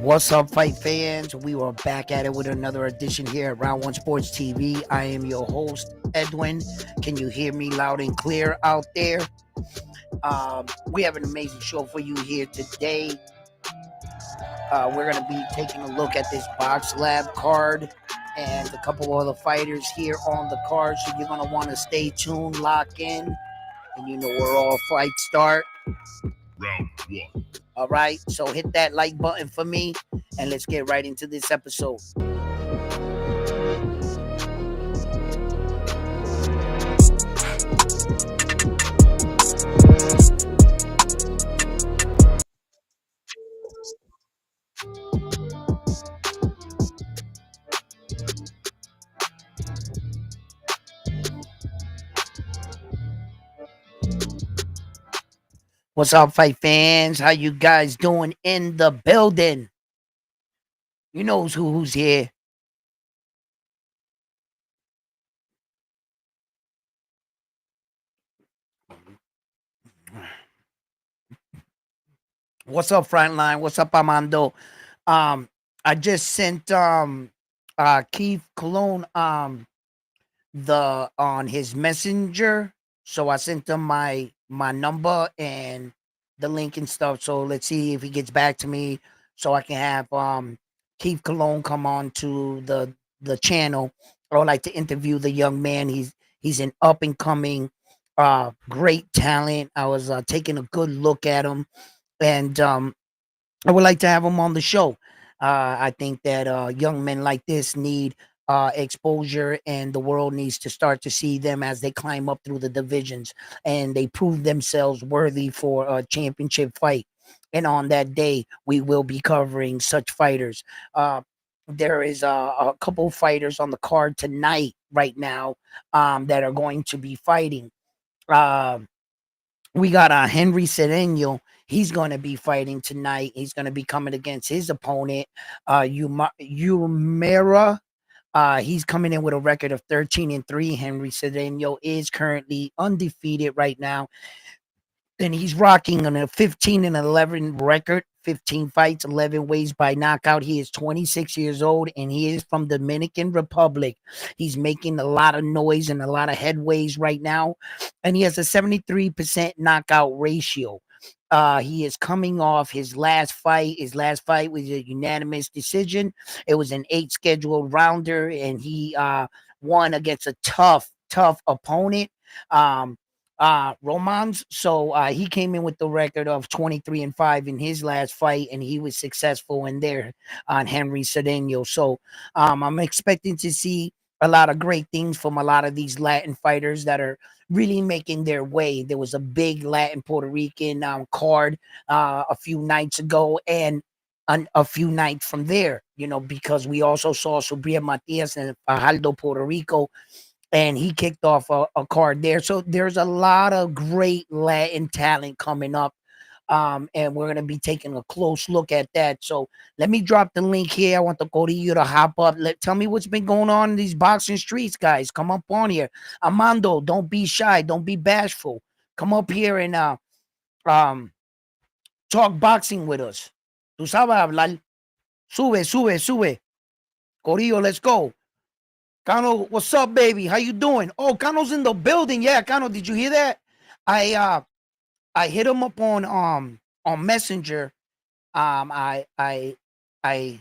What's up, fight fans? We are back at it with another edition here at Round One Sports TV. I am your host, Edwin. Can you hear me loud and clear out there? We have an amazing show for you here today. We're going to be taking a look at this Box Lab card and a couple of other fighters here on the card. So you're going to want to stay tuned, lock in, and you know where all fights start. Round one. All right, so hit that like button for me, and let's get right into this episode. What's up, fight fans? How you guys doing in the building? You knows who's here. What's up, Frontline? What's up, Armando? I just sent Keith Cologne the on his messenger. So I sent him my number and the link and stuff. So let's see if he gets back to me so I can have Keith Cologne come on to the channel. I would like to interview the young man. He's an up and coming great talent. I was taking a good look at him, and I would like to have him on the show. I think that young men like this need exposure, and the world needs to start to see them as they climb up through the divisions and they prove themselves worthy for a championship fight. And on that day, we will be covering such fighters. There is a couple fighters on the card tonight, right now, that are going to be fighting. Uh, we got Henry Cedeño. He's going to be fighting tonight. He's going to be coming against his opponent, Umera. He's coming in with a record of 13-3. Henry Cedeño is currently undefeated right now, and he's rocking on a 15-11 record, 15 fights, 11 ways by knockout. He is 26 years old, and he is from Dominican Republic. He's making a lot of noise and a lot of headways right now, and he has a 73% knockout ratio. He is coming off his last fight. His last fight was a unanimous decision. It was an 8 scheduled rounder, and he won against a tough opponent. Romans. So he came in with the record of 23-5 in his last fight, and he was successful in there on Henry Cedeño. So I'm expecting to see a lot of great things from a lot of these Latin fighters that are really making their way. There was a big Latin Puerto Rican card a few nights ago, and a few nights from there, because we also saw Subria Matias and Fajardo, Puerto Rico, and he kicked off a card there. So there's a lot of great Latin talent coming up. And we're gonna be taking a close look at that. So let me drop the link here. I want the Corillo to hop up. Tell me what's been going on in these boxing streets, guys. Come up on here. Armando, don't be shy, don't be bashful. Come up here and um talk boxing with us. Tú sabes hablar. Sube. Corillo, let's go. Cano, what's up, baby? How you doing? Oh, Cano's in the building. Yeah, Cano, did you hear that? I hit him up on Messenger. I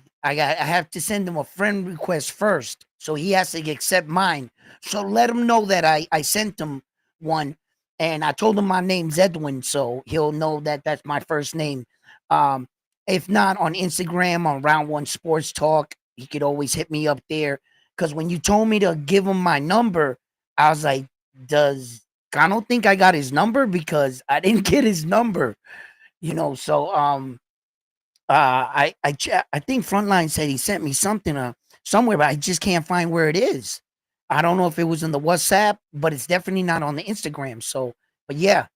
have to send him a friend request first, so he has to accept mine. So let him know that I sent him one, and I told him my name's Edwin, so he'll know that that's my first name. Um, if not, on Instagram on Round One Sports Talk, he could always hit me up there. Because when you told me to give him my number, I was like, does I don't think I got his number because I didn't get his number, So I think Frontline said he sent me something somewhere, but I just can't find where it is. I don't know if it was in the WhatsApp, but it's definitely not on the Instagram. So, but yeah,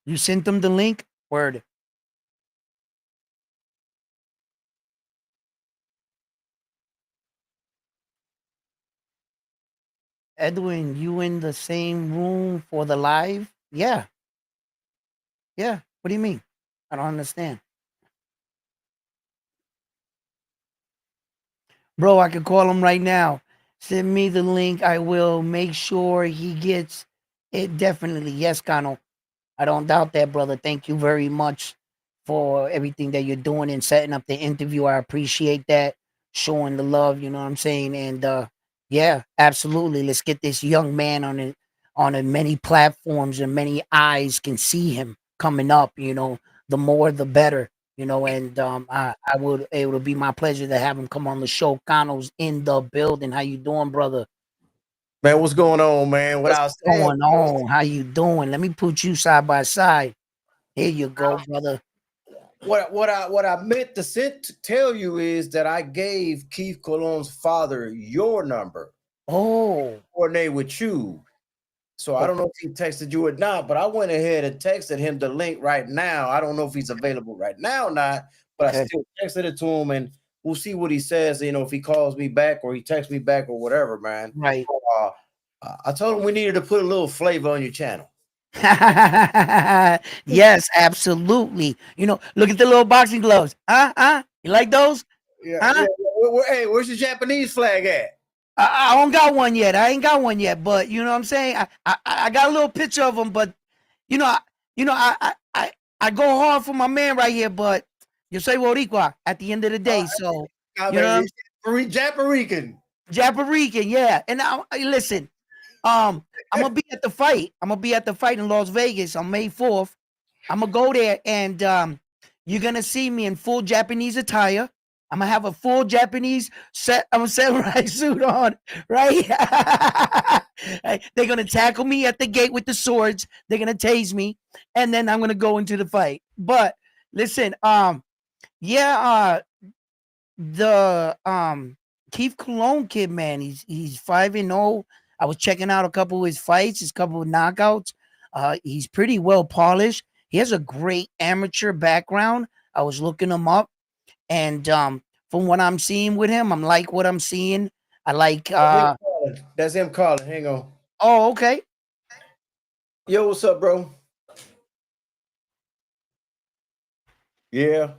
you sent them the link. Word. Edwin, you in the same room for the live? Yeah, yeah. What do you mean? I don't understand. Bro, I could call him right now. Send me the link. I will make sure he gets it definitely. Yes, Cano. I don't doubt that, brother. Thank you very much for everything that you're doing and setting up the interview. I appreciate that. Showing the love, you know what I'm saying? And yeah, absolutely. Let's get this young man on a many platforms and many eyes can see him coming up, the more the better. And I would it would be my pleasure to have him come on the show. Cano's in the building. How you doing, brother? Man, what's going on, man? What What's I was saying, going on? How you doing? Let me put you side by side. Here you go, brother. what I meant to tell you is that I gave Keith Cologne's father your number, Oh, coordinate with you. So I oh, don't know if he texted you or not, but I went ahead and texted him the link right now. I don't know if he's available right now or not, but I okay. still texted it to him, and we'll see what he says. If he calls me back or he texts me back or whatever, man. Right. Uh, I told him we needed to put a little flavor on your channel. Yes, absolutely. Look at the little boxing gloves. Huh? You like those? Yeah, yeah. Huh? Hey, where's the Japanese flag at? I don't got one yet. I ain't got one yet, but you know what I'm saying. I got a little picture of them, but you know, I, I go hard for my man right here, but you say Boricua at the end of the day. So I you know, mean, Japarican. Japarican, yeah. And now, listen, I'm gonna be at the fight. I'm gonna be at the fight in Las Vegas on May 4th. I'm gonna go there, and you're gonna see me in full Japanese attire. I'm gonna have a full Japanese set. I'm a samurai suit on, right? They're gonna tackle me at the gate with the swords. They're gonna tase me, and then I'm gonna go into the fight. But listen, yeah, the Keith Cologne kid, man, he's 5-0. I was checking out a couple of his fights, his couple of knockouts. He's pretty well polished. He has a great amateur background. I was looking him up, and from what I'm seeing with him, I'm like what I'm seeing. I like That's him calling. Hang on. oh, okay. Yo, what's up, bro? Yeah.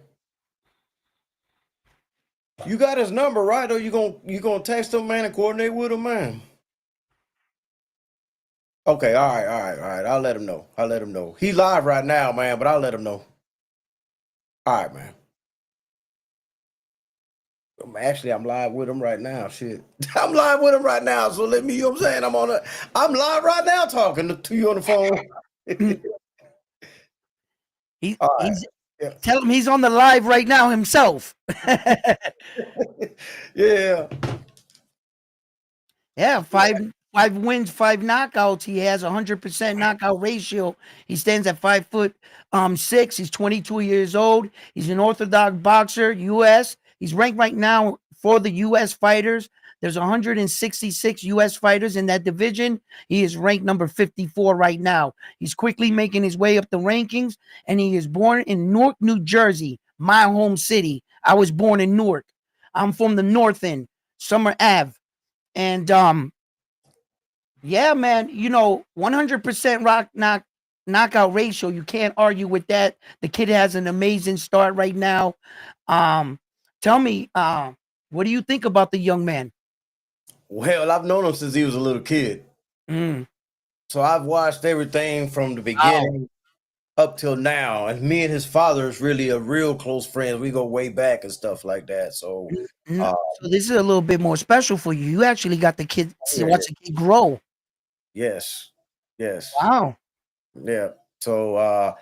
You got his number, right? Or you gonna text him, man, and coordinate with him, man? Okay, all right. I'll let him know. I'll let him know. He live right now, man, but I'll let him know. All right, man. Actually, I'm live with him right now. Shit. I'm live with him right now. So let me, you know what I'm saying? I'm live right now talking to you on the phone. All right. He's Yeah. tell him he's on the live right now himself. Yeah. Yeah, five wins, five knockouts. He has 100% knockout ratio. He stands at 5 foot 6. He's 22 years old. He's an orthodox boxer, US. He's ranked right now for the US fighters. There's 166 US fighters in that division. He is ranked number 54 right now. He's quickly making his way up the rankings, and he is born in Newark, New Jersey, my home city. I was born in Newark. I'm from the north end, Summer Ave. And yeah, man, 100% knockout ratio. You can't argue with that. The kid has an amazing start right now. Um, tell me, what do you think about the young man? Well, I've known him since he was a little kid. Mm, So I've watched everything from the wow. beginning up till now. And me and his father is really a real close friends. We go way back and stuff like that. So uh So this is a little bit more special for you. You actually got the kid to yeah, watch the kid grow. yes. Yes. Wow. Yeah. So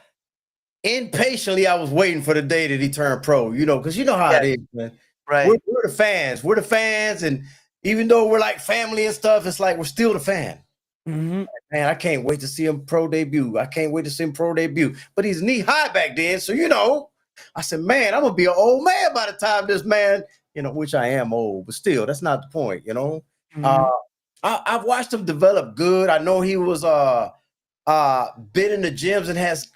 impatiently I was waiting for the day that he turned pro, because you know how Yeah. it is, man. We're, Right. we're the fans. We're the fans, and even though we're like family and stuff, it's like we're still the fan. Hmm. Man, I can't wait to see him pro debut. I can't wait to see him pro debut. But he's knee high back then. So, I said, man, I'm going to be an old man by the time this man, which I am old, but still, that's not the point. Uh, Hmm. I've watched him develop good. I know he was been in the gyms and has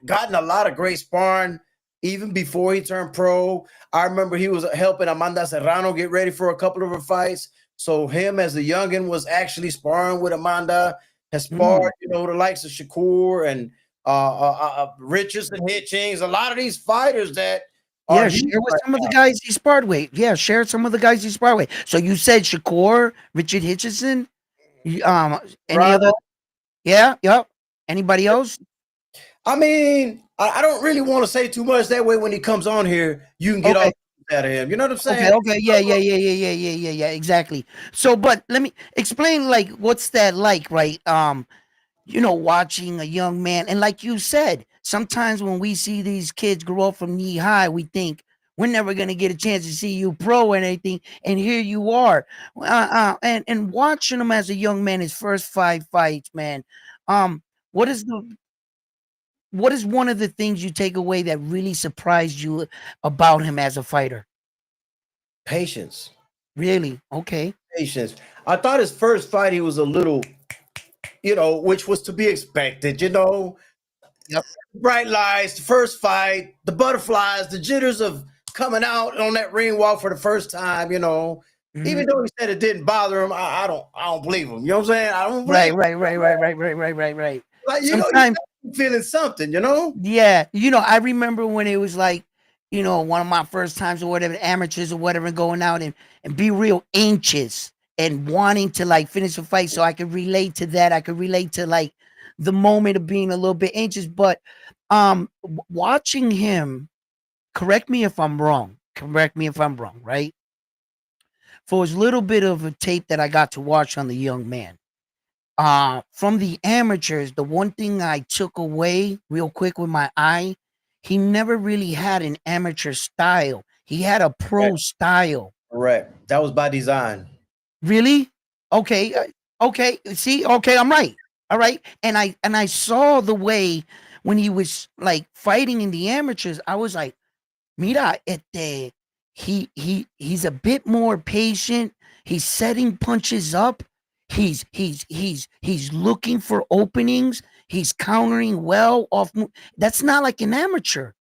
gotten a lot of great sparring even before he turned pro. I remember he was helping Amanda Serrano get ready for a couple of her fights. So him as a youngin was actually sparring with Amanda, has Mm. sparred, the likes of Shakur and Richardson, Hitchings, a lot of these fighters that are Yeah, huge share with right some of the now. guys he sparred with. Yeah, share some of the guys he sparred with. So you said Shakur, Richard Hitchison, any other? Right. Yeah, yep. Anybody else? I mean, I don't really want to say too much. That way, when he comes on here, you can get all Okay. the out of him. You know what I'm Okay, saying? okay, yeah, exactly. So, but let me explain, like, what's that like, right? Watching a young man, and like you said, sometimes when we see these kids grow up from knee high, we think we're never gonna get a chance to see you pro or anything, and here you are, and watching him as a young man, his first 5 fights, man. Um, what is the what is one of the things you take away that really surprised you about him as a fighter? Patience, Really? Okay. patience. I thought his first fight he was a little, which was to be expected. Yep. Bright lights, the first fight, the butterflies, the jitters of coming out on that ring walk for the first time. Even Mhm. though he said it didn't bother him, I don't believe him. You know what I'm saying? I don't believe Right, him. right. Like Sometimes, you feeling something. yeah, I remember when it was like, one of my first times or whatever, amateurs or whatever, going out and be real anxious and wanting to like finish a fight. So I could relate to that. I could relate to like the moment of being a little bit anxious. But watching him, correct me if I'm wrong. Correct me if I'm wrong, right? For his little bit of a tape that I got to watch on the young man. From the amateurs, the one thing I took away real quick with my eye, he never really had an amateur style. He had a pro Correct. style. Correct. That was by design. Really? Okay. Okay. See, okay, I'm right. All right. And I saw the way when he was like fighting in the amateurs, I was like, mira, he's a bit more patient. He's setting punches up. He's looking for openings. He's countering well off. That's not like an amateur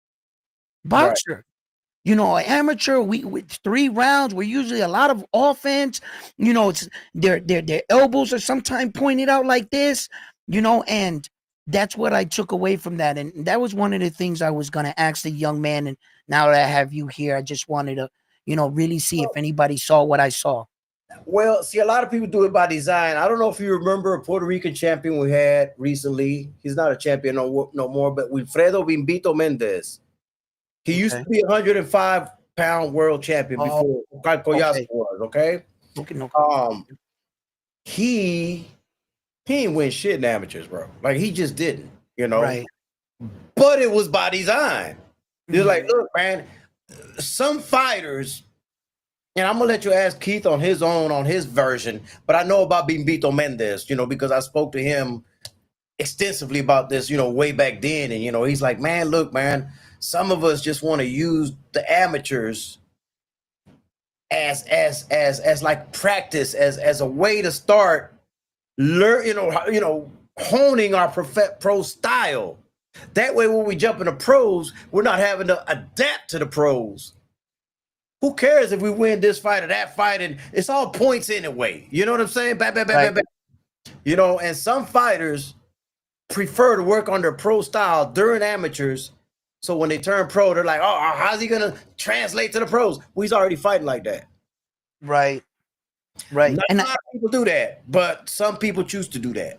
Right. boxer. An amateur, we with 3 rounds, we're usually a lot of offense. It's their elbows are sometimes pointed out like this. And that's what I took away from that. And that was one of the things I was gonna ask the young man. And now that I have you here, I just wanted to, really see if anybody saw what I saw. Well, see, a lot of people do it by design. I don't know if you remember a Puerto Rican champion we had recently. He's not a champion no more, but Wilfredo Bimbito Mendez. He used Okay. to be a 105-pound world champion Oh, before Collazo okay. was, okay? Okay, no. Um, he he ain't win shit in amateurs, bro. Like he just didn't. Right. But it was by design. They're like, Mhm. look, man, some fighters, and I'm gonna let you ask Keith on his version, but I know about Bimbito Mendez, because I spoke to him extensively about this, way back then. And he's like, man, look, man, some of us just want to use the amateurs as like practice, as a way to start learn, honing our pro style. That way, when we jump into pros, we're not having to adapt to the pros. Who cares if we win this fight or that fight? And it's all points anyway. You know what I'm saying? Bam, bam, bam, bam, Right. bam. And some fighters prefer to work on their pro style during amateurs. So when they turn pro, they're like, oh, how's he going to translate to the pros? Well, he's already fighting like that. Right. Right. Not And a lot of people do that, but some people choose to do that.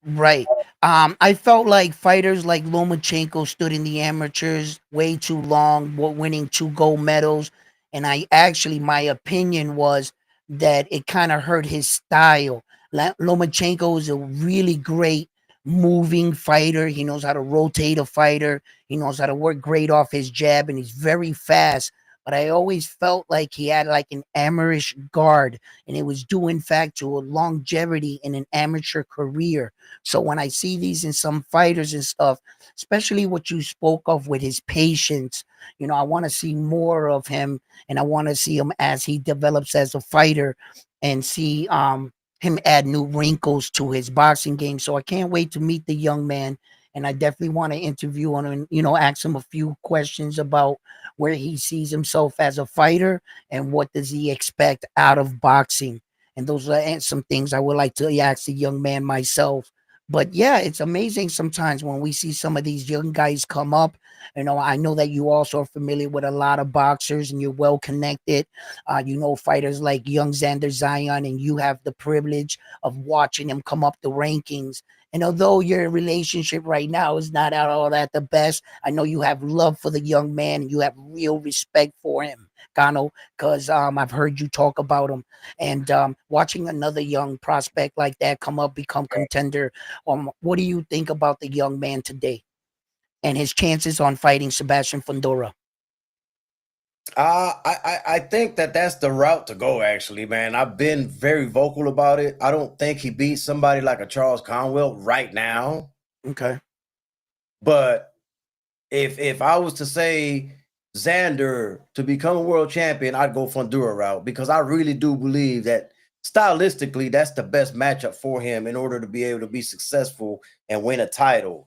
right. I felt like fighters like Lomachenko stood in the amateurs way too long, winning 2 gold medals. And my opinion was that it kind of hurt his style. Lomachenko is a really great moving fighter. He knows how to rotate a fighter. He knows how to work great off his jab, and he's very fast. But I always felt like he had like an amateurish guard, and it was due, in fact, to a longevity in an amateur career. So when I see these in some fighters and stuff, especially what you spoke of with his patience, I want to see more of him, and I want to see him as he develops as a fighter, and see him add new wrinkles to his boxing game. So I can't wait to meet the young man, and I definitely want to interview him and ask him a few questions about where he sees himself as a fighter and what does he expect out of boxing. And those are some things I would like to ask the young man myself. But yeah, it's amazing sometimes when we see some of these young guys come up. I know that you also are familiar with a lot of boxers and you're well connected. Fighters like young Xander Zion, and you have the privilege of watching him come up the rankings. And although your relationship right now is not at all at the best, I know you have love for the young man and you have real respect for him, Gano, because I've heard you talk about him. And watching another young prospect like that come up, become contender, what do you think about the young man today and his chances on fighting Sebastian Fundora? I think that that's the route to go. Actually, man, I've been very vocal about it. I don't think he beats somebody like a Charles Conwell right now. Okay. But if I was to say Xander to become a world champion, I'd go Fundura route because I really do believe that stylistically that's the best matchup for him in order to be able to be successful and win a title.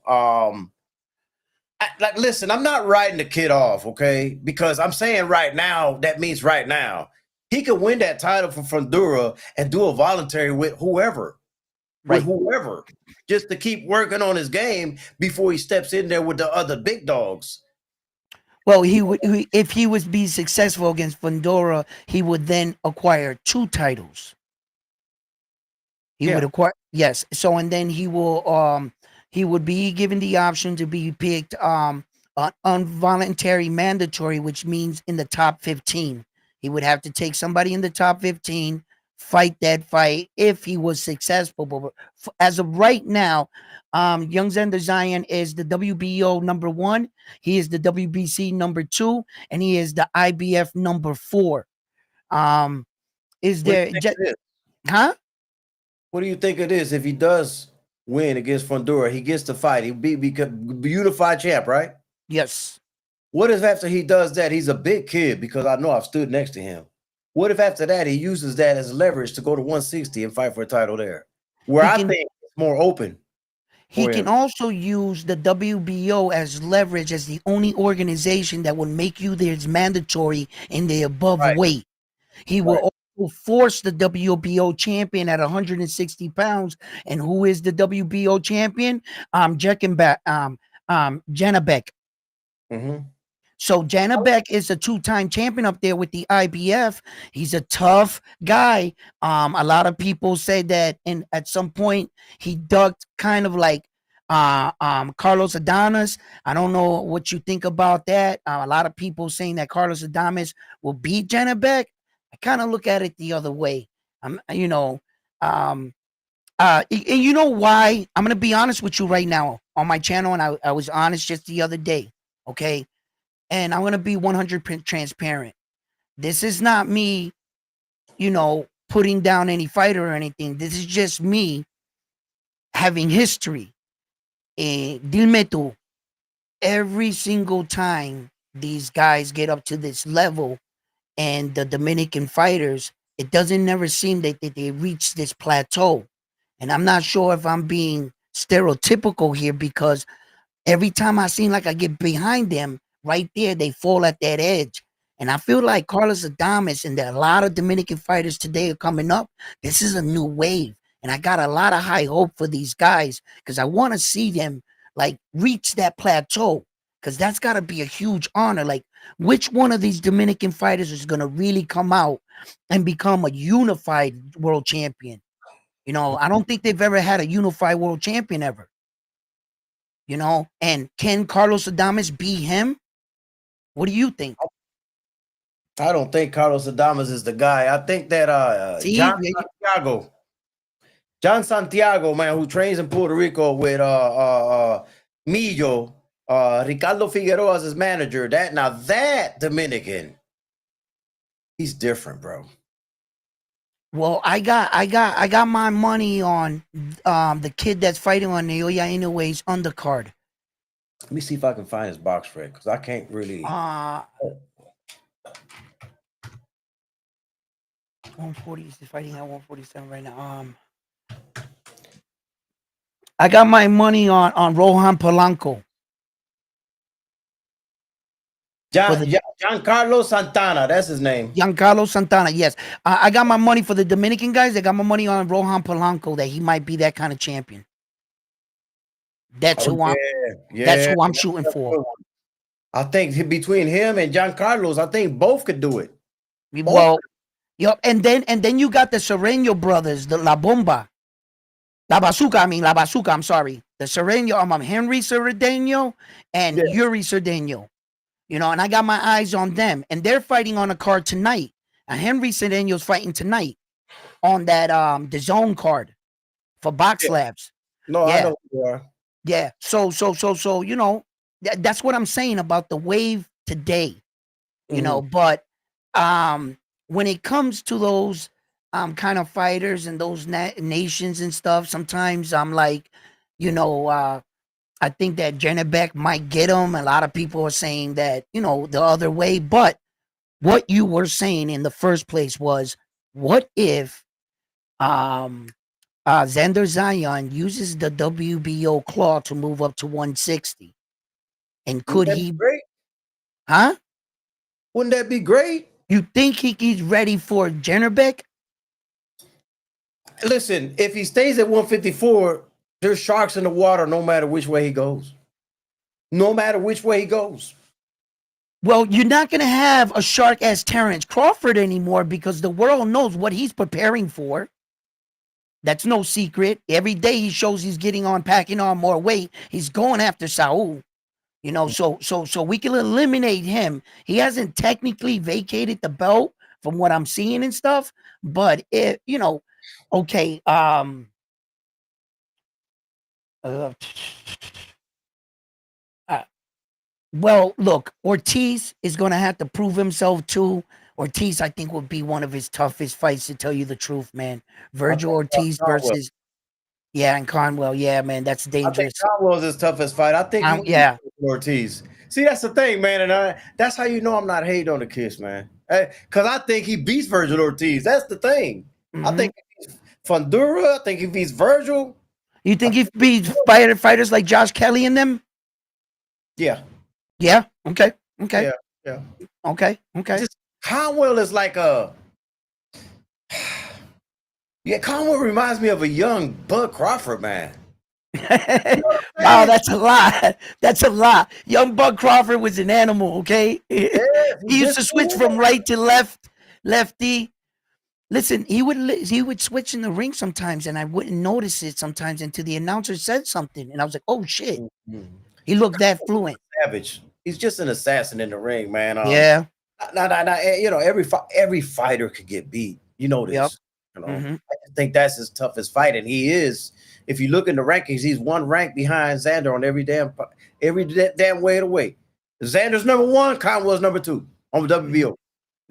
Listen, I'm not writing the kid off, okay? Because I'm saying right now, that means right now. He could win that title for Fundura and do a voluntary with Right. whoever, just to keep working on his game before he steps in there with the other big dogs. Well, if he was be successful against Fundora, he would then acquire 2 titles. He would Yeah. acquire, yes. So and then he would be given the option to be picked involuntary mandatory, which means in the top 15. He would have to take somebody in the top 15, fight that fight if he was successful. But as of right now, Young Xander Zion is the WBO #1. He is the WBC #2, and he is the IBF #4. Is What do there, you think it is? huh? What do you think it is if he does win against Fundura? He gets to fight. He become unified champ, right? Yes. What if after he does that, he's a big kid because I know I've stood next to him. What if after that he uses that as leverage to go to 160 and fight for a title there? Where He I can think it's more open he for can him. also use the WBO as leverage as the only organization that will make you there's mandatory in the above Right, weight. He right. will also force the WBO champion at 160 pounds. And who is the WBO champion? Janabek. Mm-hmm. So Janabek is a 2-time champion up there with the IBF. He's a tough guy. A lot of people say that at some point he ducked kind of like Carlos Adames. I don't know what you think about that. A lot of people saying that Carlos Adames will beat Janabek. I kind of look at it the other way. Um, and you know why? I'm gonna be honest with you right now on my channel, and I was honest just the other day. Okay, and I'm going to be 100% transparent. This is not me, putting down any fighter or anything. This is just me having history. Dime tú, every single time these guys get up to this level and the Dominican fighters, it doesn't never seem that they reach this plateau. And I'm not sure if I'm being stereotypical here because every time I seem like I get behind them, right there, they fall at that edge. And I feel like Carlos Adames and a lot of Dominican fighters today are coming up. This is a new wave. And I got a lot of high hope for these guys because I want to see them like reach that plateau because that's got to be a huge honor. Like, which one of these Dominican fighters is going to really come out and become a unified world champion? I don't think they've ever had a unified world champion ever. And can Carlos Adames be him? What do you think? I don't think Carlos Adames is the guy. I think that See, John Santiago, man, who trains in Puerto Rico with Millo, Ricardo Figueroa as his manager. That Dominican, he's different, bro. well, I got my money on the kid that's fighting on Naoya Inoue's undercard. Let me see if I can find his box rec because I can't really. 140 is fighting at 147 right now. I got my money on Rohan Polanco. for the Giancarlo Santana, that's his name. Giancarlo Santana. Yes, I got my money for the Dominican guys. I got my money on Rohan Polanco that he might be that kind of champion. That's Oh who I'm. yeah, That's yeah. who I'm shooting That's a for. good one. I think between him and Giancarlo's, I think both could do it. Both. Well, yep. And then you got the Sereno brothers, the La Bomba, La Bazooka. I mean La Bazooka. I'm sorry, the Sereno. I'm Henry Cedeño and Yeah. Yuri Cedeño. And I got my eyes on them, and they're fighting on a card tonight. And Henry Cedeño's fighting tonight on that the zone card for Box Yeah. Labs. No, I Yeah, know who you are. yeah. So that's what I'm saying about the wave today. Mhm. But when it comes to those kind of fighters and those nations and stuff, sometimes I'm like, I think that Beck might get him. A lot of people are saying that, the other way. But what you were saying in the first place was, what if um, Xander Zion uses the WBO claw to move up to 160? And Wouldn't could that be he, great? huh? Wouldn't that be great? You think he's ready for Beck? Listen, if he stays at 154, there's sharks in the water no matter which way he goes. No matter which way he goes. Well, you're not going to have a shark as Terrence Crawford anymore because the world knows what he's preparing for. That's no secret. Every day he shows he's packing on more weight. He's going after Saul. So we can eliminate him. He hasn't technically vacated the belt from what I'm seeing and stuff, but okay. Uh, uh, well, look, Ortiz is going to have to prove himself too. Ortiz, I think, will be one of his toughest fights, to tell you the truth, man. I Virgil think Ortiz Conwell. versus, yeah, and Conwell. Yeah, man, that's I think dangerous. Conwell's his toughest fight. I think he beats Yeah. Ortiz. See, that's the thing, man. And that's how you know I'm not hating on the Kiss, man. Because I think he beats Virgil Ortiz. That's the thing. I Mm-hmm. think he beats Fundura. I think he beats Virgil. You think he beats fighters like Josh Kelly and them? Yeah. Yeah. Okay. Okay. Yeah. Yeah. Okay. Okay. Just Conwell is like a. Yeah, Conwell reminds me of a young Bud Crawford, man. Wow, that's a lot. That's a lot. Young Bud Crawford was an animal. Okay. Yeah, He used to switch from right to left, lefty. Listen, he would switch in the ring sometimes, and I wouldn't notice it sometimes until the announcer said something, and I was like, "Oh shit!" He looked that fluent. Savage. He's just an assassin in the ring, man. Yeah. Every fighter could get beat. You know Yep. this. I Mm-hmm. just think that's his toughest fight, and he is. If you look in the rankings, he's one rank behind Xander on every damn way of the way. Xander's number one, Conwell's number two on the WBO.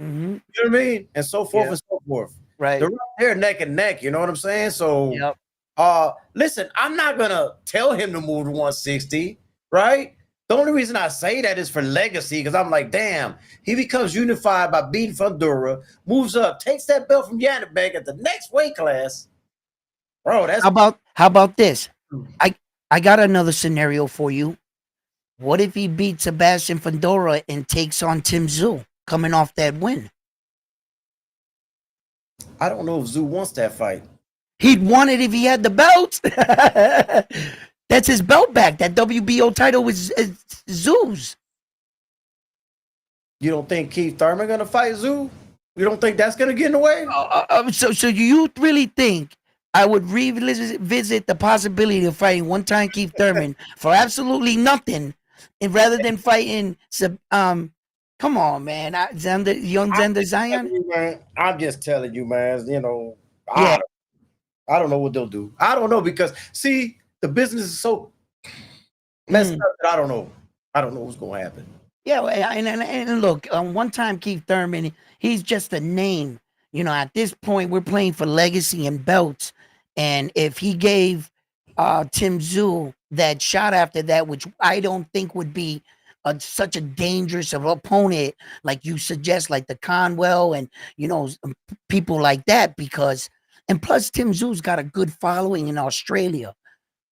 Mm-hmm. You know what I mean? And so forth Yeah. and so forth. Right. They're right there neck and neck. You know what I'm saying? So, Yep. listen, I'm not gonna tell him to move to 160, right? The only reason I say that is for legacy, because I'm like, damn, he becomes unified by beating Fundura, moves up, takes that belt from Yannick at the next weight class. Bro, that's How about this? I got another scenario for you. What if he beats Sebastian Fundora and takes on Tim Tszyu coming off that win? I don't know if Zoo wants that fight. He'd want it if he had the belt. That's his belt back. That WBO title was Zoo's. You don't think Keith Thurman gonna fight Zoo? You don't think that's gonna get in the way? So you really think I would revisit the possibility of fighting one-time Keith Thurman for absolutely nothing, and rather than fighting come on, man, young Xander Zion? I'm just telling you, man. Yeah. I don't know what they'll do. I don't know, because see, the business is so messed up that I don't know. I don't know what's going to happen. Yeah, and look, one time Keith Thurman, he's just a name. At this point, we're playing for legacy and belts. And if he gave Tim Tszyu that shot after that, which I don't think would be such a dangerous of opponent like you suggest, like the Conwell and people like that, and plus Tim Tszyu's got a good following in Australia.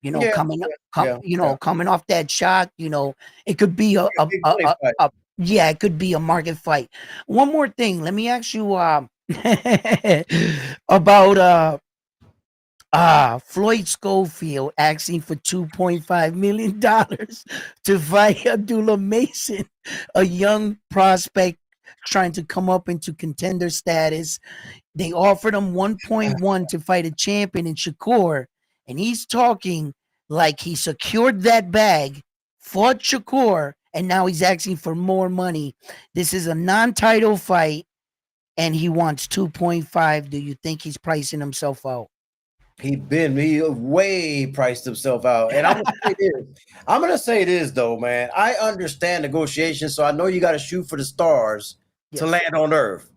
Coming off that shot, it could be a Yeah, it could be a market fight. One more thing, let me ask you about Floyd Schofield asking for $2.5 million to fight Abdullah Mason, a young prospect trying to come up into contender status. They offered him 1.1 to fight a champion in Shakur, and he's talking like he secured that bag, fought Shakur, and now he's asking for more money. This is a non-title fight, and he wants 2.5. Do you think he's pricing himself out? He way priced himself out. And I'm gonna say this. I'm gonna say this though, man. I understand negotiations, so I know you got to shoot for the stars to Yes. land on earth.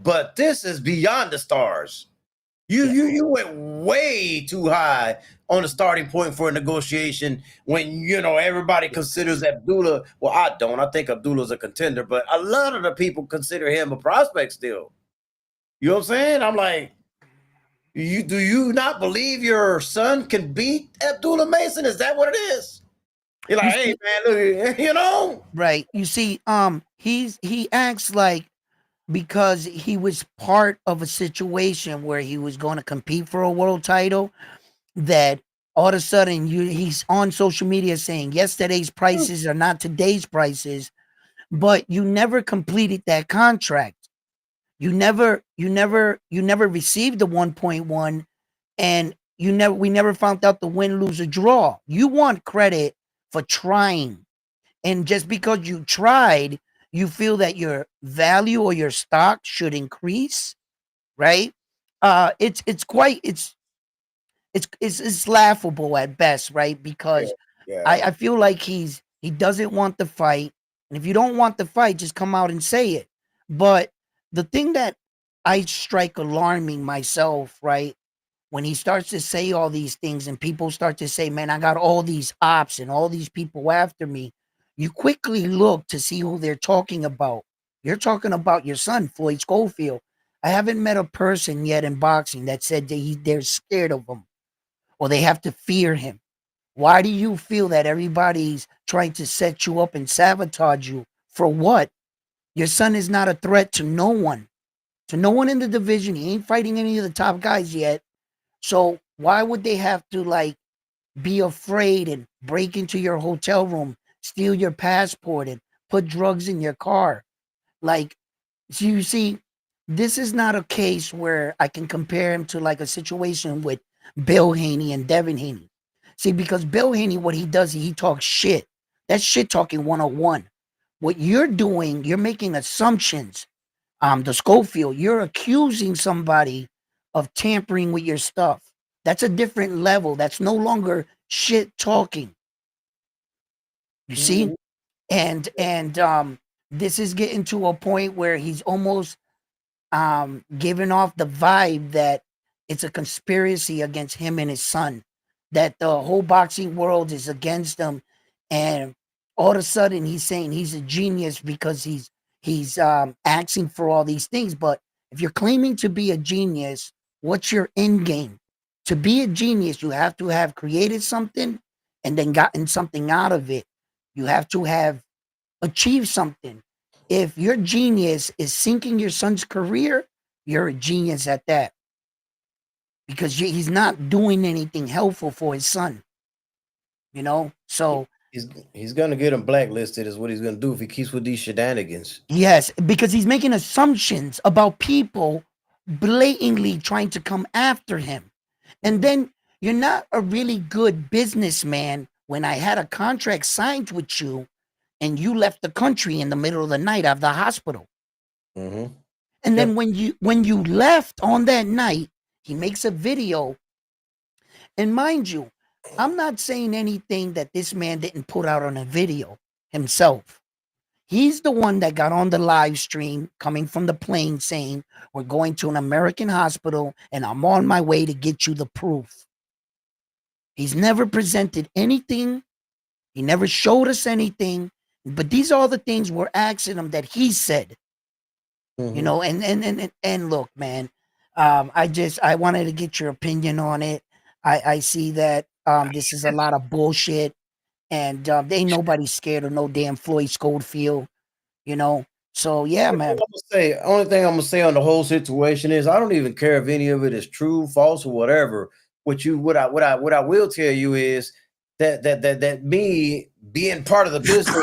But this is beyond the stars. You Yeah. you went way too high on the starting point for a negotiation when everybody considers Abdullah. Well, I don't. I think Abdullah's a contender, but a lot of the people consider him a prospect still. You know what I'm saying? I'm like, do you not believe your son can beat Abdullah Mason? Is that what it is? You're You like, hey see, man, look, right. You see, he acts like because he was part of a situation where he was going to compete for a world title that all of a sudden he's on social media saying yesterday's prices are not today's prices, but you never completed that contract. You never received the 1.1, and we never found out the win, lose, or draw. You want credit for trying. And just because you tried, you feel that your value or your stock should increase, right? It's quite it's laughable at best, right? yeah, Because I yeah. feel like he doesn't want the fight, and if you don't want the fight, just come out and say it. But the thing that I strike alarming myself, right? When he starts to say all these things and people start to say, man, I got all these ops and all these people after me, you quickly look to see who they're talking about. You're talking about your son, Floyd Schofield. I haven't met a person yet in boxing that said that they're scared of him or they have to fear him. Why do you feel that everybody's trying to set you up and sabotage you? For what? Your son is not a threat to no one. To no one in the division. He ain't fighting any of the top guys yet. So why would they have to be afraid and break into your hotel room, steal your passport, and put drugs in your car? Like, so you see, this is not a case where I can compare him to like a situation with Bill Haney and Devin Haney. See, because Bill Haney, what he does, he talks shit. That's shit talking 101. What you're doing, you're making assumptions. The Schofield, you're accusing somebody of tampering with your stuff. That's a different level. That's no longer shit talking. You see? Mhm. And this is getting to a point where he's almost giving off the vibe that it's a conspiracy against him and his son, that the whole boxing world is against him, and all of a sudden he's saying he's a genius because he's asking for all these things. But if you're claiming to be a genius, what's your end game? To be a genius, you have to have created something and then gotten something out of it. You have to have achieve something. If your genius is sinking your son's career, you're a genius at that because he's not doing anything helpful for his son, you know? So, He's gonna get him blacklisted, is what he's gonna do if he keeps with these shenanigans. yes, because he's making assumptions about people blatantly trying to come after him. And then you're not a really good businessman when I had a contract signed with you and you left the country in the middle of the night out of the hospital. Mm-hmm. And then Yep. when you left on that night, he makes a video. And mind you, I'm not saying anything that this man didn't put out on a video himself. He's the one that got on the live stream coming from the plane saying, we're going to an American hospital and I'm on my way to get you the proof. He's never presented anything. He never showed us anything. But these are all the things we're asking him that he said. You Mm-hmm. know, and look, man, I wanted to get your opinion on it. I see that this is a lot of bullshit, and ain't nobody scared of no damn Floyd Schofield. you know. So yeah, man. Only thing I'm gonna say on the whole situation is I don't even care if any of it is true, false, or whatever. What I will tell you is that me being part of the business,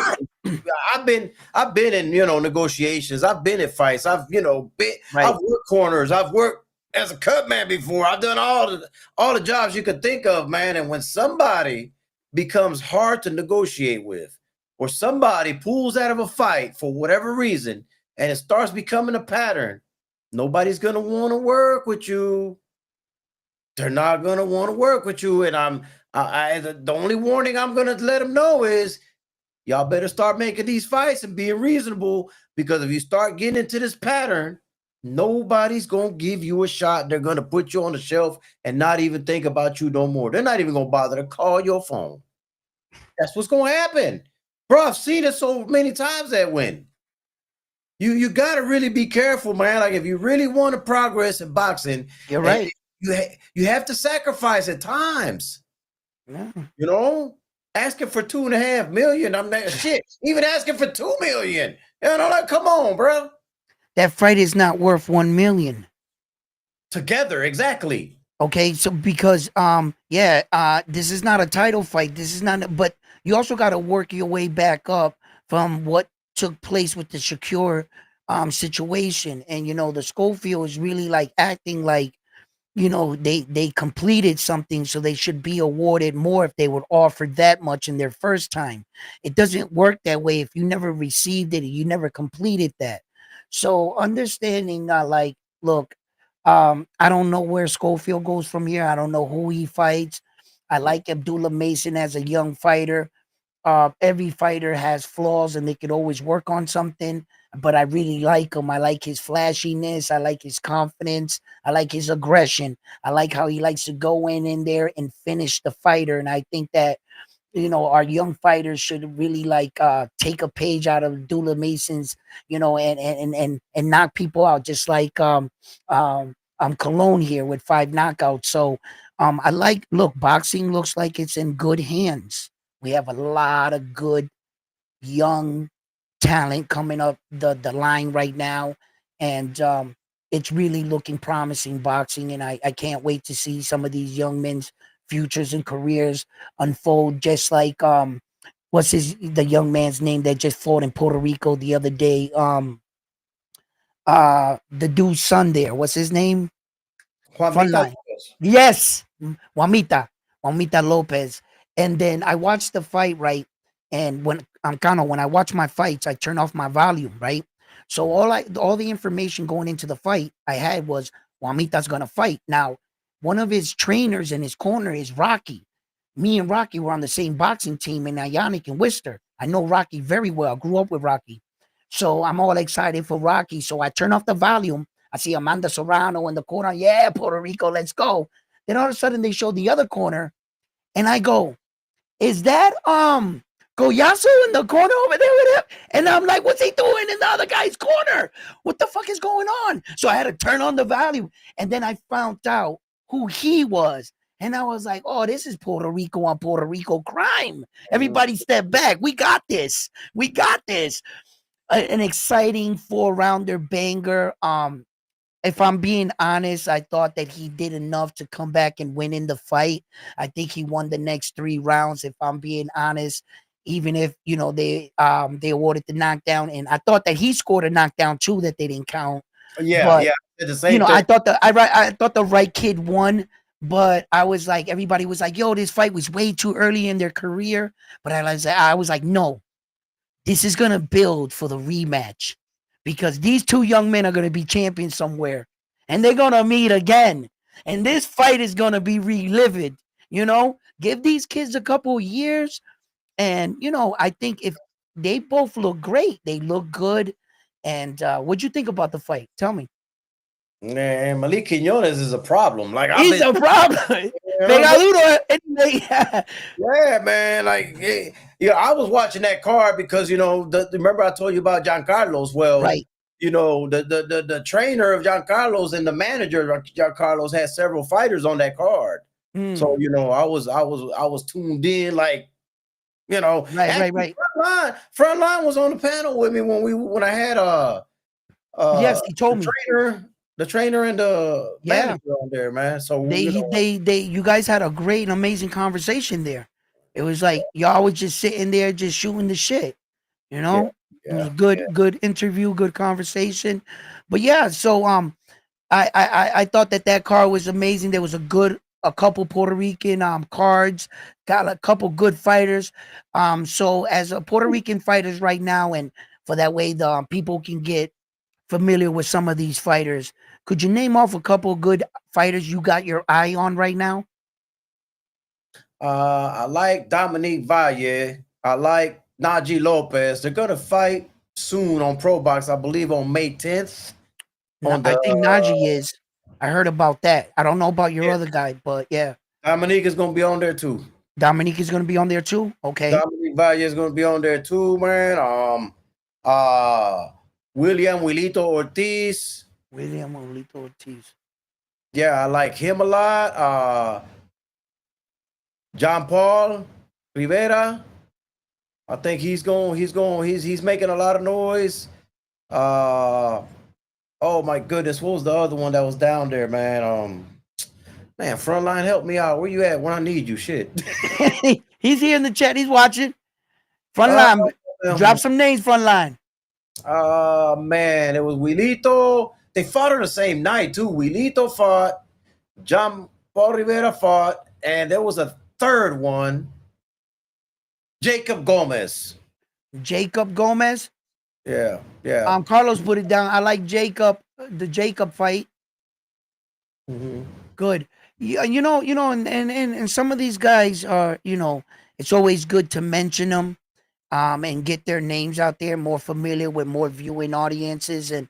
I've been in negotiations. I've been in fights. I've Right. worked corners. I've worked as a cut man before. I've done all the jobs you could think of, man. And when somebody becomes hard to negotiate with, or somebody pulls out of a fight for whatever reason, and it starts becoming a pattern, nobody's gonna want to work with you. They're not gonna want to work with you. And the only warning I'm gonna let them know is y'all better start making these fights and being reasonable, because if you start getting into this pattern, nobody's gonna give you a shot. They're gonna put you on the shelf and not even think about you no more. They're not even gonna bother to call your phone. That's what's gonna happen. Bro, I've seen it so many times that when you got to really be careful, man. Like if you really want to progress in boxing, You're and right. you have to sacrifice at times. Yeah. You know, asking for 2.5 million. I'm not shit. Even asking for 2 million. Like, come on, bro. That fight is not worth 1 million. Together, exactly. Okay, so because yeah, this is not a title fight. This is not, but you also got to work your way back up from what took place with the Shakur situation. And the Schofield is really like acting like they completed something, so they should be awarded more if they were offered that much in their first time. It doesn't work that way. If you never received it, you never completed that. So understanding, like, look, I don't know where Schofield goes from here. I don't know who he fights. I like Abdullah Mason as a young fighter. Every fighter has flaws and they could always work on something, but I really like him. I like his flashiness. I like his confidence. I like his aggression. I like how he likes to go in there and finish the fighter. And I think that our young fighters should really like take a page out of Dula Mason's, and knock people out, just like Cologne here with 5 knockouts. So I like, look, boxing looks like it's in good hands. We have a lot of good young talent coming up the line right now. And it's really looking promising, boxing. And I can't wait to see some of these young men's futures and careers unfold, just like what's the young man's name that just fought in Puerto Rico the other day? The dude's son there. What's his name? Juan Vita Frontline. Lopez. Yes, Juanita Lopez. And then I watched the fight, right? And when I watch my fights, I turn off my volume, right? So all the information going into the fight I had was Juanita's gonna fight. Now, one of his trainers in his corner is Rocky. Me and Rocky were on the same boxing team in Ionic and Worcester. I know Rocky very well. I grew up with Rocky. So I'm all excited for Rocky. So I turn off the volume. I see Amanda Serrano in the corner. Yeah, Puerto Rico, let's go. Then all of a sudden they show the other corner, and I go, is that Goyasu in the corner over there with him? And I'm like, what's he doing in the other guy's corner? What the fuck is going on? So I had to turn on the volume, and then I found out who he was. And I was like, oh, this is Puerto Rico on Puerto Rico crime. Everybody step back. We got this. We got this. An exciting 4-rounder banger. If I'm being honest, I thought that he did enough to come back and win in the fight. I think he won the next 3 rounds, if I'm being honest. Even if they awarded the knockdown, and I thought that he scored a knockdown too that they didn't count. Yeah, But yeah. The same thing. I thought the right kid won. But I was like, everybody was like, "Yo, this fight was way too early in their career." But I was like, no, this is gonna build for the rematch, because these two young men are gonna be champions somewhere, and they're gonna meet again, and this fight is gonna be relived. Give these kids a couple of years, and I think if they both look great, they look good. And what'd you think about the fight? Tell me. Man, Malik Quinones is a problem. Like He's a problem. Pegaduro. Anyway. Yeah, man. Like, I was watching that card because remember I told you about Giancarlo's. Well, Right. The trainer of Giancarlo's and the manager of Giancarlo's had several fighters on that card. So I was tuned in. Like, You know, Right, right, actually, right. Frontline was on the panel with me when I had Yes, he the told me. trainer and the Yeah. manager on there, man. So They you he know, they you guys had a great and amazing conversation there. It was like y'all was just sitting there just shooting the shit, you yeah, know? It was yeah, yeah. good interview, good conversation. But yeah, so I thought that that card was amazing. There was a couple Puerto Rican cards, got a couple good fighters. So as a Puerto Rican fighters right now, and for that way the people can get familiar with some of these fighters. Could you name off a couple good fighters you got your eye on right now? I like Dominique Valle. I like Najee Lopez. They're gonna fight soon on Pro Box, I believe, on May 10th. On I the think Najee is. I heard about that. I don't know about your yeah, other guy, but yeah, Dominique is gonna be on there too. Dominique is going to be on there too. Okay, Dominique Valle is gonna be on there too, man. Uh, William Wilito Ortiz. William Olito Ortiz. Yeah, I like him a lot. John Paul Rivera. I think he's making a lot of noise. Uh oh my goodness, what was the other one that was down there, man? Man, Frontline, help me out. Where you at when I need you? Shit. He's here in the chat. He's watching. uh, Frontline, drop um, some names. Frontline. man, it was Wilito. They fought on the same night too. Wilito fought, John Paul Rivera fought, and there was a third one, Jacob Gomez. Jacob Gomez. Yeah, yeah. Carlos put it down. I like Jacob. The Jacob fight. Hmm. Good. And some of these guys are, it's always good to mention them, and get their names out there, more familiar with more viewing audiences, and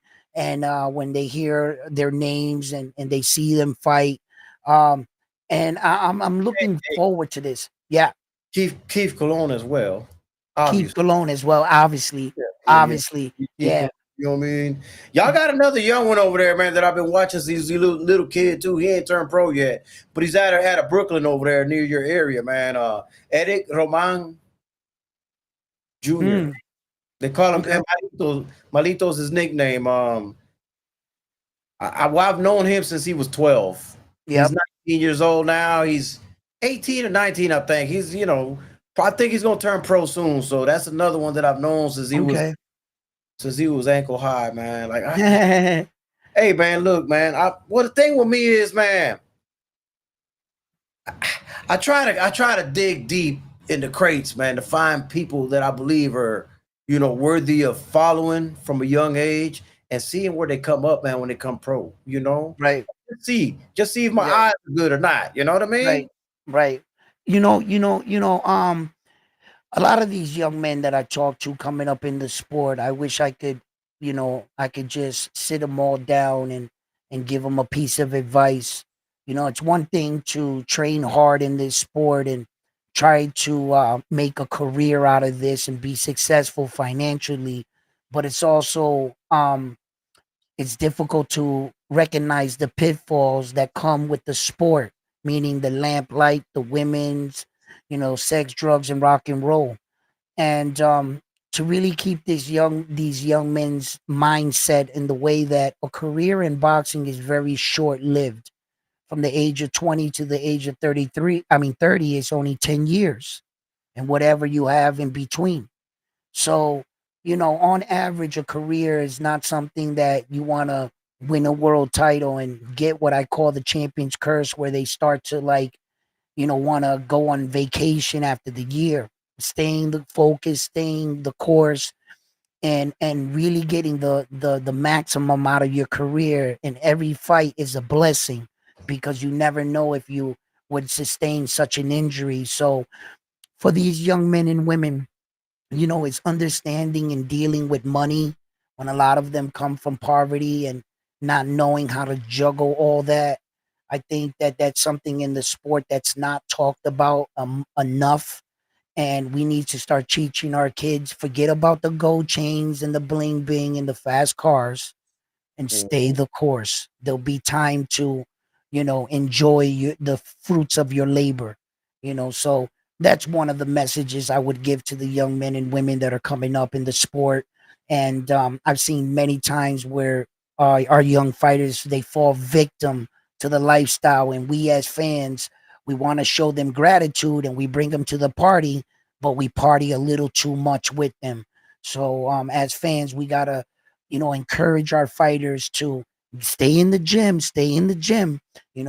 when they hear their names and they see them fight, um, and I'm looking Hey, forward to this. Yeah, Keith Cologne as well, Keith obviously. Cologne as well, obviously, Yeah, yeah, yeah. obviously, Keith yeah. Cologne, you know what I mean? Y'all got another young one over there, man, that I've been watching since he's a little kid too. He ain't turned pro yet, but he's at a Brooklyn over there near your area, man. Eric Roman Jr. Mm, They call him okay. Malito. Malito's his nickname. Well, I've known him since he was 12. He's Yep. 19 years old now. He's 18 or 19, I think. I think he's gonna turn pro soon. So that's another one that I've known Okay. since he was ankle high, man. Hey man, look, man. Well, the thing with me is, man, I try to dig deep in the crates, man, to find people that I believe are, worthy of following from a young age and seeing where they come up, man, when they come pro. Right. Just see if my Yeah. eyes are good or not. You know what I Right. mean? Right. A lot of these young men that I talk to coming up in the sport, I wish I could just sit them all down and give them a piece of advice. It's one thing to train hard in this sport and try to make a career out of this and be successful financially, but it's difficult to recognize the pitfalls that come with the sport, meaning the lamplight, the women's, sex, drugs, and rock and roll. And to really keep these young men's mindset in the way that a career in boxing is very short lived. From the age of 20 to the age of 33, I mean 30 is only 10 years, and whatever you have in between. So, on average, a career is not something that you want to win a world title and get what I call the champion's curse, where they start to want to go on vacation after the year, staying the focus, staying the course, and really getting the maximum out of your career. And every fight is a blessing because you never know if you would sustain such an injury. So for these young men and women, it's understanding and dealing with money when a lot of them come from poverty and not knowing how to juggle all that. I think that that's something in the sport that's not talked about enough. And we need to start teaching our kids, forget about the gold chains and the bling bling and the fast cars, and stay Mhm. the course. There'll be time to, enjoy the fruits of your labor. So that's one of the messages I would give to the young men and women that are coming up in the sport. And I've seen many times where our young fighters they fall victim to the lifestyle, and we as fans we want to show them gratitude and we bring them to the party, but we party a little too much with them. So as fans, we gotta encourage our fighters to stay in the gym, stay in the gym,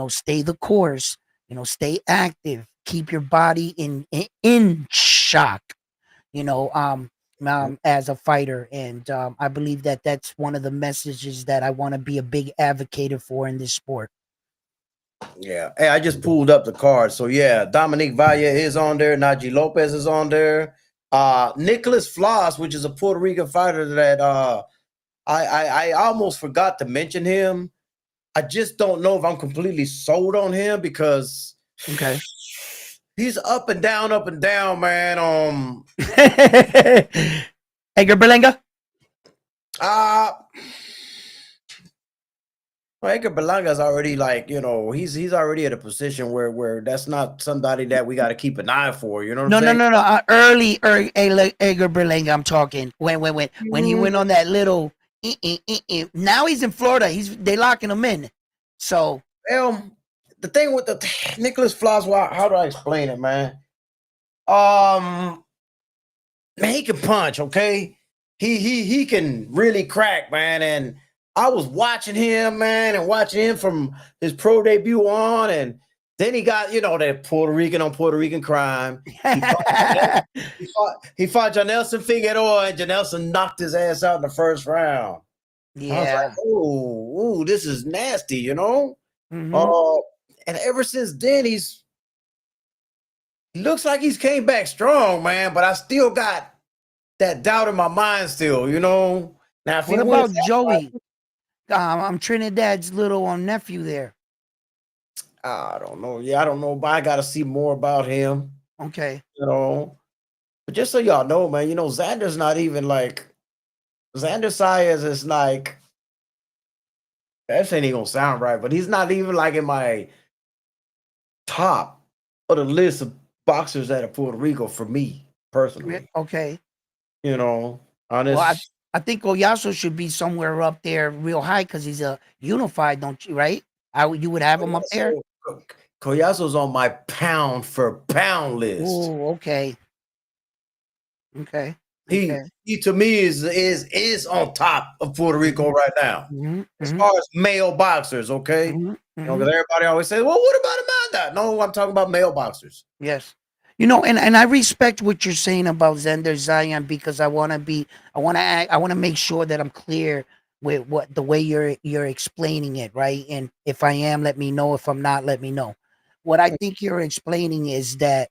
stay the course, stay active, keep your body in shock, you know, um, as a fighter. And I believe that that's one of the messages that I want to be a big advocate for in this sport. Yeah. Hey, I just pulled up the card. So yeah, Dominique Valle is on there. Najee Lopez is on there. Nicholas Floss, which is a Puerto Rican fighter that I almost forgot to mention him. I just don't know if I'm completely sold on him because Okay. he's up and down, man. Edgar Berlenga. Uh well, Edgar Belanga's already like, he's already at a position where that's not somebody that we got to keep an eye for. You know what I'm No, no, saying? no, no. Early Edgar Berlenga. I'm talking when he went on that little. Now he's in Florida. They locking him in. So Well, the thing with the Nicholas Floss, how do I explain it, man? Um, Man, he can punch. Okay, he can really crack, man. And I was watching him, man, and watching him from his pro debut on, and then he got that Puerto Rican on Puerto Rican crime. He fought Janelson Figueroa, and Janelson knocked his ass out in the first round. I was like, yeah. oh, this is nasty, Hmm. Uh, and ever since then, he looks like he's came back strong, man. But I still got that doubt in my mind, still. Now, if he What wins about that fight, Joey? I'm Trinidad's little nephew there. I don't know. Yeah, I don't know, but I got to see more about him. Okay. You know, but just so y'all know, man, Xander's not even like Xander Sayers is like that ain't even gonna sound right, but he's not even like in my top of the list of boxers out of Puerto Rico for me personally. Okay. You know, Well, I, honest. I think Oyaso should be somewhere up there real high because he's a unified, don't you? Right? You would have him up there. Collazo, Collazo's on my pound for pound list. Oh, okay. Okay. He Okay. he to me is on top of Puerto Rico Mhm, right now mhm, as mhm, far as male boxers. Okay, mhm, because mhm. everybody always says, "Well, what about Amanda?" No, I'm talking about male boxers. Yes. And I respect what you're saying about Zender Zion because I want to make sure that I'm clear with what the way you're explaining it, right? And if I am, let me know. If I'm not, let me know. What I think you're explaining is that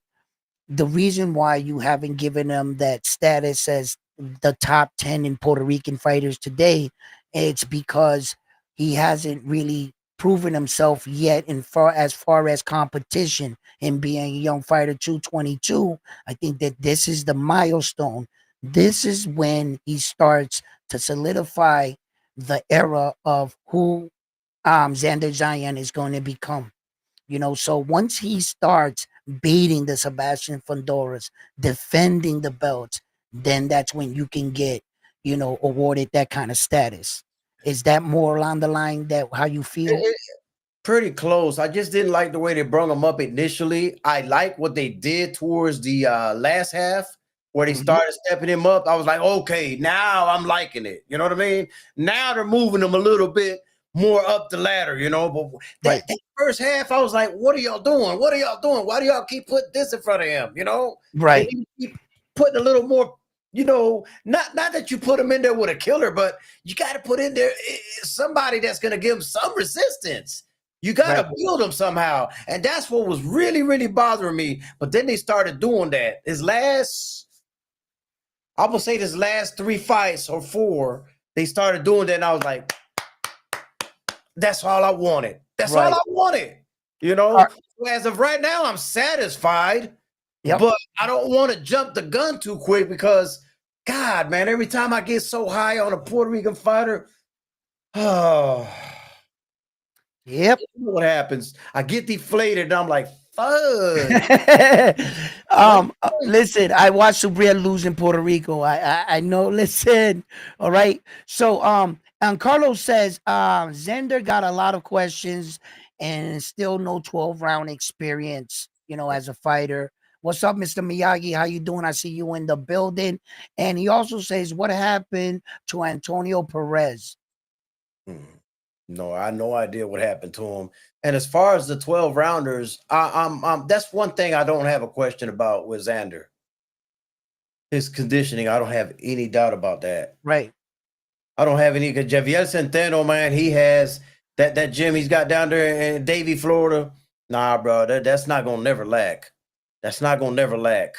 the reason why you haven't given him that status as the top 10 in Puerto Rican fighters today, it's because he hasn't really proven himself yet in far as competition and being a young fighter 222. I think that this is the milestone. This is when he starts to solidify the era of who Xander Zion is going to become. So once he starts beating the Sebastian Fondoras, defending the belts, then that's when you can get, awarded that kind of status. Is that more along the line that how you feel? Pretty close. I just didn't like the way they brung him up initially. I like what they did towards the last half where they Mhm. started stepping him up. I was like, okay, now I'm liking it. You know what I mean? Now they're moving him a little bit more up the ladder, But Right, that first half, I was like, what are y'all doing? What are y'all doing? Why do y'all keep putting this in front of him? They right, need to keep putting a little more, not that you put him in there with a killer, but you got to put in there somebody that's going to give him some resistance. You got right. to build them somehow. And that's what was really, really bothering me. But then they started doing that. I would say this last 3 fights or 4, they started doing that. And I was like, that's all I wanted. That's all Right. I wanted. Are, So as of right now, I'm satisfied, yep. but I don't want to jump the gun too quick because, God, man, every time I get so high on a Puerto Rican fighter, oh, Yep. you know what happens? I get deflated and I'm like, fuck? Like, Listen, I watched Subria lose in Puerto Rico. I know. Listen, all right. So and Carlos says Zender got a lot of questions and still no 12-round experience. As a fighter. What's up, Mr. Miyagi? How you doing? I see you in the building. And he also says, what happened to Antonio Perez? no, I had no idea what happened to him. And as far as the 12 rounders, that's one thing I don't have a question about with Xander. His conditioning, I don't have any doubt about that. Right. I don't have any. Because Javier Centeno, man, he has that gym he's got down there in Davie, Florida. Nah, bro, that's not gonna never lack. That's not gonna never lack.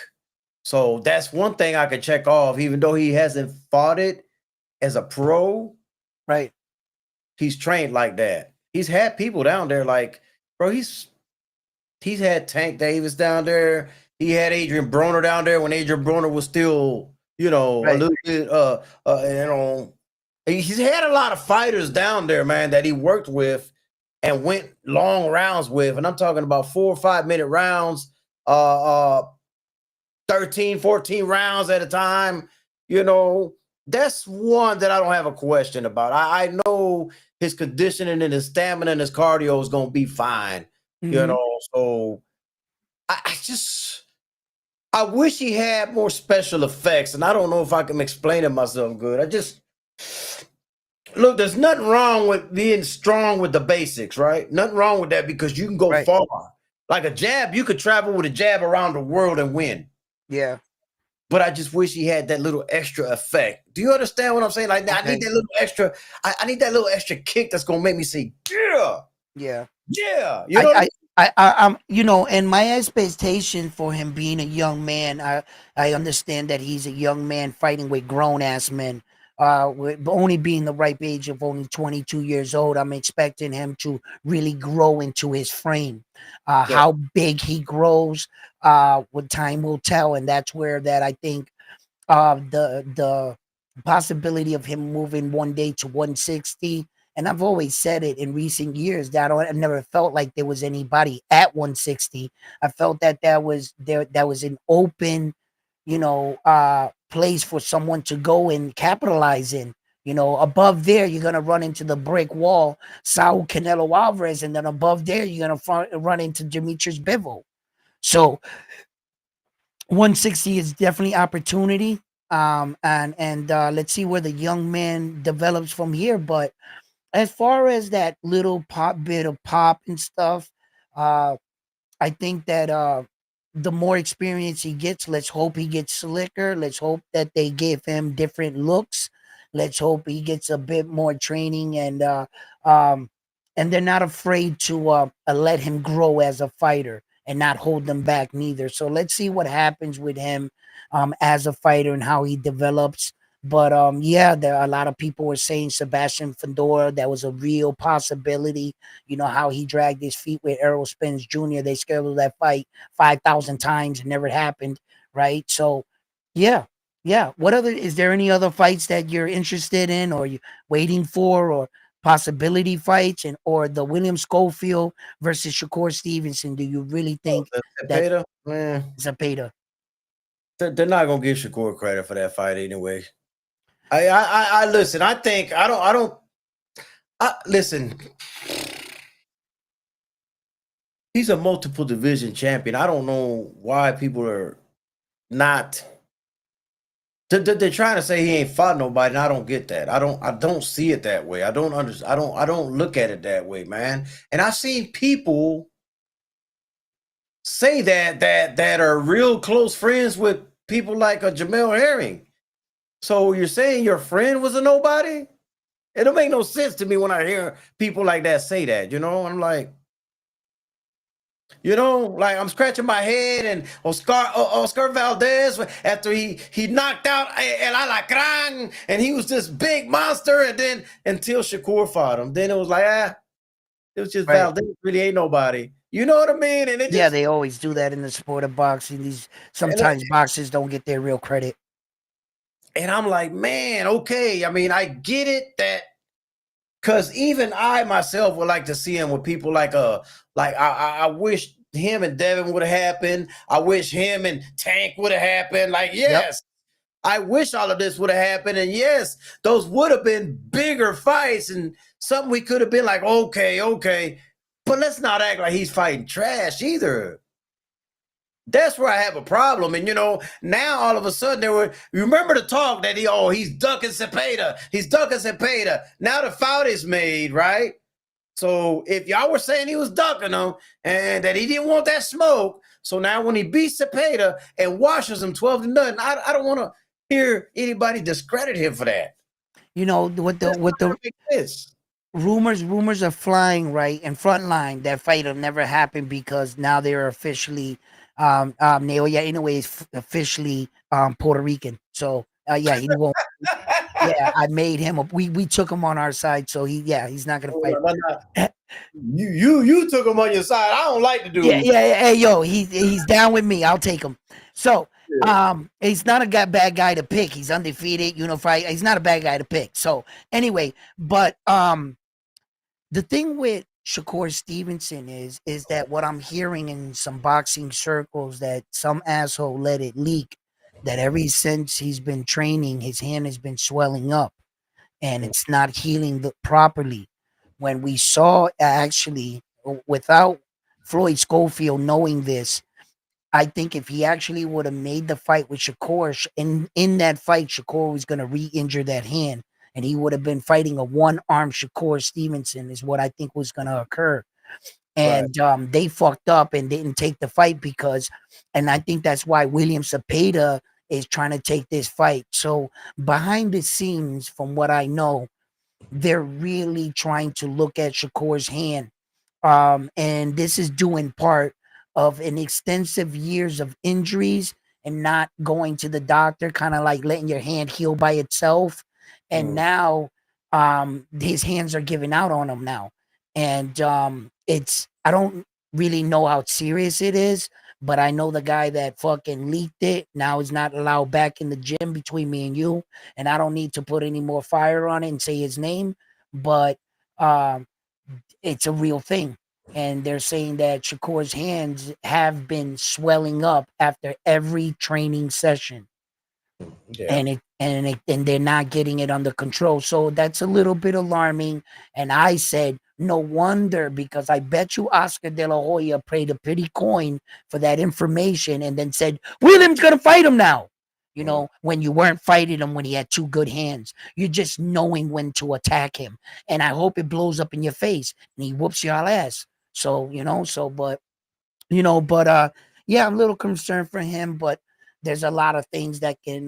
So that's one thing I could check off, even though he hasn't fought it as a pro. Right. He's trained like that. He's had people down there like, bro, he's had Tank Davis down there. He had Adrian Broner down there when Adrian Broner was still, a little bit, he's had a lot of fighters down there, man, that he worked with and went long rounds with. And I'm talking about 4 or 5 minute rounds, 13, 14 rounds at a time. That's one that I don't have a question about. I know his conditioning and his stamina and his cardio is going to be fine. Mhm. So I wish he had more special effects, and I don't know if I can explain it myself good. Look, there's nothing wrong with being strong with the basics, right? Nothing wrong with that because you can go Right. far. Like a jab, you could travel with a jab around the world and win. Yeah. But I just wish he had that little extra effect. Do you understand what I'm saying? Like, I need that little extra. I need that little extra kick that's gonna make me say, yeah, Yeah. yeah. You know what I mean? I'm, and my expectation for him being a young man, I understand that he's a young man fighting with grown ass men. With only being the ripe age of only 22 years old, I'm expecting him to really grow into his frame. Yeah. How big he grows, what time will tell, and that's where that I think the possibility of him moving one day to 160. And I've always said it in recent years that I never felt like there was anybody at 160. I felt that was an open, place for someone to go and capitalize in. Above there, you're gonna run into the brick wall, Saul Canelo Alvarez, and then above there, you're gonna run into Demetrius Bivol. So 160 is definitely opportunity. And let's see where the young man develops from here. But as far as that little bit of pop and stuff, uh, I think that the more experience he gets, let's hope he gets slicker. Let's hope that they give him different looks. Let's hope he gets a bit more training um, and they're not afraid to let him grow as a fighter and not hold them back neither. So let's see what happens with him as a fighter and how he develops. But yeah, there are a lot of people were saying Sebastian Fedora, that was a real possibility. You know how he dragged his feet with Errol Spence Jr. They scheduled that fight 5,000 times. It never happened, right? So, yeah, yeah. What other is there any other fights that you're interested in or you waiting for or possibility fights and or the William Schofield versus Shakur Stevenson? Do you really think that Zepeda, man, Zapata? they're not gonna give Shakur credit for that fight anyway. I listen. I think I don't. Listen. He's a multiple division champion. I don't know why people are not. They're trying to say he ain't fought nobody, and I don't get that. I don't see it that way. I don't understand. I don't look at it that way, man. And I've seen people say that are real close friends with people like a Jamel Herring. So you're saying your friend was a nobody? It don't make no sense to me when I hear people like that say that. I'm like, like I'm scratching my head. And Oscar Valdez, after he knocked out El Alacran, and he was this big monster, and then until Shakur fought him, then it was like, it was just Right. Valdez really ain't nobody. You know what I mean? And it Yeah, just, they always do that in the sport of boxing. Sometimes boxers don't get their real credit. And I'm like, man, okay. I mean, I get it that because even I myself would like to see him with people like I wish him and Devin would have happened. I wish him and Tank would have happened. Like, Yep. yes, I wish all of this would have happened. And yes, those would have been bigger fights and something we could have been like, okay. But let's not act like he's fighting trash either. That's where I have a problem. And now all of a sudden you remember the talk that he's ducking Cepeda. He's ducking Cepeda. Now the fight is made, right? So if y'all were saying he was ducking him and that he didn't want that smoke, so now when he beats Cepeda and washes him 12-0, I don't want to hear anybody discredit him for that. What the rumors are flying, right? And Frontline, that fight will never happen because now they're officially Naoya Inoue is officially Puerto Rican. So yeah, he won't. Yeah, I made him. We took him on our side, so he's not gonna fight. You took him on your side. I don't like to do. Yeah. Hey, yo, he's down with me. I'll take him. So he's not a bad guy to pick. He's undefeated, unified. He's not a bad guy to pick. So anyway, but the thing with Shakur Stevenson is that what I'm hearing in some boxing circles, that some asshole let it leak, that ever since he's been training, his hand has been swelling up and it's not healing properly. When we saw, actually, without Floyd Schofield knowing this, I think if he actually would have made the fight with Shakur, in that fight, Shakur was going to re-injure that hand, and he would have been fighting a one-arm Shakur Stevenson, is what I think was going to occur. And they fucked up and didn't take the fight and I think that's why William Cepeda is trying to take this fight. So behind the scenes, from what I know, they're really trying to look at Shakur's hand. And this is due in part of an extensive years of injuries and not going to the doctor, kind of like letting your hand heal by itself. And now his hands are giving out on him now. And I don't really know how serious it is, but I know the guy that fucking leaked it now is not allowed back in the gym between me and you. And I don't need to put any more fire on it and say his name, but it's a real thing. And they're saying that Shakur's hands have been swelling up after every training session. Yeah. And they're not getting it under control. So that's a little bit alarming. And I said, no wonder, because I bet you Oscar De La Hoya paid a pretty coin for that information and then said, William's going to fight him now. When you weren't fighting him when he had two good hands, you're just knowing when to attack him. And I hope it blows up in your face and he whoops your ass. So, yeah, I'm a little concerned for him, but there's a lot of things that can,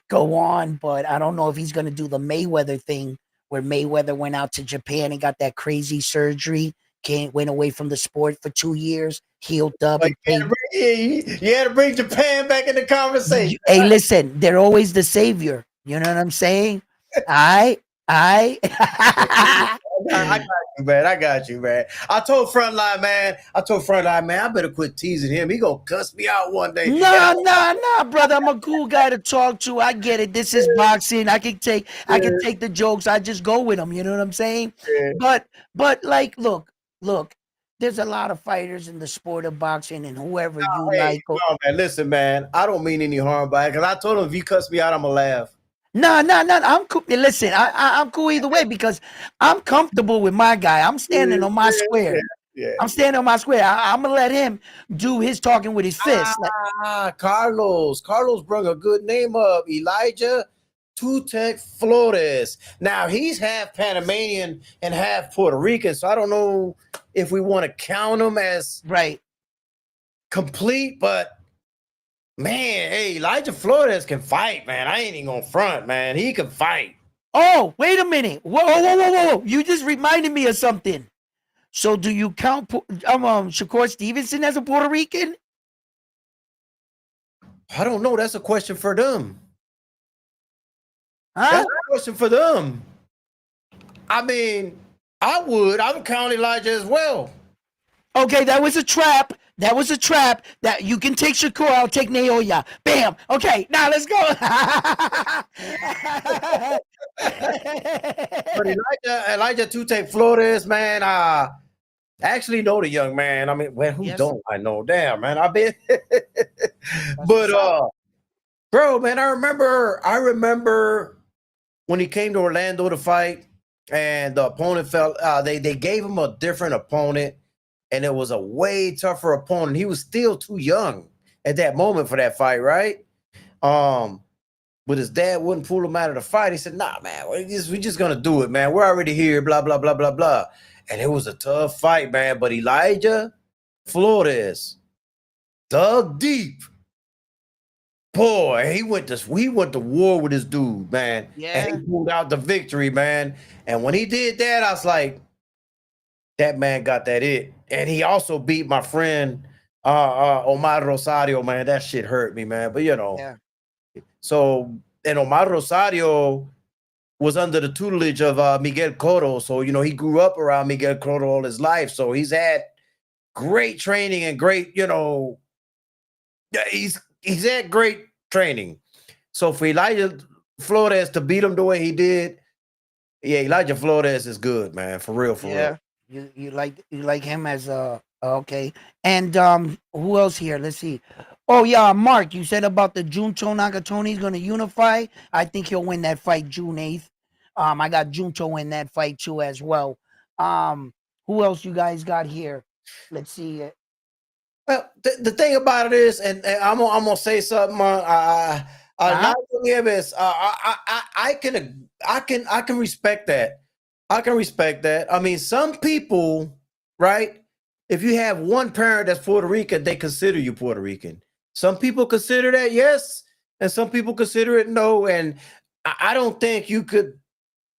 go on. But I don't know if he's going to do the Mayweather thing, where Mayweather went out to Japan and got that crazy surgery, went away from the sport for 2 years, healed up. You had to bring Japan back in the conversation. Hey, listen, they're always the savior. You know what I'm saying? I got you, man. I told Frontline, man, I better quit teasing him. He gonna cuss me out one day. No, brother. I'm a cool guy to talk to. I get it. This is boxing. I can take the jokes. I just go with them. You know what I'm saying? Yeah. But like, look. There's a lot of fighters in the sport of boxing, and whoever like. No, man, listen, man. I don't mean any harm by it, because I told him if you cuss me out, I'm gonna laugh. No. I'm cool. Listen, I'm cool either way, because I'm comfortable with my guy. I'm standing on my square. Yeah. I'm standing on my square. I'm gonna let him do his talking with his fist. Carlos brought a good name up. Elijah Tutek Flores. Now he's half Panamanian and half Puerto Rican, so I don't know if we want to count him as complete, but. Man, hey, Elijah Flores can fight, man. I ain't even gonna front, man. He can fight. Oh, wait a minute. Whoa. You just reminded me of something. So do you count Shakur Stevenson as a Puerto Rican? I don't know. That's a question for them. Huh? That's a question for them. I mean, I would count Elijah as well. Okay, that was a trap. That you can take Shakur, I'll take Naoya. Bam. Okay, now let's go. But Elijah Tutek Flores, man, I actually know the young man. I mean, well, who Yes, don't I know? Damn, man. I've been that's but what's up. bro, man, I remember when he came to Orlando to fight, and the opponent felt they gave him a different opponent, and it was a way tougher opponent. He was still too young at that moment for that fight, right? Um, but his dad wouldn't pull him out of the fight. He said, "Nah, man, we just gonna do it, man. We're already here, blah blah blah blah blah." And it was a tough fight, man. But Elijah Flores dug deep. Boy, he went to war with this dude, man, and he Yeah, pulled out the victory, man. And when he did that, I was like, that man got that it. And he also beat my friend Omar Rosario, man. That shit hurt me, man. But yeah, so and Omar Rosario was under the tutelage of Miguel Cotto. So he grew up around Miguel Cotto all his life. So he's had great training and great, yeah, he's had great training. So for Elijah Flores to beat him the way he did, yeah, Elijah Flores is good, man. For real, for real. yeah. You like him as okay. And who else here? Let's see. Oh yeah, Mark. You said about the Junto Nakatoni is gonna unify. I think he'll win that fight June 8th. I got Junto in that fight too as well. Who else you guys got here? Let's see. Well, the thing about it is, and I'm gonna say something. Uh-huh. Nigel Nieves, I can respect that. I can respect that. I mean, some people, right? If you have one parent that's Puerto Rican, they consider you Puerto Rican. Some people consider that yes, and some people consider it no. And I don't think you could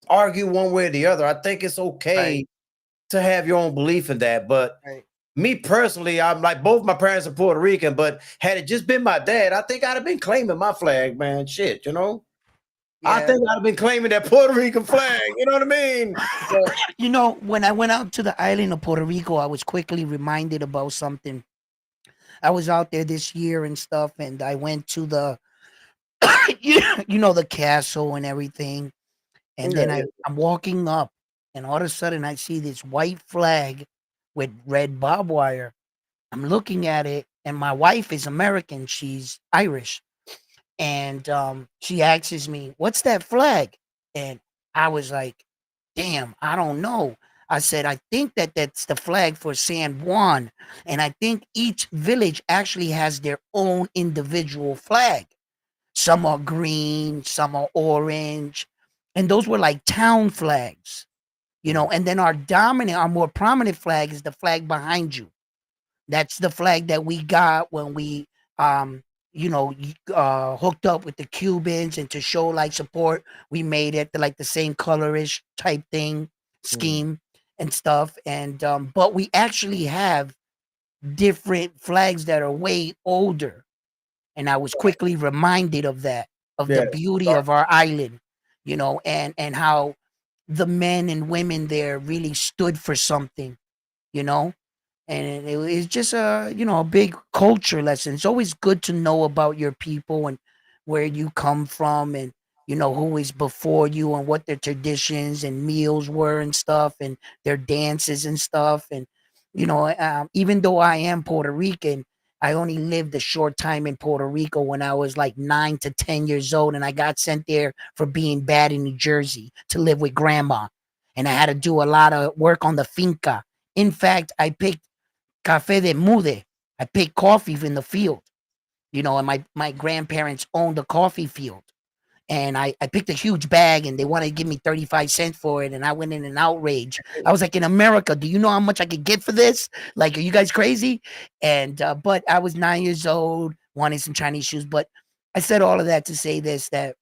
argue one way or the other. I think it's Right. okay to have your own belief in that. But Right. me personally, I'm like both my parents are Puerto Rican, but had it just been my dad, I think I'd have been claiming my flag, man. Shit, I Yeah. think I'd have been claiming that Puerto Rican flag. You know what I mean? But When I went out to the island of Puerto Rico, I was quickly reminded about something. I was out there this year and stuff, and I went to the, the castle and everything. And yeah, then yeah. I'm walking up, and all of a sudden I see this white flag with red barbed wire. I'm looking at it, and my wife is American. She's Irish. And she asks me, "What's that flag?" And I was like, "Damn, I don't know." I said, "I think that's the flag for San Juan, and I think each village actually has their own individual flag. Some are green, some are orange, and those were like town flags, Mhm. And then our more prominent flag is the flag behind you. That's the flag that we got when we, hooked up with the Cubans, and to show like support, we made it like the same colorish type thing Mhm. scheme and stuff. And but we actually have different flags that are way older. And I was quickly reminded of that, of the Yeah. beauty of our island, and how the men and women there really stood for something, you know and it's just a big culture lesson. It's always good to know about your people and where you come from, and who is before you, and what their traditions and meals were and stuff, and their dances and stuff. And even though I am Puerto Rican, I only lived a short time in Puerto Rico when I was like 9 to 10 years old, and I got sent there for being bad in New Jersey to live with grandma, and I had to do a lot of work on the finca. In fact, I picked café de mude. I picked coffee in the field, and my grandparents owned a coffee field. And I picked a huge bag, and they wanted to give me 35 cents for it. And I went in an outrage. I was like, in America, do you know how much I could get for this? Like, are you guys crazy? And, but I was 9 years old, wanting some Chinese shoes. But I said all of that to say this, that,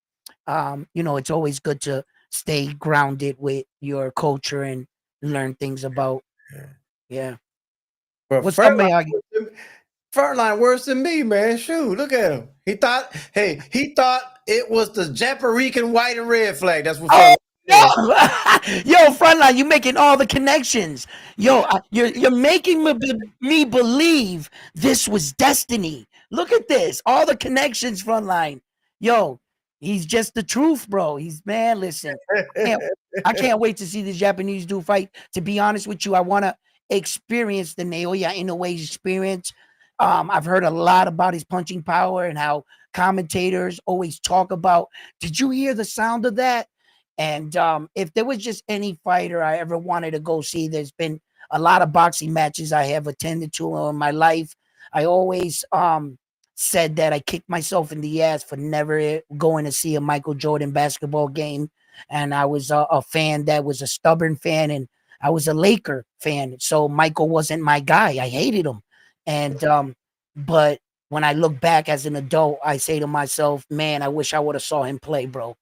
it's always good to stay grounded with your culture and learn things about, yeah. But What's up, Miyagi? Frontline worse than me, man. Shoot, look at him. He thought it was the Japarican white and red flag. That's what Oh Frontline no, said. yo, frontline, you making all the connections. Yo, you're making me believe this was destiny. Look at this, all the connections, frontline. Yo, he's just the truth, bro. He's man. Listen, I can't, I can't wait to see the Japanese dude fight. To be honest with you, I wanna. experienced the Naoya Inoue experience. I've heard a lot about his punching power and how commentators always talk about. Did you hear the sound of that? And if there was just any fighter I ever wanted to go see, there's been a lot of boxing matches I have attended to in my life. I always said that I kicked myself in the ass for never going to see a Michael Jordan basketball game. And I was a fan that was a stubborn fan, and I was a Laker fan. So Michael wasn't my guy. I hated him. And but when I look back as an adult, I say to myself, man, I wish I would have saw him play, bro.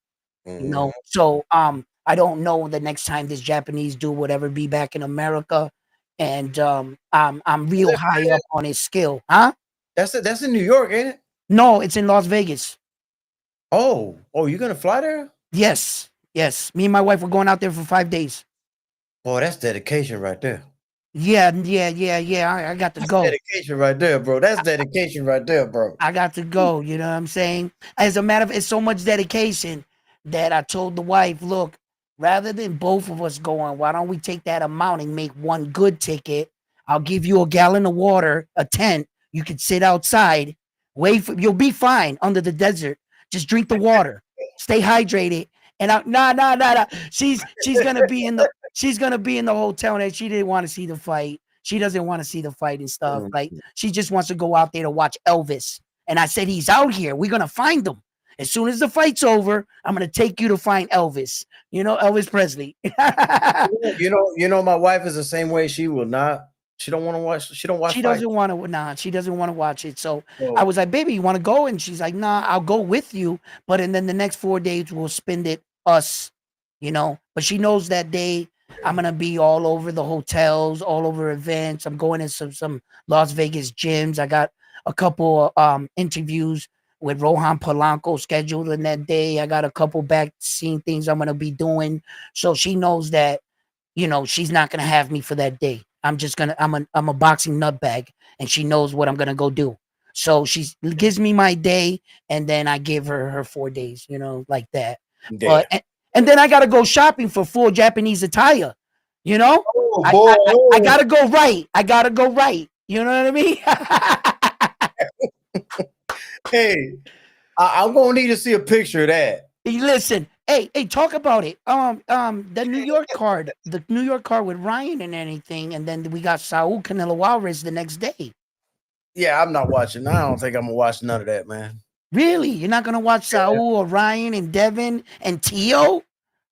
You Mhm. know, so I don't know the next time this Japanese dude would ever be back in America. And I'm Is real that high up on his skill, huh? That's it. That's in New York, ain't it? No, it's in Las Vegas. Oh, you gonna fly there? Yes, yes. Me and my wife were going out there for 5 days. Boy, that's dedication right there. Yeah. I got to That's go. dedication right there, bro. That's dedication right there, bro. I got to go. You know what I'm saying? As a matter of, it's so much dedication that I told the wife, look, rather than both of us going, why don't we take that amount and make one good ticket? I'll give you a gallon of water, a tent. You can sit outside, wait for. You'll be fine under the desert. Just drink the water, stay hydrated. And nah. She's gonna be in the hotel, and she didn't want to see the fight. She doesn't want to see the fight and stuff. Like she just wants to go out there to watch Elvis. And I said, he's out here. We're going to find him. As soon as the fight's over, I'm going to take you to find Elvis. You know, Elvis Presley. My wife is the same way. She will not. She don't want to watch. She don't watch She fights. doesn't want to, nah, she doesn't want to watch it. So I So, was like, baby, you want to go? And she's like, nah, I'll go with you. But and then the next 4 days we'll spend it us, you know. But she knows that day I'm gonna be all over the hotels, all over events. I'm going to some Las Vegas gyms. I got a couple interviews with Rohan Polanco scheduled in that day. I got a couple back scene things I'm gonna be doing. So she knows that, you know, she's not gonna have me for that day. I'm a boxing nutbag, and she knows what I'm gonna go do. So she gives me my day, and then I give her her 4 days, you know, like that. yeah. But and then I gotta go shopping for full Japanese attire. You know, Oh I boy. I, I Oh. gotta go right. I gotta go right. You know what I mean? Hey, I'm gonna need to see a picture of that. Hey, listen, hey, talk about it. The New York card with Ryan and anything, and then we got Saul Canelo Alvarez the next day. Yeah, I'm not watching. I don't think I'm gonna watch none of that, man. Really? You're not gonna watch Saul or Ryan and Devin and Tio?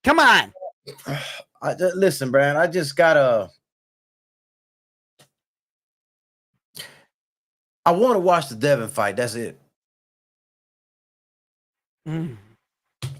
Come on. Listen, Brian. I just gotta. I want to watch the Devin fight. That's it. Mm,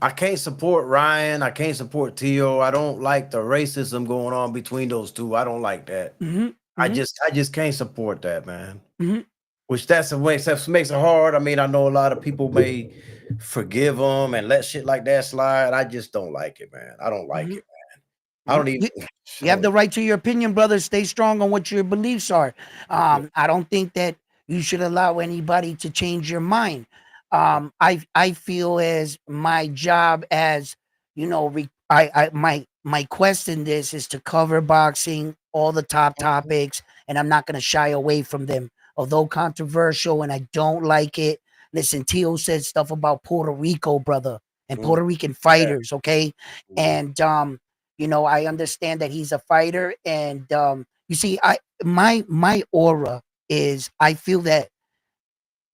I can't support Ryan. I can't support Tio. I don't like the racism going on between those two. I don't like that. mm-hmm, I mm-hmm, just can't support that, man. mm-hmm, Which that's a way that makes it hard. I mean, I know a lot of people may forgive them and let shit like that slide. I just don't like it, man. I don't like mm-hmm, it. I mm-hmm. don't even. You have the right to your opinion, brother. Stay strong on what your beliefs are. I don't think that you should allow anybody to change your mind. I feel as my job as, you know, my quest in this is to cover boxing, all the top topics, and I'm not going to shy away from them. Although controversial and I don't like it. Listen, Tio said stuff about Puerto Rico, brother, and Mm, Puerto Rican yeah. fighters, okay? Mhm. And you know, I understand that he's a fighter, and you see, my aura is I feel that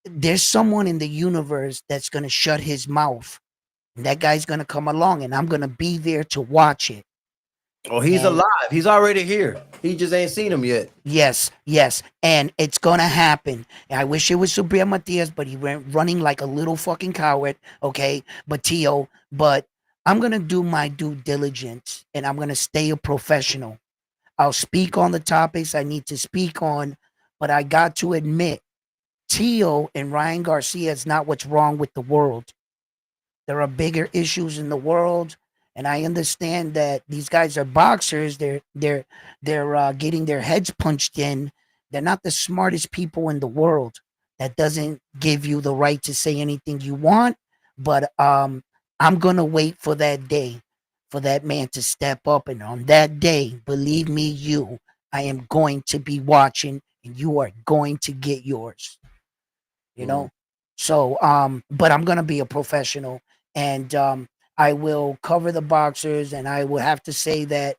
there's someone in the universe that's gonna shut his mouth. And that guy's gonna come along, and I'm gonna be there to watch it. Oh, he's And alive. He's already here. He just ain't seen him yet. yes, and it's gonna happen. And I wish it was Subriel Matias, but he went running like a little fucking coward. Okay, but Tio, but I'm gonna do my due diligence, and I'm gonna stay a professional. I'll speak on the topics I need to speak on, but I got to admit, Tio and Ryan Garcia is not what's wrong with the world. There are bigger issues in the world, and I understand that these guys are boxers. They're getting their heads punched in. They're not the smartest people in the world. That doesn't give you the right to say anything you want. But I'm gonna wait for that day, for that man to step up, and on that day, believe me, I am going to be watching, and you are going to get yours. You Mm. know. So, but I'm gonna be a professional, and I will cover the boxers, and I will have to say that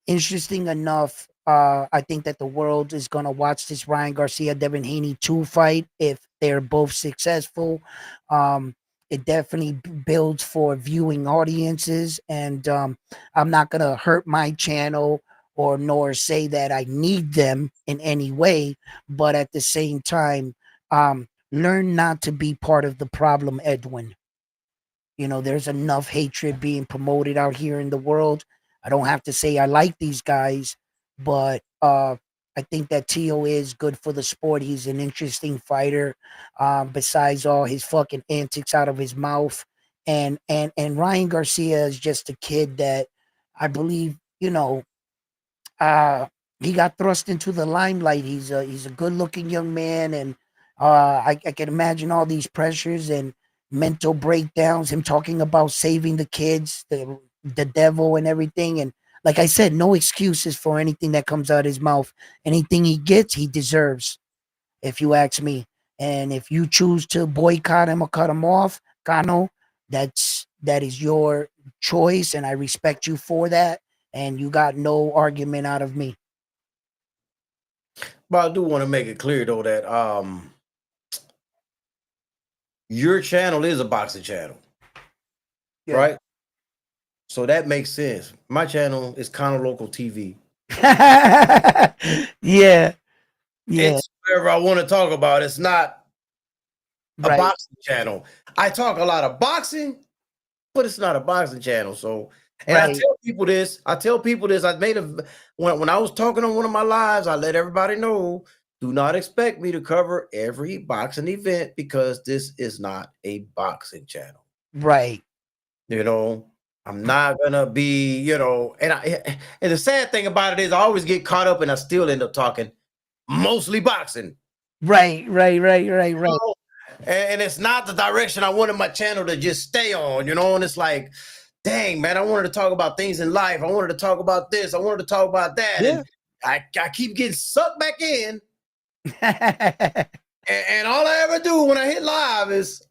interesting enough, I think that the world is going to watch this Ryan Garcia Devin Haney 2 fight if they're both successful. Um, it definitely builds for viewing audiences, and I'm not going to hurt my channel or nor say that I need them in any way, but at the same time, learn not to be part of the problem, Edwin. You know, there's enough hatred being promoted out here in the world. I don't have to say I like these guys, but I think that Tio is good for the sport. He's an interesting fighter. Besides all his fucking antics out of his mouth, and Ryan Garcia is just a kid that I believe, uh, he got thrust into the limelight. He's a good looking young man, and I can imagine all these pressures and mental breakdowns. Him talking about saving the kids, the devil, and everything. And like I said, no excuses for anything that comes out of his mouth. Anything he gets, he deserves. If you ask me, and if you choose to boycott him or cut him off, Cano, that is your choice, and I respect you for that. And you got no argument out of me. But I do want to make it clear though that your channel is a boxing channel, Yeah. right? So that makes sense. My channel is kind of local TV. Yeah. Yeah. It's whatever I want to talk about. It's not a Right. boxing channel. I talk a lot of boxing, but it's not a boxing channel. So, and I Right. tell people this. I tell people this. I made a when I was talking on one of my lives. I let everybody know: do not expect me to cover every boxing event because this is not a boxing channel. Right. You know, I'm not gonna be. And the sad thing about it is, I always get caught up, and I still end up talking mostly boxing. Right. Right. Right. Right. You Right. know? And it's not the direction I wanted my channel to just stay on, and it's like, dang, man, I wanted to talk about things in life. I wanted to talk about this. I wanted to talk about that. Yeah. And I keep getting sucked back in. And all I ever do when I hit live is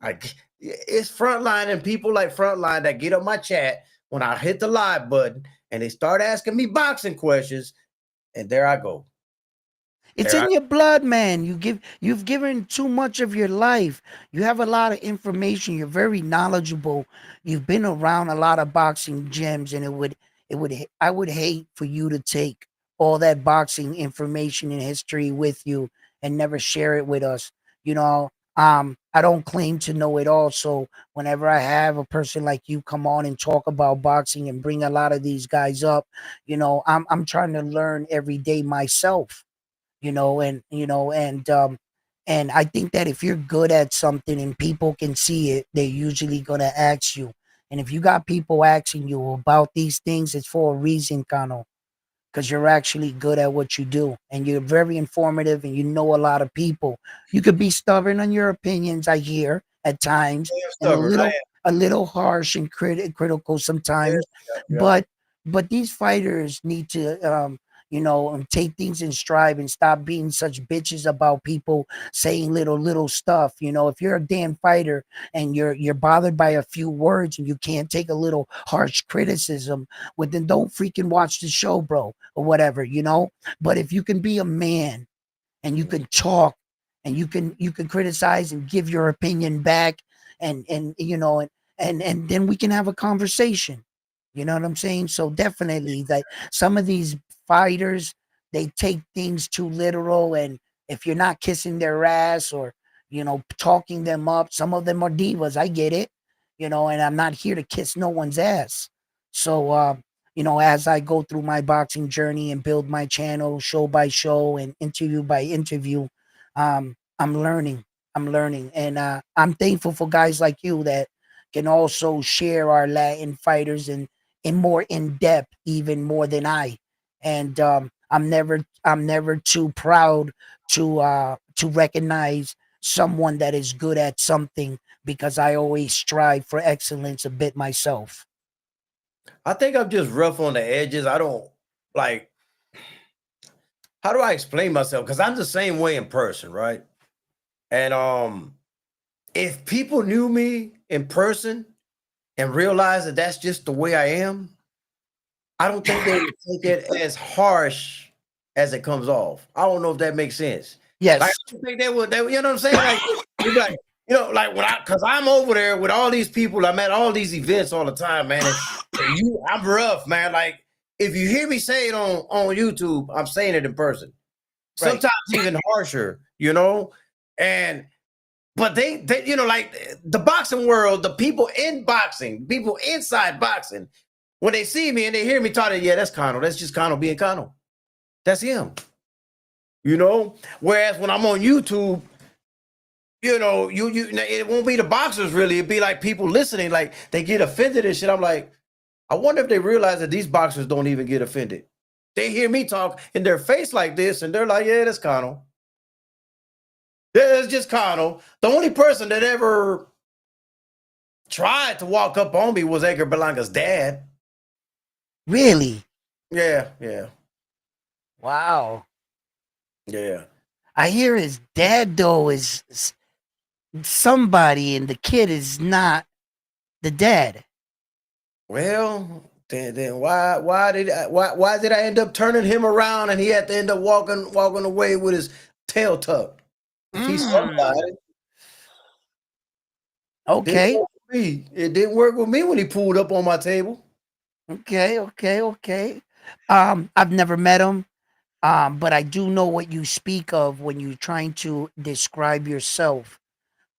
it's Frontline and people like Frontline that get on my chat when I hit the live button and they start asking me boxing questions. And there I go. It's There I in your blood, man. You've given too much of your life. You have a lot of information. You're very knowledgeable. You've been around a lot of boxing gyms, and I would hate for you to take all that boxing information and history with you and never share it with us. You know, I don't claim to know it all. So whenever I have a person like you come on and talk about boxing and bring a lot of these guys up, I'm trying to learn every day myself. And I think that if you're good at something and people can see it, they're usually gonna ask you. And if you got people asking you about these things, it's for a reason, Kano, because you're actually good at what you do and you're very informative and you know a lot of people. You could be stubborn on your opinions, I hear at times, am and a stubborn. I little am. a little harsh and critical Yeah, sometimes. yeah. But these fighters need to take things in stride and stop being such bitches about people saying little stuff. If you're a damn fighter and you're bothered by a few words and you can't take a little harsh criticism, well then don't freaking watch the show, bro, or whatever. But if you can be a man and you Mm. can talk and you can criticize and give your opinion back, and then we can have a conversation. You know what I'm saying? So definitely that some of these fighters, they take things too literal, and if you're not kissing their ass or talking them up, some of them are divas. I get it. And I'm not here to kiss no one's ass. So as I go through my boxing journey and build my channel show by show and interview by interview, I'm learning. I'm learning. And I'm thankful for guys like you that can also share our Latin fighters and in more in depth, even more than I. And I'm never too proud to recognize someone that is good at something because I always strive for excellence a bit myself. I think I'm just rough on the edges. I don't like how do I explain myself? Because I'm the same way in person, right? And if people knew me in person and realized that that's just the way I am, I don't think they would take it as harsh as it comes off. I don't know if that makes sense. Like, I Yes. don't think they would, you know what I'm saying? Like, you'd be like, like when because I'm over there with all these people, I'm at all these events all the time, man. And I'm rough, man. Like, if you hear me say it on YouTube, I'm saying it in person. Right. Sometimes even harsher, and but they like the boxing world, the people in boxing, people inside boxing, when they see me and they hear me talking, yeah, that's Connell. That's just Connell being Connell. That's him. Whereas when I'm on YouTube, it won't be the boxers really. It'd be like people listening, like they get offended and shit. I'm like, I wonder if they realize that these boxers don't even get offended. They hear me talk in their face like this, and they're like, yeah, that's Connell. It's just Connell. The only person that ever tried to walk up on me was Edgar Berlanga's dad. Really? Yeah, yeah, Wow. yeah. I hear his dad though is somebody, and the kid is not the dad. Well, then why did I end up turning him around and he had to end up walking away with his tail tucked? If he's somebody, didn't Okay. work with me. It didn't work with me when he pulled up on my table. Okay. I've never met him. But I do know what you speak of when you're trying to describe yourself.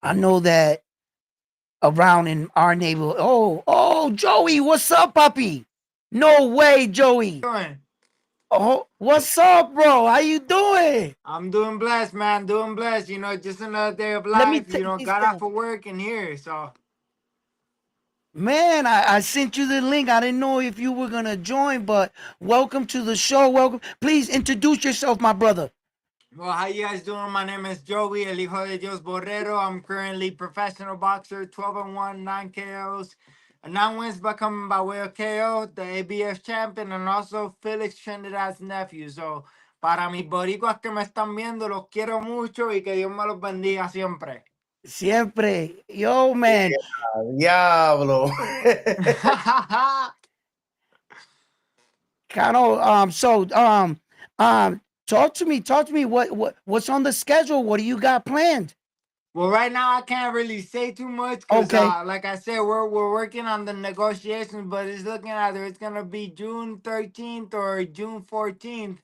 I know that around in our neighborhood. Oh, Joey, what's up, puppy? No way, Joey. Doing? Oh, what's up, bro? How you doing? I'm doing blessed, man. Doing blessed. Just another day of Let me life. take this Got off down. of work and here. So, Man, I sent you the link. I didn't know if you were gonna join, but welcome to the show. Welcome. Please introduce yourself, my brother. well, how you guys doing? My name is Joey, El Hijo de Dios Borrero. I'm currently professional boxer, 12-1, 9 KOs. 9 wins by coming by way of KO, the ABF champion, and also Felix Trinidad's nephew. So, para mis boricuas que me están viendo, los quiero mucho y que Dios me los bendiga siempre. Siempre. Yo, man. Diablo. Cano, talk to me. What's on the schedule? What do you got planned? Well, right now I can't really say too much because, Okay. like I said, we're working on the negotiations, but it's looking either it's gonna be June 13th or June 14th.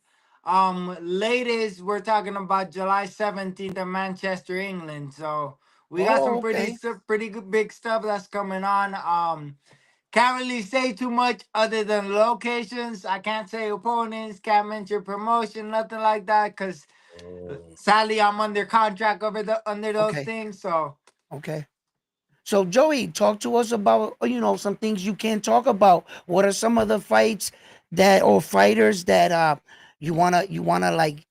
Latest we're talking about July 17th in Manchester, England. So we got some Oh, okay. pretty good big stuff that's coming on. Can't really say too much other than locations. I can't say opponents, can't mention promotion, nothing like that, because sadly, I'm under contract under those Okay. things. So Okay. So Joey, talk to us about some things you can talk about. What are some of the fights that or fighters that you wanna like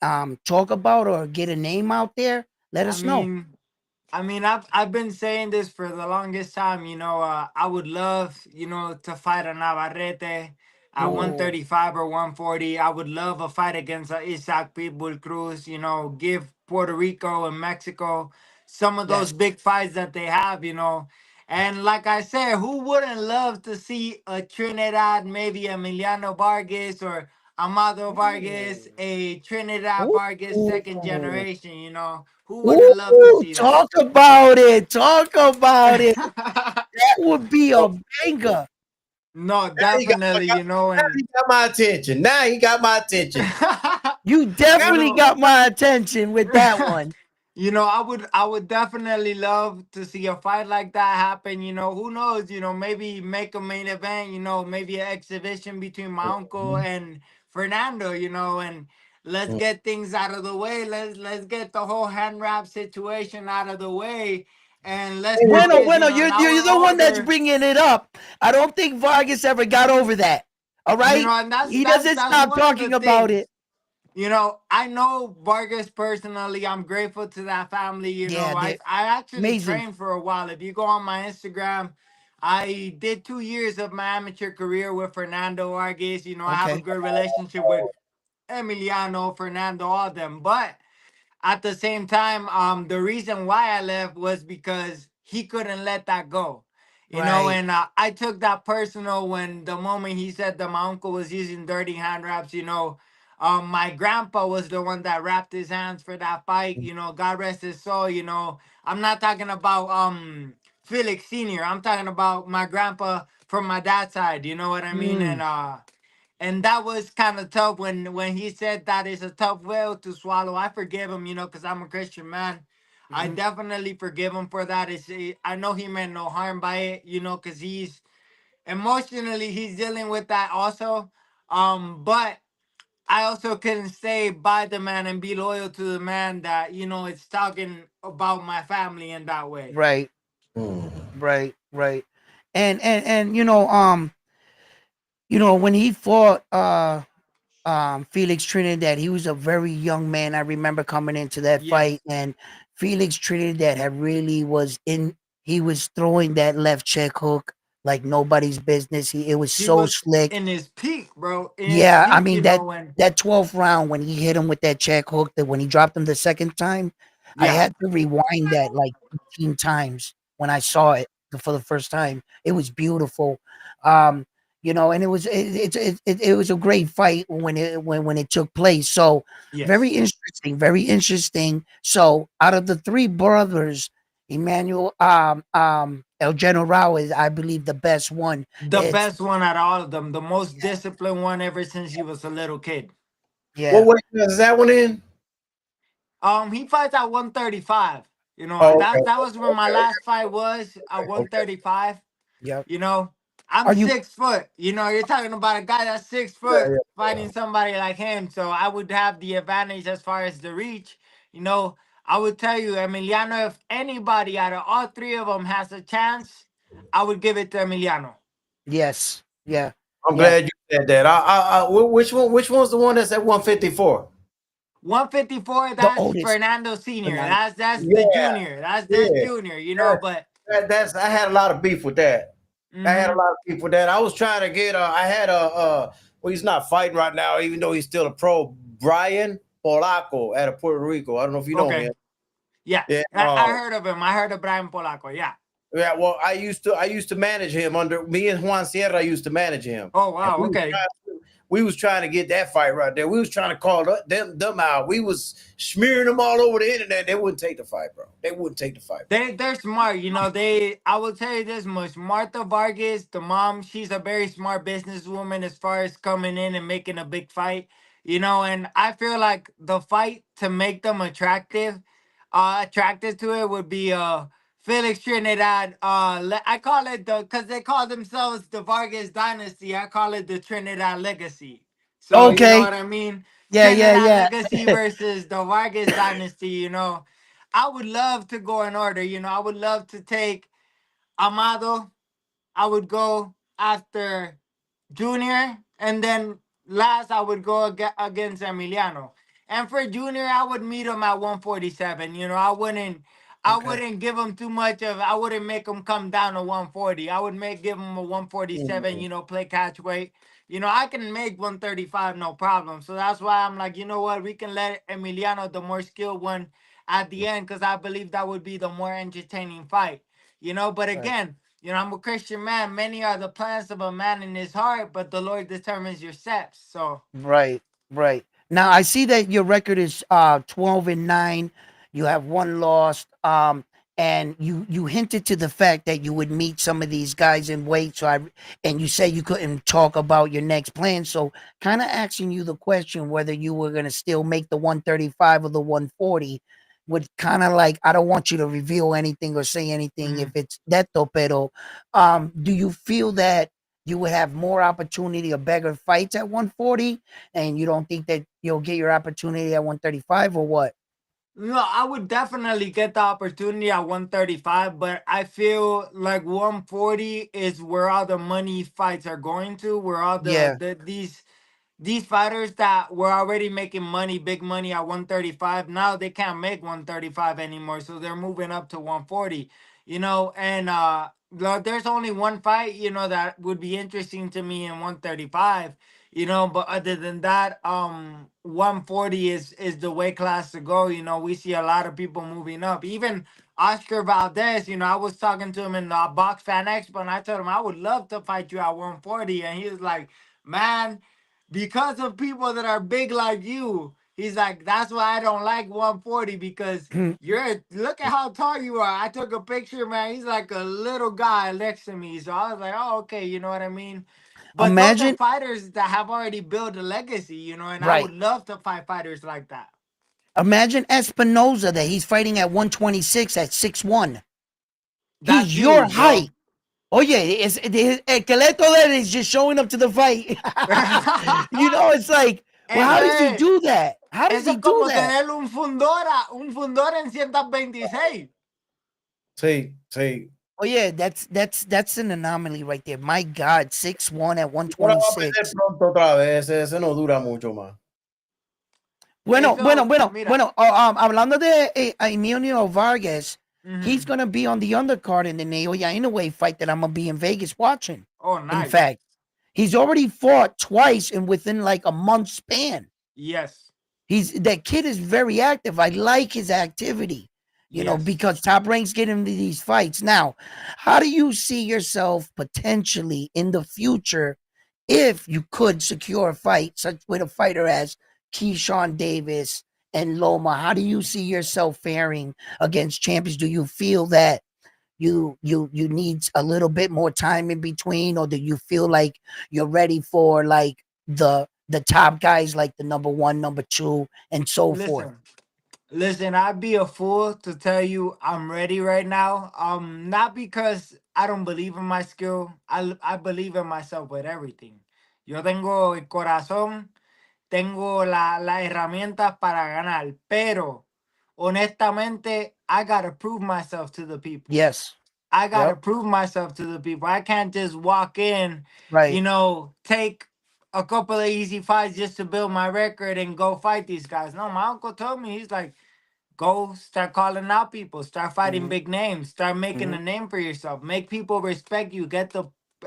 talk about or get a name out there? Let I us know. mean, I've been saying this for the longest time. I would love to fight a Navarrete at Oh, 135 or 140. I would love a fight against Isaac Pitbull Cruz. Give Puerto Rico and Mexico some of those yes. big fights that they have. And like I said, who wouldn't love to see a Trinidad, maybe Emiliano Vargas or Amado Vargas, a Trinidad Ooh. Vargas second generation? Who wouldn't love to Ooh, see that? talk about it. Talk about it. That would be a banger. No, Now he got, definitely, now he got my attention. Now he got my attention. You you definitely know, got my attention with that one. I would definitely love to see a fight like that happen. Who knows? Maybe make a main event. Maybe an exhibition between my uncle and Fernando. And let's get things out of the way. Let's get the whole hand wrap situation out of the way, and let's Bueno, focus, bueno, in you're our the one that's order. bringing it up. I don't think Vargas ever got over that. All right, And that's he that's doesn't that's stop one of the talking about things. it. I know Vargas personally. I'm grateful to that family. Yeah, I they're I actually amazing. trained for a while. If you go on my Instagram, I did 2 years of my amateur career with Fernando Vargas. I have a Okay, good relationship with Emiliano, Fernando, all them. But at the same time, the reason why I left was because he couldn't let that go. Right. And I took that personal when the moment he said that my uncle was using dirty hand wraps. My grandpa was the one that wrapped his hands for that fight. God rest his soul. I'm not talking about Felix Senior. I'm talking about my grandpa from my dad's side. You know what I mean? Mm, And that was kind of tough when he said that it's a tough pill to swallow. I forgive him, because I'm a Christian man. I mhm. definitely forgive him for that. I know he meant no harm by it, because he's emotionally he's dealing with that also. But I also couldn't stay by the man and be loyal to the man that it's talking about my family in that way. Right. Mm. Right. Right. And when he fought Felix Trinidad, he was a very young man. I remember coming into that fight, Yes, and Felix Trinidad had really was in. He was throwing that left check hook like nobody's business. It was he so was slick. in his peak, bro. In his Yeah, I peak, mean that when that 12th round when he hit him with that check hook, that when he dropped him the second time, I yeah. had to rewind that like 15 times when I saw it for the first time. It was beautiful. Um, and it was a great fight when it took place. So very Yes. interesting, very interesting. So out of the three brothers, Emmanuel El General is, I believe, the best one. The It's best one out of all of them, the most disciplined one ever since he was a little kid. What yeah, weight class is that one in? He fights at 135. And Oh, okay, that was where my okay, last fight was at okay. 135. yep. You know, I'm Are you 6 foot. You're talking about a guy that's six Yeah, foot yeah. fighting somebody like him. So I would have the advantage as far as the reach. You know, I would tell you, Emiliano, if anybody out of all three of them has a chance, I would give it to Emiliano. Yes. Yeah. I'm Yeah. glad you said that. Which one? Which one's the one that's at 154? 154, The that's oldest. Fernando Senior. Banana. That's the Yeah, junior. That's the yeah. junior, That, but that's I had a lot of beef with that. I had a hmm lot of beef with that. I was trying to get. I had a. Well, he's not fighting right now, even though he's still a pro. Brian Polaco out of Puerto Rico. I don't know if you know okay. him. Yeah. Yeah. I heard of him. I heard of Brian Polaco. Yeah. Yeah. Well, I used to manage him under me and Juan Sierra. I used to manage him, Oh and wow, okay. we was trying to get that fight right there. We was trying to call them out. We was smearing them all over the internet. They wouldn't take the fight, bro. They wouldn't take the fight, bro. They're smart, I will tell you this much. Martha Vargas, the mom, she's a very smart businesswoman as far as coming in and making a big fight. And I feel like the fight to make them attracted to it would be Felix Trinidad. I call it because they call themselves the Vargas dynasty. I call it the Trinidad legacy. So you know Okay. what I mean? Yeah. Yeah. Trinidad Yeah. legacy versus the Vargas dynasty. I would love to go in order. I would love to take Amado. I would go after Junior, and then last I would go against Emiliano. And for Junior, I would meet him at 147. I Okay. wouldn't give him too much of. I wouldn't make him come down to 140. I would give him a 147. Mhm. Play catch weight. I can make 135 no problem. So that's why I'm like, you know what, we can let Emiliano, the more skilled one, at the end, because I believe that would be the more entertaining fight. But Right. again, I'm a Christian man. Many are the plans of a man in his heart, but the Lord determines your steps. So, Right. Right. Now I see that your record is 12-9. You have one lost. And you hinted to the fact that you would meet some of these guys in weight. And you say you couldn't talk about your next plan. So kind of asking you the question whether you were gonna still make the 135 or the 140 would kind of like, I don't want you to reveal anything or say anything if mhm. it's neto, pero do you feel that you would have more opportunity or bigger fights at 140, and you don't think that you'll get your opportunity at 135 or what? No, I would definitely get the opportunity at 135, but I feel like 140 is where all the money fights are going to, where all Yeah, these fighters that were already making money, big money at 135, now they can't make 135 anymore. So they're moving up to 140, and there's only one fight, that would be interesting to me in 135. But other than that, 140 is the weight class to go. We see a lot of people moving up. Even Oscar Valdez, I was talking to him in the Box Fan Expo, and I told him I would love to fight you at 140, and he was like, "Man, because of people that are big like you." He's like, that's why I don't like 140 because look at how tall you are. I took a picture, man. He's like a little guy next to me. So I was like, oh, okay, you know what I mean? But those are Imagine, fighters that have already built a legacy, and I would right? love to fight fighters like that. Imagine Espinoza that he's fighting at 126 at 6'1". That's He's your huge, bro. height. Oh yeah, Esqueleto there is just showing up to the fight. It's like, well, how Eso does he es. do that? How does Eso he es do como that? tener un fundora en 126. Sí, sí. Oh yeah, that's an anomaly right there. My God, 6'1" at Y ahora va a perder 126. pronto otra vez. Ese no dura mucho más. Bueno, bueno, Eso, bueno, mira. bueno. Hablando de Emilio Vargas, he's Mhm. gonna be on the undercard in the Naoya Inoue fight that I'm gonna be in Vegas watching. Oh, In nice. fact, he's already fought twice and within like a month span. Yes. That kid is very active. I like his activity, Yes. because Top Ranks get him to these fights. Now, how do you see yourself potentially in the future if you could secure a fight such with a fighter as Keyshawn Davis and Loma? How do you see yourself faring against champions? Do you feel that you need a little bit more time in between, or do you feel like you're ready for like the top guys, like the number one, number two, and so forth? Listen. Listen, I'd be a fool to tell you I'm ready right now. Not because I don't believe in my skill. I believe in myself with everything. Yo tengo el corazón, tengo la herramientas para ganar, pero honestamente, I gotta prove myself to the people. Yes. I gotta Yep. prove myself to the people. I can't just walk in, Right. take a couple of easy fights just to build my record and go fight these guys. No, my uncle told me, he's like, go start calling out people, start fighting Hmm. big names, start making Hmm. a name for yourself, make people respect you.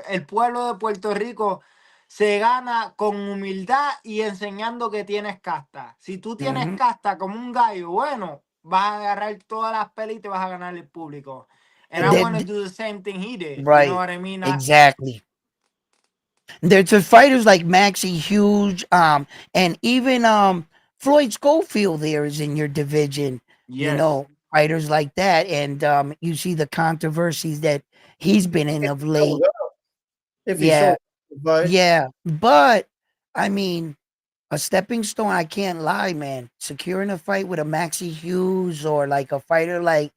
El pueblo de Puerto Rico se gana con humildad y enseñando que tienes casta. Si tú tienes Hmm. casta como un gallo, bueno, vas a agarrar todas las pelas y te vas a ganar el público. And I want to That, do the same thing he did. You know right. what I mean? Exactly. There's the fighters like Maxie Huge, and even Floyd Schofield there is in your division, Yes. fighters like that. And you see the controversies that he's been in If of he shows late. up. If he shows Yeah, up, but yeah. But I mean, a stepping stone, I can't lie, man. Securing a fight with a Maxie Hughes or like a fighter like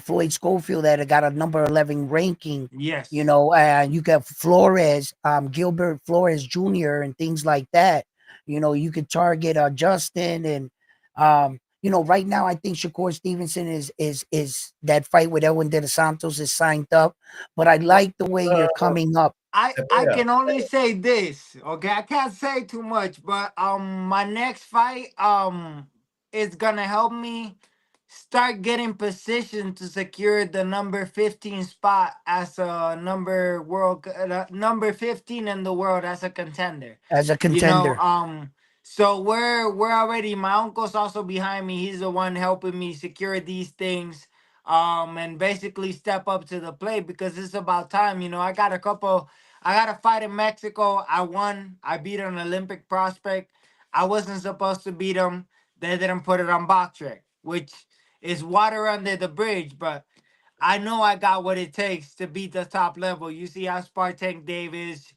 Floyd Schofield that got a number 11 ranking, Yes. you got Flores, Gilbert Flores Jr. and things like that. You could target Justin and right now I think Shakur Stevenson is that fight with Edwin De Los Santos is signed up, but I like the way you're uh, coming up I yeah. can only say this, okay? I can't say too much, but my next fight is gonna help me start getting positioned to secure the number 15 spot as a number 15 in the world as a contender. as a You know, contender. so we're already, my uncle's also behind me. He's the one helping me secure these things and basically step up to the plate because it's about time. I got a fight in Mexico. I won. I beat an Olympic prospect. I wasn't supposed to beat him. They didn't put it on box track, which is water under the bridge, but I know I got what it takes to beat the top level. You see how Spartak Davis,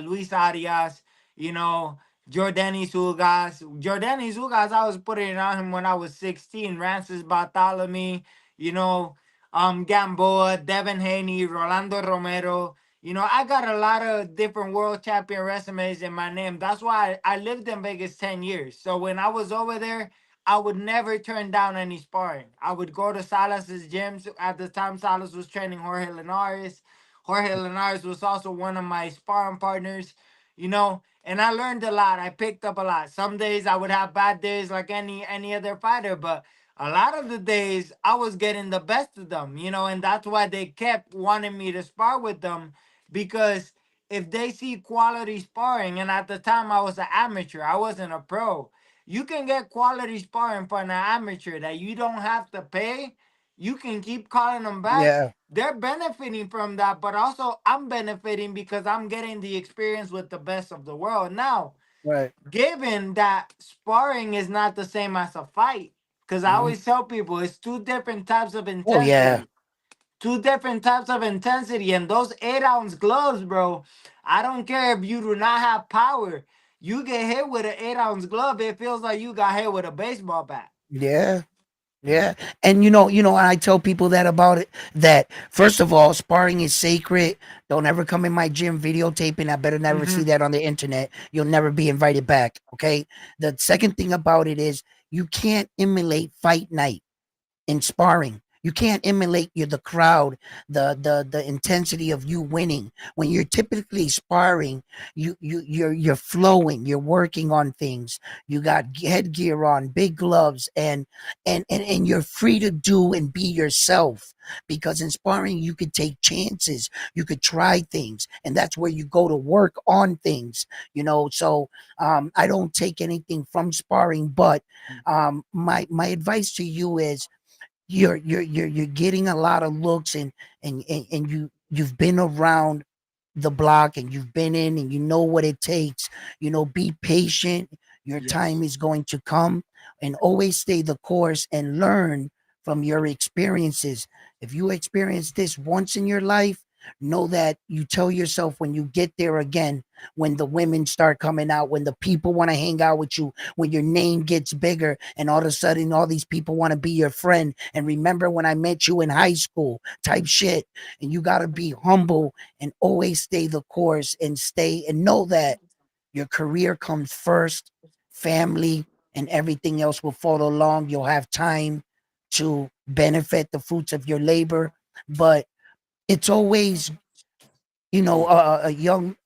Luis Arias, you know, Jordanis Ugas, I was putting it on him when I was 16. Rancis Bartholomew, you know, Gamboa, Devin Haney, Rolando Romero. I got a lot of different world champion resumes in my name. That's why I lived in Vegas 10 years. So when I was over there, I would never turn down any sparring. I would go to Salas's gyms. At the time, Salas was training Jorge Linares. Jorge Linares was also one of my sparring partners, and I learned a lot. I picked up a lot. Some days I would have bad days like any other fighter, but a lot of the days I was getting the best of them, and that's why they kept wanting me to spar with them because if they see quality sparring, and at the time I was an amateur, I wasn't a pro. You can get quality sparring for an amateur that you don't have to pay. You can keep calling them back. Yeah. They're benefiting from that, but also I'm benefiting because I'm getting the experience with the best of the world. Now, Right. given that sparring is not the same as a fight, because I Mhm. always tell people it's two different types of Oh yeah. intensity. Two different types of intensity. And those 8 ounce gloves, bro, I don't care if you do not have power. You get hit with an 8 ounce glove, it feels like you got hit with a baseball bat. Yeah. Yeah. And I tell people that about it, that first of all, sparring is sacred. Don't ever come in my gym videotaping. I better never see Mm-hmm. that on the internet. You'll never be invited back. Okay. The second thing about it is you can't emulate fight night in sparring. You can't emulate the crowd, the intensity of you winning. When you're typically sparring, you're flowing, you're working on things. You got headgear on, big gloves, and you're free to do and be yourself. Because in sparring, you could take chances, you could try things, and that's where you go to work on things. So I don't take anything from sparring, but my advice to you is you're getting a lot of looks, and you've been around the block, and you've been in, and you know what it takes. Be patient. Your time Yes. is going to come, and always stay the course and learn from your experiences. If you experience this once in your life, know that you tell yourself when you get there again, when the women start coming out, when the people want to hang out with you, when your name gets bigger, and all of a sudden all these people want to be your friend, and remember when I met you in high school type shit. And you got to be humble and always stay the course, and stay and know that your career comes first, family and everything else will follow along. You'll have time to benefit the fruits of your labor. But it's always, a young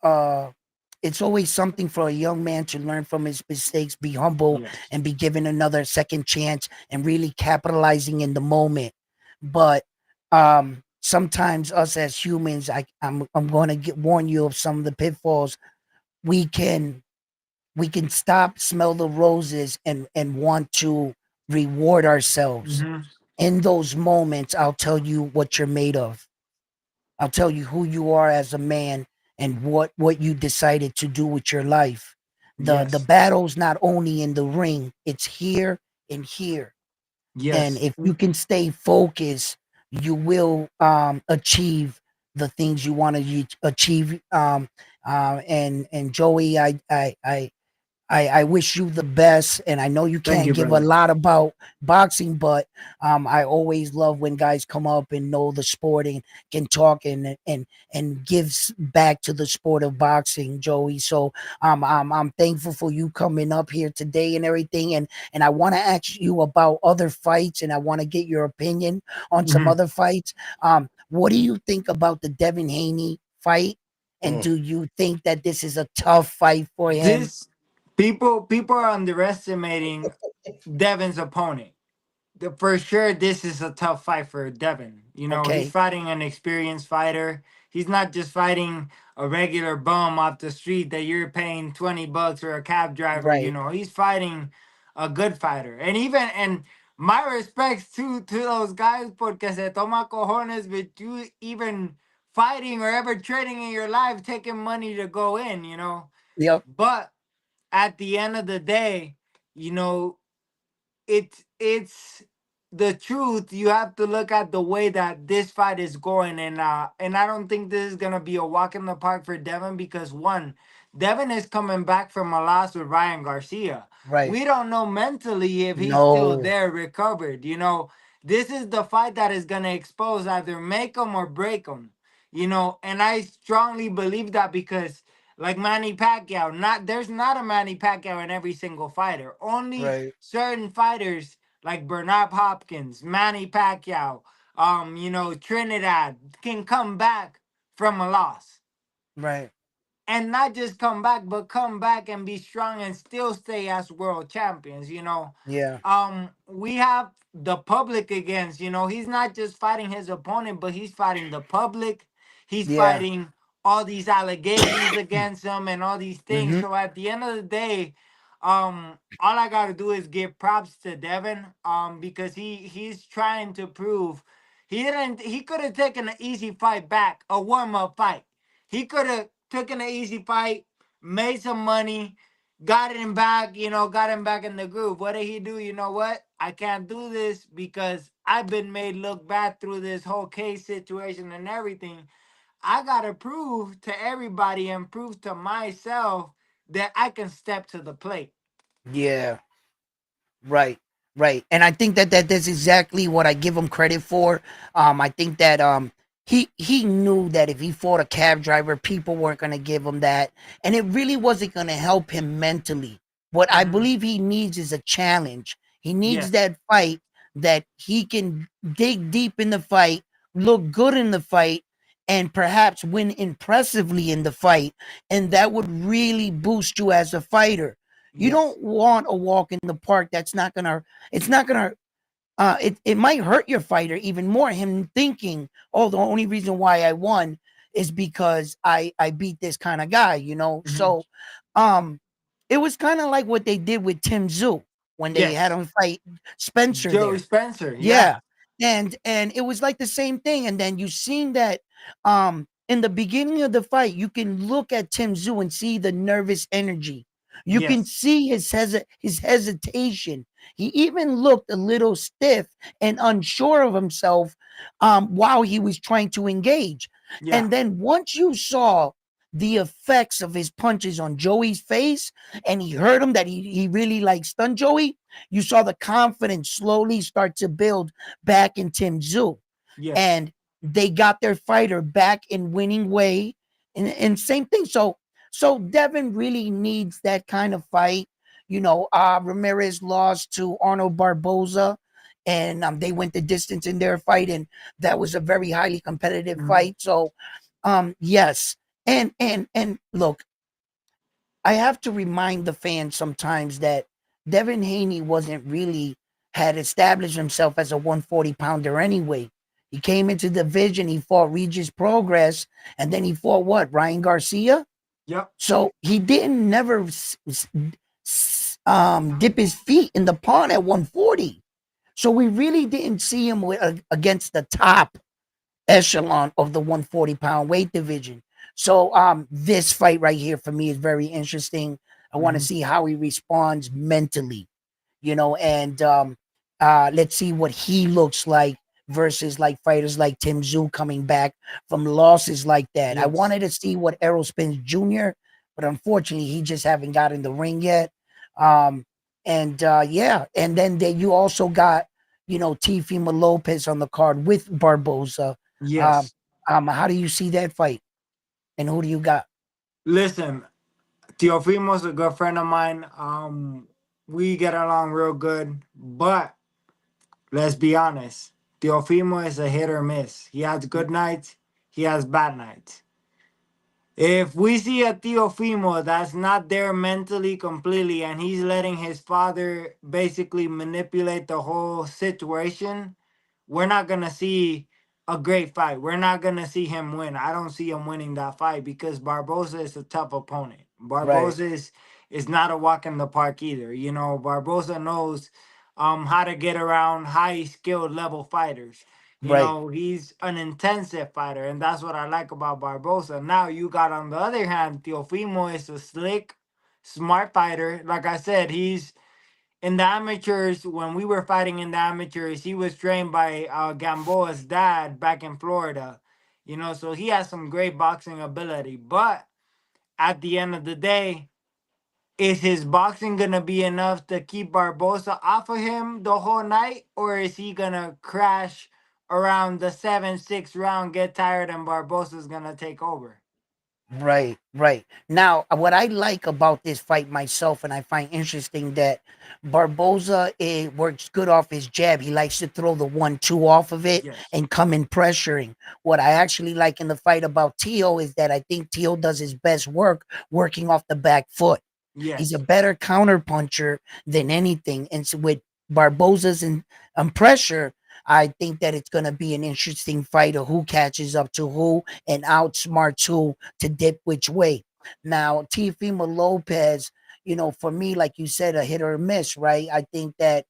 it's always something for a young man to learn from his mistakes, be humble, Yes. and be given another second chance, and really capitalizing in the moment. But sometimes us as humans, I'm going to warn you of some of the pitfalls. We can we can stop, smell the roses, and want to reward ourselves. Mm-hmm. In those moments, I'll tell you what you're made of. I'll tell you who you are as a man, and what you decided to do with your life. The Yes. battle's not only in the ring, it's here and here. And Yes. if you can stay focused, you will achieve the things you want to achieve. And Joey, I wish you the best, and I know you Thank can't you, give a brother. lot about boxing, but I always love when guys come up and know the sport, and can talk, and gives back to the sport of boxing, Joey. So I'm thankful for you coming up here today and everything, and I want to ask you about other fights, and I want to get your opinion on some Mm-hmm. other fights. What do you think about the Devin Haney fight? And Mm. do you think that this is a tough fight for him? This people are underestimating Devin's opponent. For sure, this is a tough fight for Devin. He's Okay. fighting an experienced fighter. He's not just fighting a regular bum off the street that you're paying $20 or a cab driver. Right. He's fighting a good fighter. And my respects to those guys porque se toma cojones with you even fighting or ever training in your life, taking money to go in. Yep. But at the end of the day, you know, it's the truth. You have to look at the way that this fight is going, and I don't think this is gonna be a walk in the park for Devin because one, Devin is coming back from a loss with Ryan Garcia. Right. We don't know mentally if he's still No. there, recovered. This is the fight that is gonna expose either make him or break him. And I strongly believe that because like Manny Pacquiao. There's not a Manny Pacquiao in every single fighter. Only Right. certain fighters like Bernard Hopkins, Manny Pacquiao, Trinidad can come back from a loss. Right. And not just come back, but come back and be strong and still stay as world champions. Yeah. We have the public against, he's not just fighting his opponent, but he's fighting the public. He's Yeah. fighting all these allegations against him and all these things. Hmm. So at the end of the day, all I gotta do is give props to Devin, because he's trying to prove he could have taken an easy fight back, a warm up fight. He could have taken an easy fight, made some money, got him back, got him back in the groove. What did he do? You know what? I can't do this because I've been made look bad through this whole case situation and everything. I gotta prove to everybody and prove to myself that I can step to the plate. Yeah. Right, right. And I think that's exactly what I give him credit for. I think that he knew that if he fought a cab driver, people weren't gonna give him that, and it really wasn't gonna help him mentally. What I Hmm. believe he needs is a challenge. He needs Yes, that fight that he can dig deep in the fight, look good in the fight, and perhaps win impressively in the fight, and that would really boost you as a fighter. You yes, don't want a walk in the park that's not gonna it's not gonna it might hurt your fighter even more, him thinking, oh, the only reason why I won is because I beat this kind of guy, you know. hmm, So um it was kind of like what they did with Tim Zoo when they had yes. him fight Spencer Joey there. Spencer, yeah, Yeah. And it was like the same thing. And then you seen that in the beginning of the fight, you can look at Tim Zoo and see the nervous energy. You can yes, see his hesitation. He even looked a little stiff and unsure of himself while he was trying to engage. yeah, And then once you saw the effects of his punches on Joey's face, and he heard him that he really like stunned Joey, you saw the confidence slowly start to build back in Tim Zoo. yes, And they got their fighter back in winning way. And same thing. So Devin really needs that kind of fight. You know, Ramirez lost to Arnold Barboza, and they went the distance in their fight, and that was a very highly competitive mhm, fight. So, yes, and look, I have to remind the fans sometimes that Devin Haney wasn't really had established himself as a 140 pounder anyway. He came into the division, he fought Regis Progress, and then he fought what? Ryan Garcia? yep, So he didn't never dip his feet in the pond at 140. So we really didn't see him against the top echelon of the 140-pound weight division. So this fight right here for me is very interesting. I want to mhm, see how he responds mentally, you know, and let's see what he looks like versus like fighters like Tim Zoo coming back from losses like that. I yes, wanted to see what Errol Spence Jr., but unfortunately he just haven't got in the ring yet. Um, and yeah, and then you also got, you know, Tifima Lopez on the card with Barboza. Um, yes. how do you see that fight? And who do you got? Listen, Teofimo's a good friend of mine. We get along real good, but let's be honest. Teofimo is a hit or miss. He has good nights, he has bad nights. If we see a Teofimo that's not there mentally completely and he's letting his father basically manipulate the whole situation, we're not going to see a great fight. We're not going to see him win. I don't see him winning that fight because Barboza is a tough opponent. Right, Barboza is not a walk in the park either. Barboza knows how to get around high skilled level fighters. right, He's an intensive fighter, and that's what I like about Barbosa. Now you got on the other hand, Teofimo is a slick, smart fighter. Like I said, he's in the amateurs. When we were fighting in the amateurs, he was trained by Gamboa's dad back in Florida. So he has some great boxing ability. But at the end of the day, is his boxing gonna be enough to keep Barbosa off of him the whole night, or is he gonna crash around the 7-6 round, get tired, and Barbosa's gonna take over? right, right. Now, what I like about this fight myself, and I find interesting that Barboza works good off his jab. He likes to throw the 1-2 off of it Yes, and come in pressuring. What I actually like in the fight about Tio is that I think Tio does his best work working off the back foot. He's a yes, better counter puncher than anything. And so with Barboza's and pressure, I think that it's going to be an interesting fight of who catches up to who and outsmarts who to dip which way. Now, Teofimo Lopez, for me, like you said, a hit or a miss, right? I think that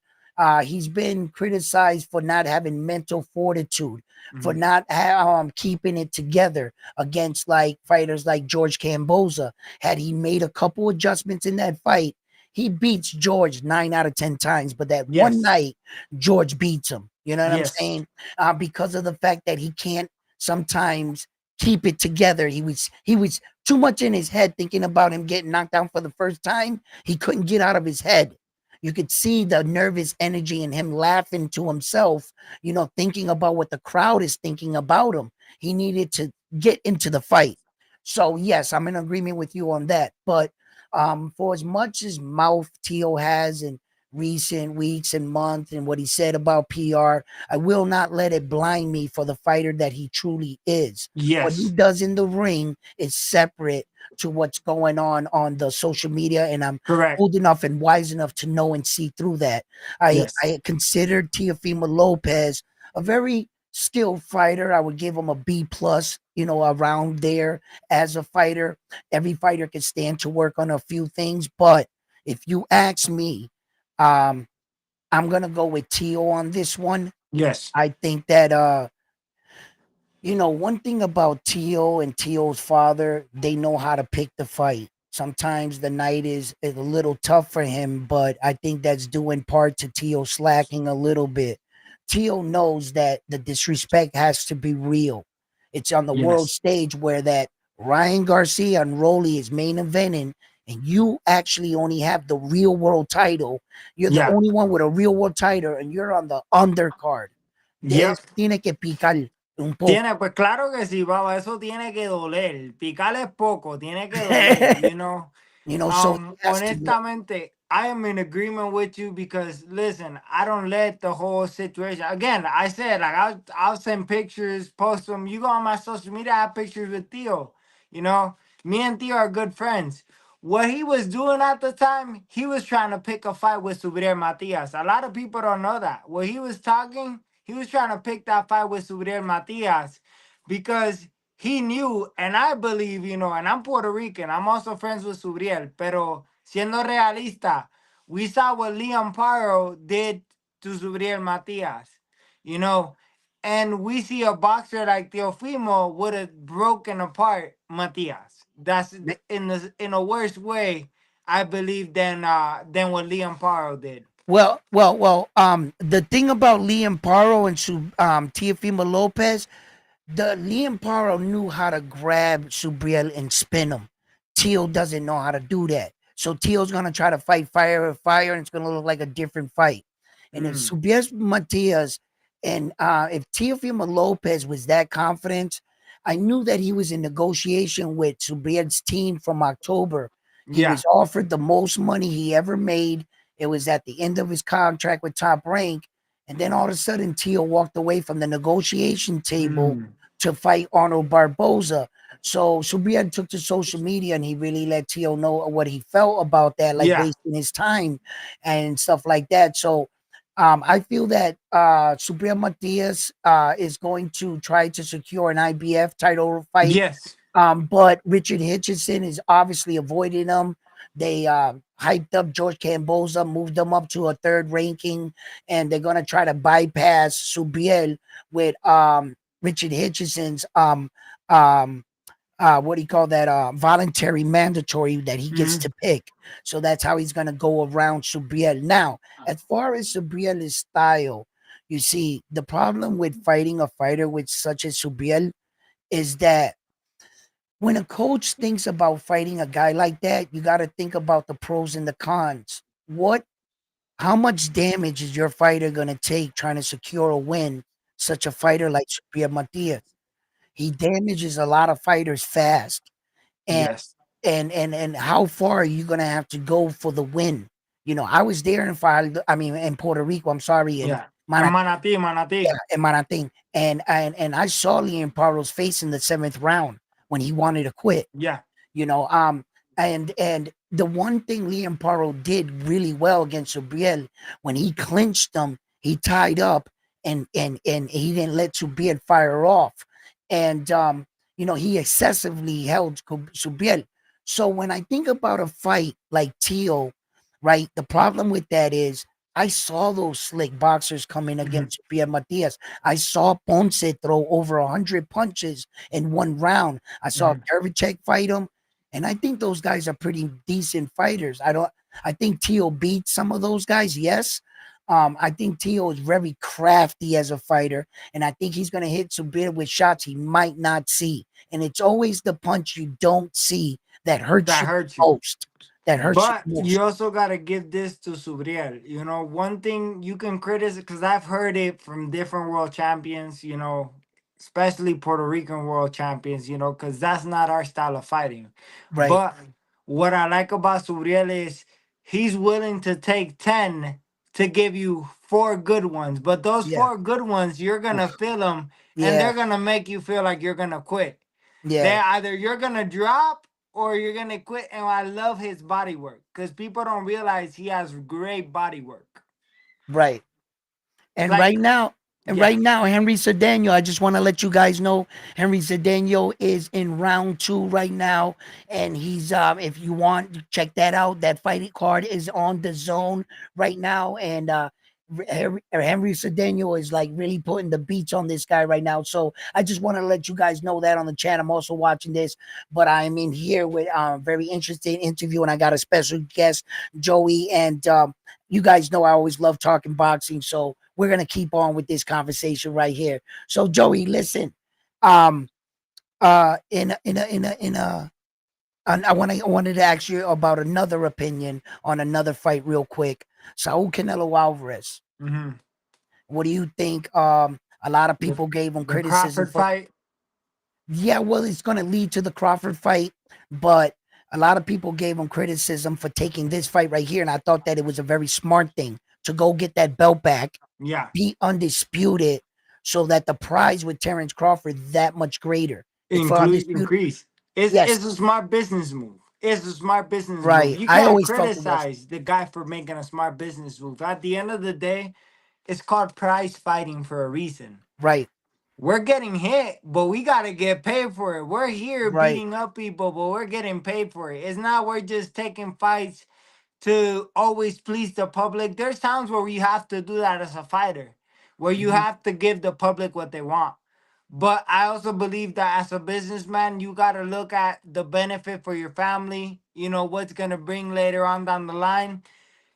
he's been criticized for not having mental fortitude, for Mhm. not keeping it together against like fighters like George Camboza. Had he made a couple adjustments in that fight, he beats George 9 out of 10 times. But that one Yes. night, George beats him. You know what I'm Yes. saying? Because of the fact that he can't sometimes keep it together. He was too much in his head thinking about him getting knocked down for the first time. He couldn't get out of his head. You could see the nervous energy in him laughing to himself, thinking about what the crowd is thinking about him. He needed to get into the fight. So, yes, I'm in agreement with you on that. But for as much as mouth Tio has in recent weeks and months and what he said about PR, I will not let it blind me for the fighter that he truly is. What he Yes. does in the ring is separate to what's going on the social media, and I'm Correct. old enough and wise enough to know and see through that. I Yes. I considered Teofimo Lopez a very skilled fighter. I would give him a B plus, around there as a fighter. Every fighter can stand to work on a few things, but if you ask me, um, I'm gonna go with Tio on this one. Yes. I think that one thing about Tio and Tio's father, they know how to pick the fight. Sometimes the night is a little tough for him, but I think that's due in part to Tio slacking a little bit. Tio knows that the disrespect has to be real. It's on the world Yes. stage where that Ryan Garcia and Rolly is main eventing, and you actually only have the real world title. You're the Yeah. only one with a real world title, and you're on the undercard. De Yep. eso tiene que picar un poco. Tiene, pues claro que sí, baba, eso tiene que doler. Picar es poco, tiene que doler, you know. So he has to work. Honestamente, I am in agreement with you because listen, I don't let the whole situation. Again, I said like I'll send pictures, post them. You go on my social media, I have pictures with Theo. You know, me and Theo are good friends. What he was doing at the time, he was trying to pick a fight with Subriel Matias. A lot of people don't know that. What he was talking, he was trying to pick that fight with Subriel Matias because he knew, and I believe, and I'm Puerto Rican, I'm also friends with Subriel, pero siendo realista, we saw what Liam Paro did to Subriel Matias, you know, and we see a boxer like Teofimo would have broken apart Matias. That's in a worse way, I believe, than what Liam Paro did. Well. The thing about Liam Paro and Teofimo Lopez, the Liam Paro knew how to grab Subriel and spin him. Teal doesn't know how to do that. So Teal's gonna try to fight fire with fire, and it's gonna look like a different fight. And if Mm, Subriel Matias and if Teofimo Lopez was that confident, I knew that he was in negotiation with Subriel's team from October. He yeah. was offered the most money he ever made. It was at the end of his contract with Top Rank. And then all of a sudden, Teal walked away from the negotiation table Mm, to fight Arnold Barboza. So Subriel took to social media and he really let Tio know what he felt about that, like yeah. wasting his time and stuff like that. So I feel that Subriel Matias is going to try to secure an IBF title fight. Yes. But Richard Hitchison is obviously avoiding him. They hyped up George Camboza, moved him up to a third ranking, and they're gonna try to bypass Subriel with Richard Hitchison's um what do you call that voluntary mandatory that he gets Mm, to pick. So that's how he's gonna go around Subriel. Now, as far as Subriel's style, you see, the problem with fighting a fighter with such as Subriel is that when a coach thinks about fighting a guy like that, you got to think about the pros and the cons. How much damage is your fighter going to take trying to secure a win? Such a fighter like Supriya Matias, he damages a lot of fighters fast. And yes. and how far are you going to have to go for the win? I was there in Puerto Rico. I'm sorry, in Yeah. And Manatí, Manatí, yeah, Manatí. in Manating, and I saw Liam Paro's face in the seventh round when he wanted to quit. Yeah. you know um and the one thing Liam Paro did really well against Subriel, when he clinched him, he tied up and he didn't let Subiel fire off, and he excessively held Subiel. So when I think about a fight like Tio, right, the problem with that is I saw those slick boxers coming Mhm. against Pierre Matias. I saw Ponce throw over 100 punches in one round. I saw Mhm. Dervicek fight him, and I think those guys are pretty decent fighters. I think Tio beat some of those guys, yes. I think Tio is very crafty as a fighter, and I think he's going to hit Subir with shots he might not see. And it's always the punch you don't see that hurts That you hurts you. most. That hurts you But most. you also got to give this to Subriel. You know, one thing you can criticize, because I've heard it from different world champions, especially Puerto Rican world champions, because that's not our style of fighting. Right. But what I like about Subriel is he's willing to take 10 to give you four good ones. But those Yeah. four good ones, you're going to Oof. feel them and Yeah. they're going to make you feel like you're going to quit. They Yeah. either you're gonna drop or you're gonna quit. And I love his body work because people don't realize he has great body work. Right. And Like, right now, yeah. Henry Cedeno, I just want to let you guys know Henry Cedeno is in round two right now. And he's if you want, check that out. That fighting card is on the zone right now. And Henry Cedeno is like really putting the beats on this guy right now. So I just want to let you guys know that on the chat. I'm also watching this, but I'm in here with a very interesting interview, and I got a special guest, Joey. And you guys know I always love talking boxing, so we're gonna keep on with this conversation right here. So Joey, listen, um, in a, I wanted to ask you about another opinion on another fight real quick. Saul Canelo Alvarez. Hmm. What do you think? A lot of The, people gave him the criticism Crawford for. fight. Yeah, well, it's going to lead to the Crawford fight, but a lot of people gave him criticism for taking this fight right here, and I thought that it was a very smart thing to go get that belt back, Yeah. be undisputed, so that the prize with Terrence Crawford that much greater. It's for undisputed. Increase. It's Yes, it's a smart business move. It's a smart business move. right. You I can't always felt it was criticize the guy for making a smart business move. At the end of the day, it's called prize fighting for a reason. right, We're getting hit, but we gotta get paid for it. We're here right. beating up people, but we're getting paid for it. It's not we're just taking fights to always please the public. There's times where you have to do that as a fighter, where you Mhm. have to give the public what they want. But I also believe that as a businessman, you got to look at the benefit for your family, what's going to bring later on down the line.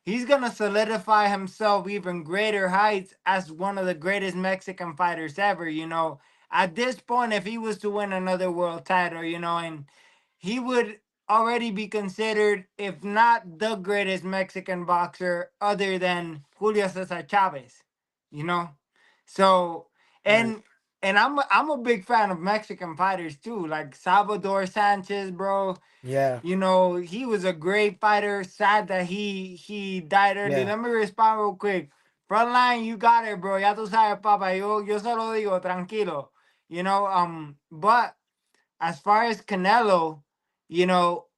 He's going to solidify himself even greater heights as one of the greatest Mexican fighters ever, At this point, if he was to win another world title, and he would already be considered, if not the greatest Mexican boxer, other than Julio Cesar Chavez, you know. So Right. and I'm a big fan of Mexican fighters too, like Salvador Sanchez, bro. Yeah, He was a great fighter. Sad that he died early. yeah. Let me respond real quick. Frontline, you got it, bro. Ya tú sabes, papa. Yo se lo digo, tranquilo. But as far as Canelo,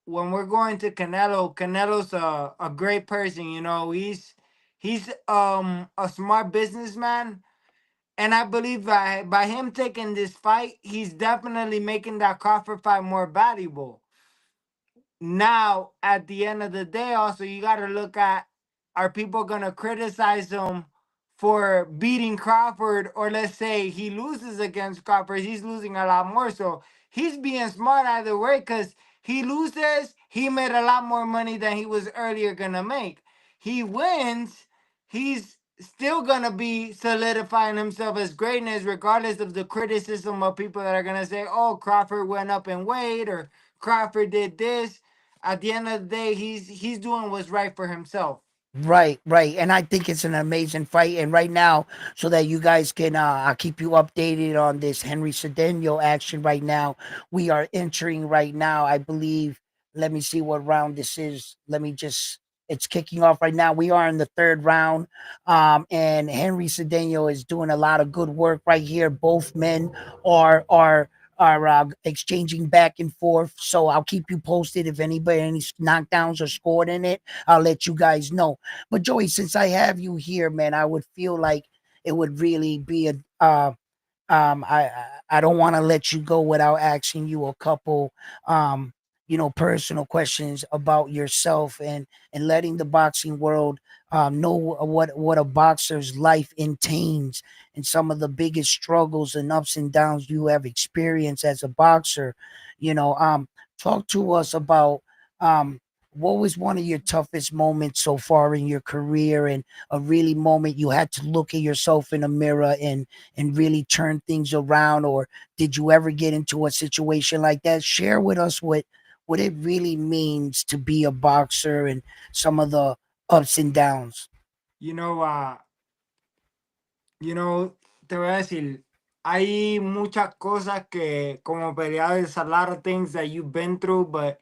when we're going to Canelo, Canelo's a great person. He's a smart businessman, and I believe by him taking this fight, he's definitely making that Crawford fight more valuable. Now, at the end of the day, also you got to look at, are people gonna criticize him for beating Crawford, or let's say he loses against Crawford, he's losing a lot more. So he's being smart either way, because he loses, he made a lot more money than he was earlier gonna make. He wins, he's still gonna be solidifying himself as greatness, regardless of the criticism of people that are gonna say, "Oh, Crawford went up in weight," or "Crawford did this." At the end of the day, he's doing what's right for himself. Right, right. And I think it's an amazing fight. And right now, so that you guys can I'll keep you updated on this Henry Cedeno action right now. We are entering right now, I believe. Let me see what round this is. Let me just it's kicking off right now. We are in the third round. And Henry Cedeno is doing a lot of good work right here. Both men are exchanging back and forth. So I'll keep you posted if any knockdowns are scored in it. I'll let you guys know. But Joey, since I have you here, man, I would feel like it would really be a I don't want to let you go without asking you a couple personal questions about yourself and letting the boxing world know what a boxer's life entails and some of the biggest struggles and ups and downs you have experienced as a boxer. Talk to us about um what was one of your toughest moments so far in your career, and a really moment you had to look at yourself in a mirror and really turn things around? Or did you ever get into a situation like that? Share with us what it really means to be a boxer and some of the ups and downs. You know, te voy a decir, hay muchas cosas que como peleadores, a lot of things that you've been through, but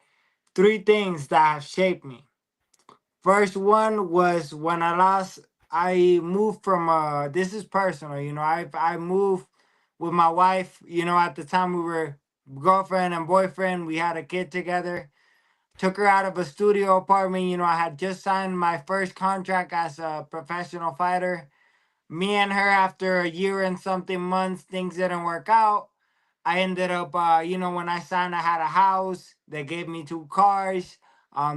three things that have shaped me. First one was when I moved from this is personal, I moved with my wife, at the time we were girlfriend and boyfriend, we had a kid together. Took her out of a studio apartment, I had just signed my first contract as a professional fighter. Me and her, after a year and something months, things didn't work out. I ended up, when I signed, I had a house. They gave me two cars.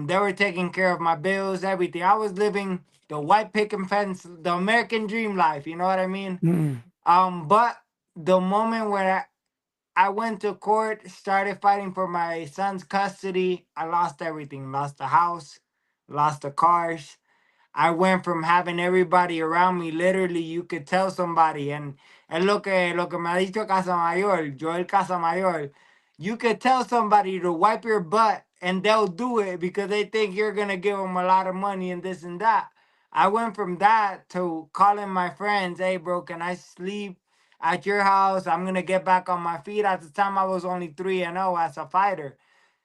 They were taking care of my bills, everything. I was living the white picket fence, the American dream life. You know what I mean? Mm, But the moment where I went to court, started fighting for my son's custody, I lost everything. Lost the house, lost the cars. I went from having everybody around me, literally, you could tell somebody, and es lo que me ha dicho Casamayor, Joel Casamayor, you could tell somebody to wipe your butt and they'll do it because they think you're going to give them a lot of money and this and that. I went from that to calling my friends, hey, bro, can I sleep at your house? I'm going to get back on my feet. At the time, I was only 3-0 as a fighter.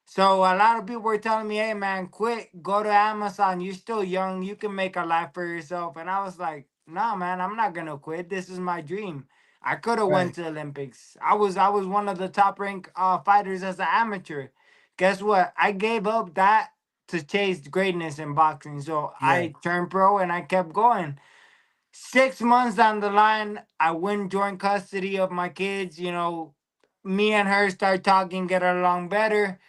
So a lot of people were telling me, "Hey man, quit, go to Amazon. You're still young. You can make a life for yourself." And I was like, "No, man, I'm not gonna quit. This is my dream. I could have went Right. to the Olympics. I was one of the top ranked fighters as an amateur. Guess what? I gave up that to chase greatness in boxing. So Yeah. I turned pro and I kept going. 6 months down the line, I win joint custody of my kids. Me and her start talking, get along better.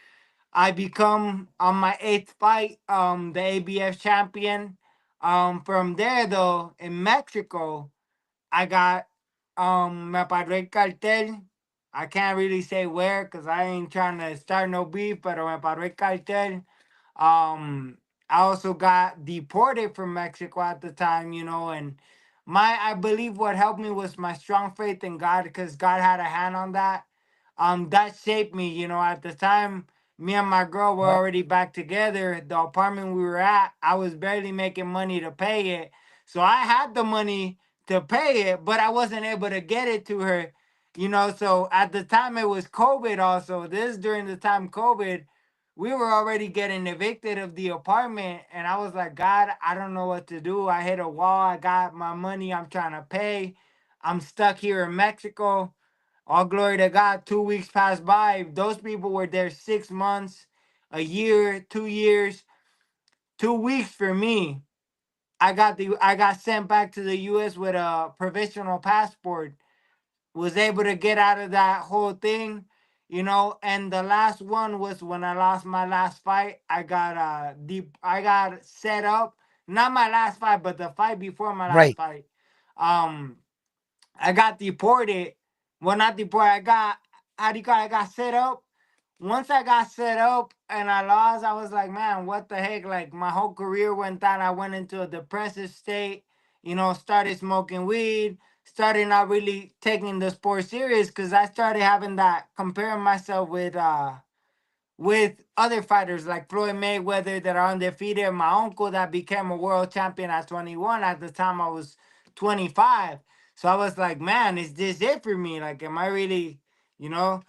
I become on my eighth fight, the ABF champion. From there though, in Mexico, I got me paró el cartel. I can't really say where because I ain't trying to start no beef, pero me paró el cartel. Um, I also got deported from Mexico at the time, and I believe what helped me was my strong faith in God because God had a hand on that. That shaped me, at the time. Me and my girl were Right. already back together. The apartment we were at, I was barely making money to pay it. So I had the money to pay it, but I wasn't able to get it to her. So at the time it was COVID also. This during the time COVID, we were already getting evicted of the apartment. And I was like, God, I don't know what to do. I hit a wall. I got my money I'm trying to pay. I'm stuck here in Mexico. All glory to God. 2 weeks passed by. Those people were there 6 months, a year, 2 years, 2 weeks for me. I got sent back to the US with a provisional passport. Was able to get out of that whole thing, and the last one was when I lost my last fight. I got set up, not my last fight, but the fight before my last right. fight. Um I got deported. Well, not deported. How do you call it? I got set up. Once I got set up and I lost, I was like, man, what the heck? Like my whole career went down. I went into a depressive state. Started smoking weed. Started not really taking the sport serious because I started having that comparing myself with other fighters like Floyd Mayweather that are undefeated, and my uncle that became a world champion at 21. At the time, I was 25. So I was like, man, is this it for me? Like, am I really, you know?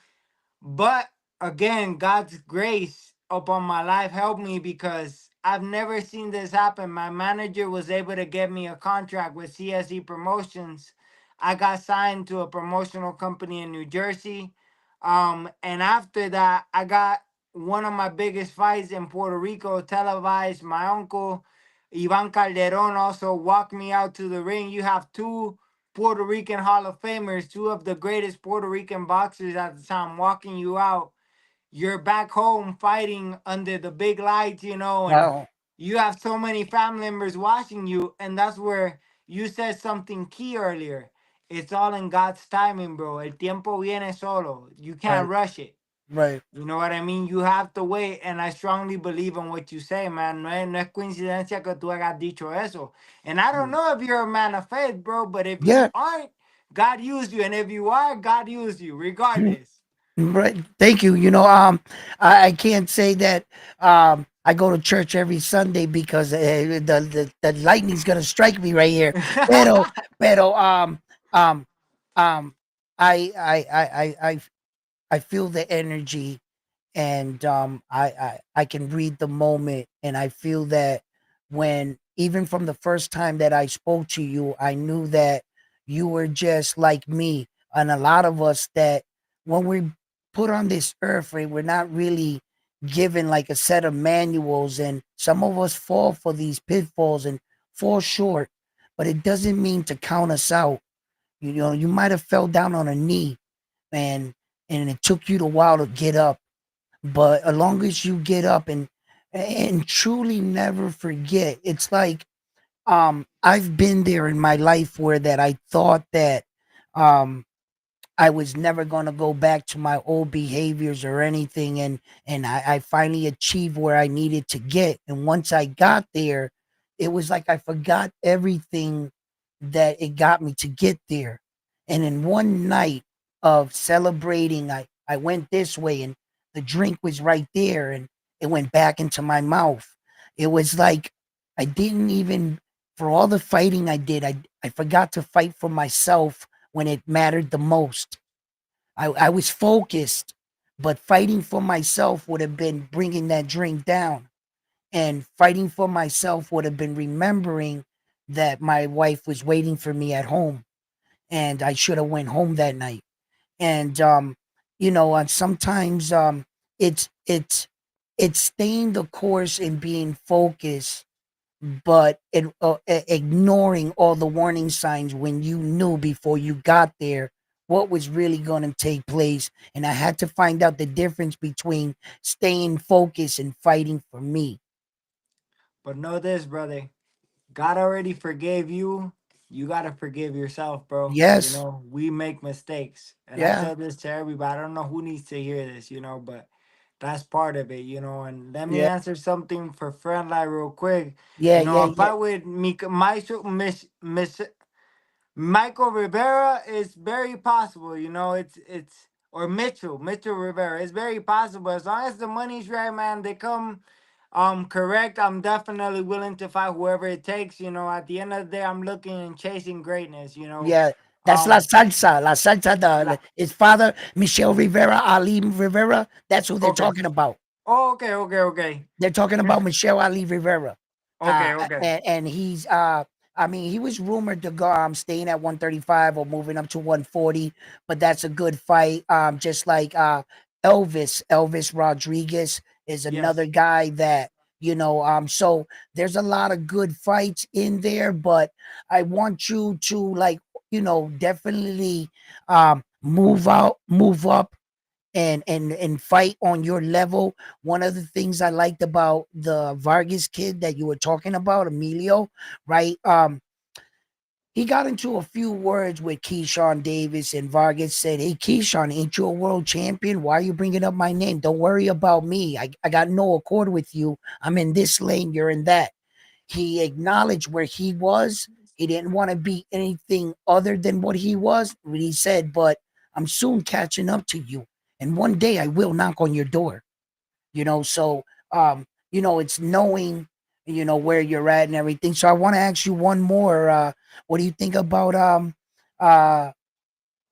But again, God's grace upon my life helped me because I've never seen this happen. My manager was able to get me a contract with CSE Promotions. I got signed to a promotional company in New Jersey. And after that, I got one of my biggest fights in Puerto Rico televised. My uncle, Ivan Calderon, also walked me out to the ring. You have two Puerto Rican Hall of Famers, two of the greatest Puerto Rican boxers at the time, walking you out. You're back home fighting under the big lights, and Wow. you have so many family members watching you. And that's where you said something key earlier. It's all in God's timing, bro. El tiempo viene solo. You can't Right. rush it. Right. You know what I mean? You have to wait, and I strongly believe in what you say, man. No es coincidencia que tú hayas dicho eso. And I don't know if you're a man of faith, bro, but if you Yeah. aren't, God used you. And if you are, God used you, regardless. Right. Thank you. I can't say that I go to church every Sunday because the lightning's gonna strike me right here. Pero pero um um I feel the energy, and I can read the moment, and I feel that when even from the first time that I spoke to you, I knew that you were just like me, and a lot of us that when we put on this earth, right, we're not really given like a set of manuals, and some of us fall for these pitfalls and fall short, but it doesn't mean to count us out. You might have fell down on a knee, and it took you a while to get up, but as long as you get up and truly never forget, it's like I've been there in my life where that I thought that um I was never going to go back to my old behaviors or anything, and I finally achieved where I needed to get, and once I got there, it was like I forgot everything that it got me to get there. And in one night of celebrating, I went this way, and the drink was right there, and it went back into my mouth. It was like I didn't even, for all the fighting I did, I forgot to fight for myself when it mattered the most. I was focused, but fighting for myself would have been bringing that drink down. And fighting for myself would have been remembering that my wife was waiting for me at home, and I should have went home that night. And and sometimes it's staying the course and being focused, but ignoring all the warning signs when you knew before you got there what was really going to take place. And I had to find out the difference between staying focused and fighting for me. But know this, brother. God already forgave you. You got to forgive yourself, bro. Yes. We make mistakes. And I Yeah. tell this to everybody. I don't know who needs to hear this, but that's part of it. And let me Yeah. answer something for friend like real quick. Yeah. Yeah. A Yeah. fight with Maestro, Miss Michael Rivera is very possible. It's or Mitchell Rivera. It's very possible as long as the money's right, man. They come correct. I'm definitely willing to fight whoever it takes. At the end of the day, I'm looking and chasing greatness. Yeah. That's La Um, Salsa. La Salsa, la, his father, Michelle Rivera, Ali Rivera. That's who they're okay. talking about. Oh, okay, okay, okay. They're talking about Michelle Ali Rivera. Okay, okay. And he's I mean, he was rumored to go staying at 135 or moving up to 140, but that's a good fight. Just like Elvis Rodriguez is another Yes. guy that so there's a lot of good fights in there, but I want you to, like, definitely move up and fight on your level. One of the things I liked about the Vargas kid that you were talking about, Emilio, right? He got into a few words with Keyshawn Davis, and Vargas said, "Hey, Keyshawn, ain't you a world champion? Why are you bringing up my name? Don't worry about me. I got no accord with you. I'm in this lane, you're in that." He acknowledged where he was. He didn't want to be anything other than what he was. He said, "But I'm soon catching up to you, and one day I will knock on your door." So it's knowing, where you're at and everything. So I want to ask you one more. What do you think about uh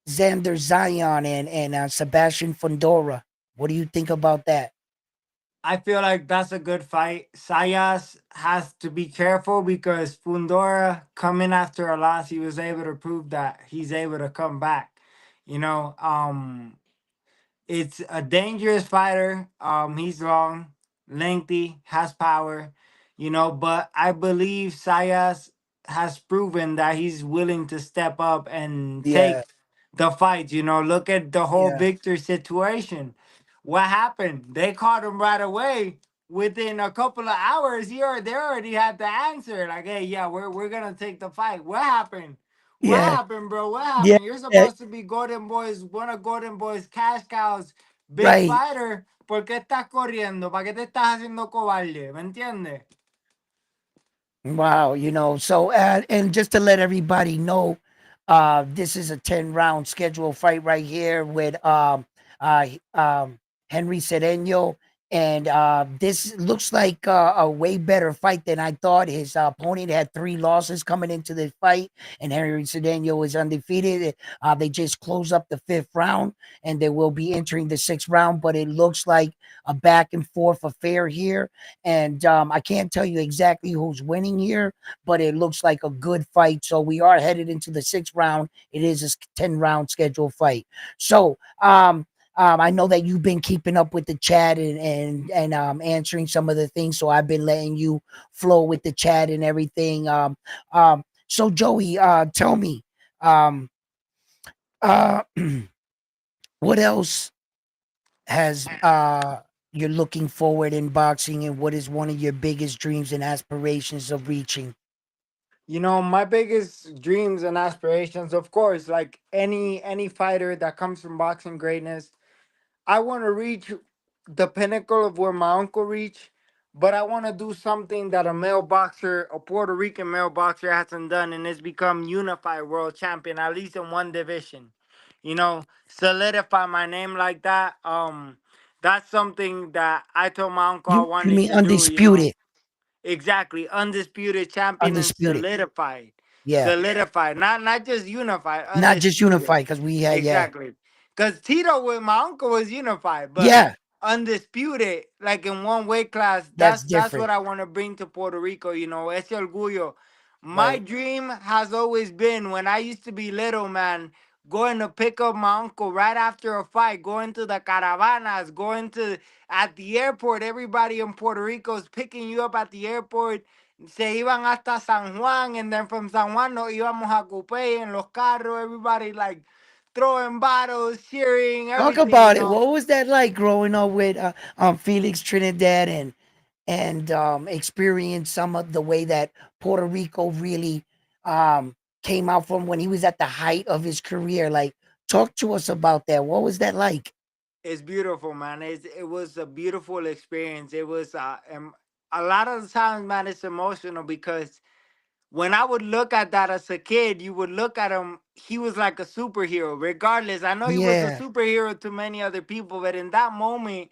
Xander Zion and Sebastian Fundora? What do you think about that? I feel like that's a good fight. Sayas has to be careful because Fundora coming after a loss, he was able to prove that he's able to come back. You know, um, it's a dangerous fighter. He's lengthy, has power. But I believe Sayas has proven that he's willing to step up and Yeah, take the fight. You know, look at the whole yeah, Victor situation. What happened? They caught him right away. Within a couple of hours, they already had the answer. Like, hey, yeah, we're gonna take the fight. What happened? What yeah, happened, bro? What yeah, happened? You're yeah, supposed to be Golden Boys, one of Golden Boys cash cows, big right. fighter. ¿Por qué estás corriendo? ¿Para qué te estás haciendo cobarde? ¿Me entiendes? Wow, so and just to let everybody know, this is a 10-round schedule fight right here with Henry Cedeño. And this looks like a way better fight than I thought. His opponent had 3 losses coming into the fight, and Henry Cedeño is undefeated. They just closed up the 5th round, and they will be entering the 6th round. But it looks like a back and forth affair here, and I can't tell you exactly who's winning here, but it looks like a good fight. So we are headed into the 6th round. It is a 10-round schedule fight. So I know that you've been keeping up with the chat and answering some of the things. So I've been letting you flow with the chat and everything. So Joey, tell me, um, uh, what else has you're looking forward in boxing, and what is one of your biggest dreams and aspirations of reaching? You know, my biggest dreams and aspirations, of course, like any fighter that comes from boxing greatness, I want to reach the pinnacle of where my uncle reached, but I want to do something that a male boxer, a Puerto Rican male boxer, hasn't done, and it's become unified world champion, at least in one division. You know, solidify my name like that. That's something that I told my uncle I You wanted mean to do. You know, undisputed? exactly, undisputed champion and Undisputed. solidified, Yeah, solidified, not just unified, not just undisputed. unified because we had yeah, Exactly. Because Tito with my uncle was unified, but yeah. undisputed, like in one weight class, That's that's what different, I want to bring to Puerto Rico, you know, ese orgullo. My right? dream has always been when I used to be little, man, going to pick up my uncle right after a fight, going to the caravanas, going to at the airport. Everybody in Puerto Rico is picking you up at the airport. Se iban hasta San Juan, and then from San Juan nos íbamos a Coupé en los carros. Everybody like throwing bottles, cheering, Talk everything, you about it. know. What was that like growing up with Felix, Trinidad, and experience some of the way that Puerto Rico really came out from when he was at the height of his career? Like, talk to us about that. What was that like? It's beautiful, man. It was a beautiful experience. It was a lot of the times, man, it's emotional because when I would look at that as a kid, you would look at him, he was like a superhero, regardless. I know he was a Yeah, superhero to many other people, but in that moment,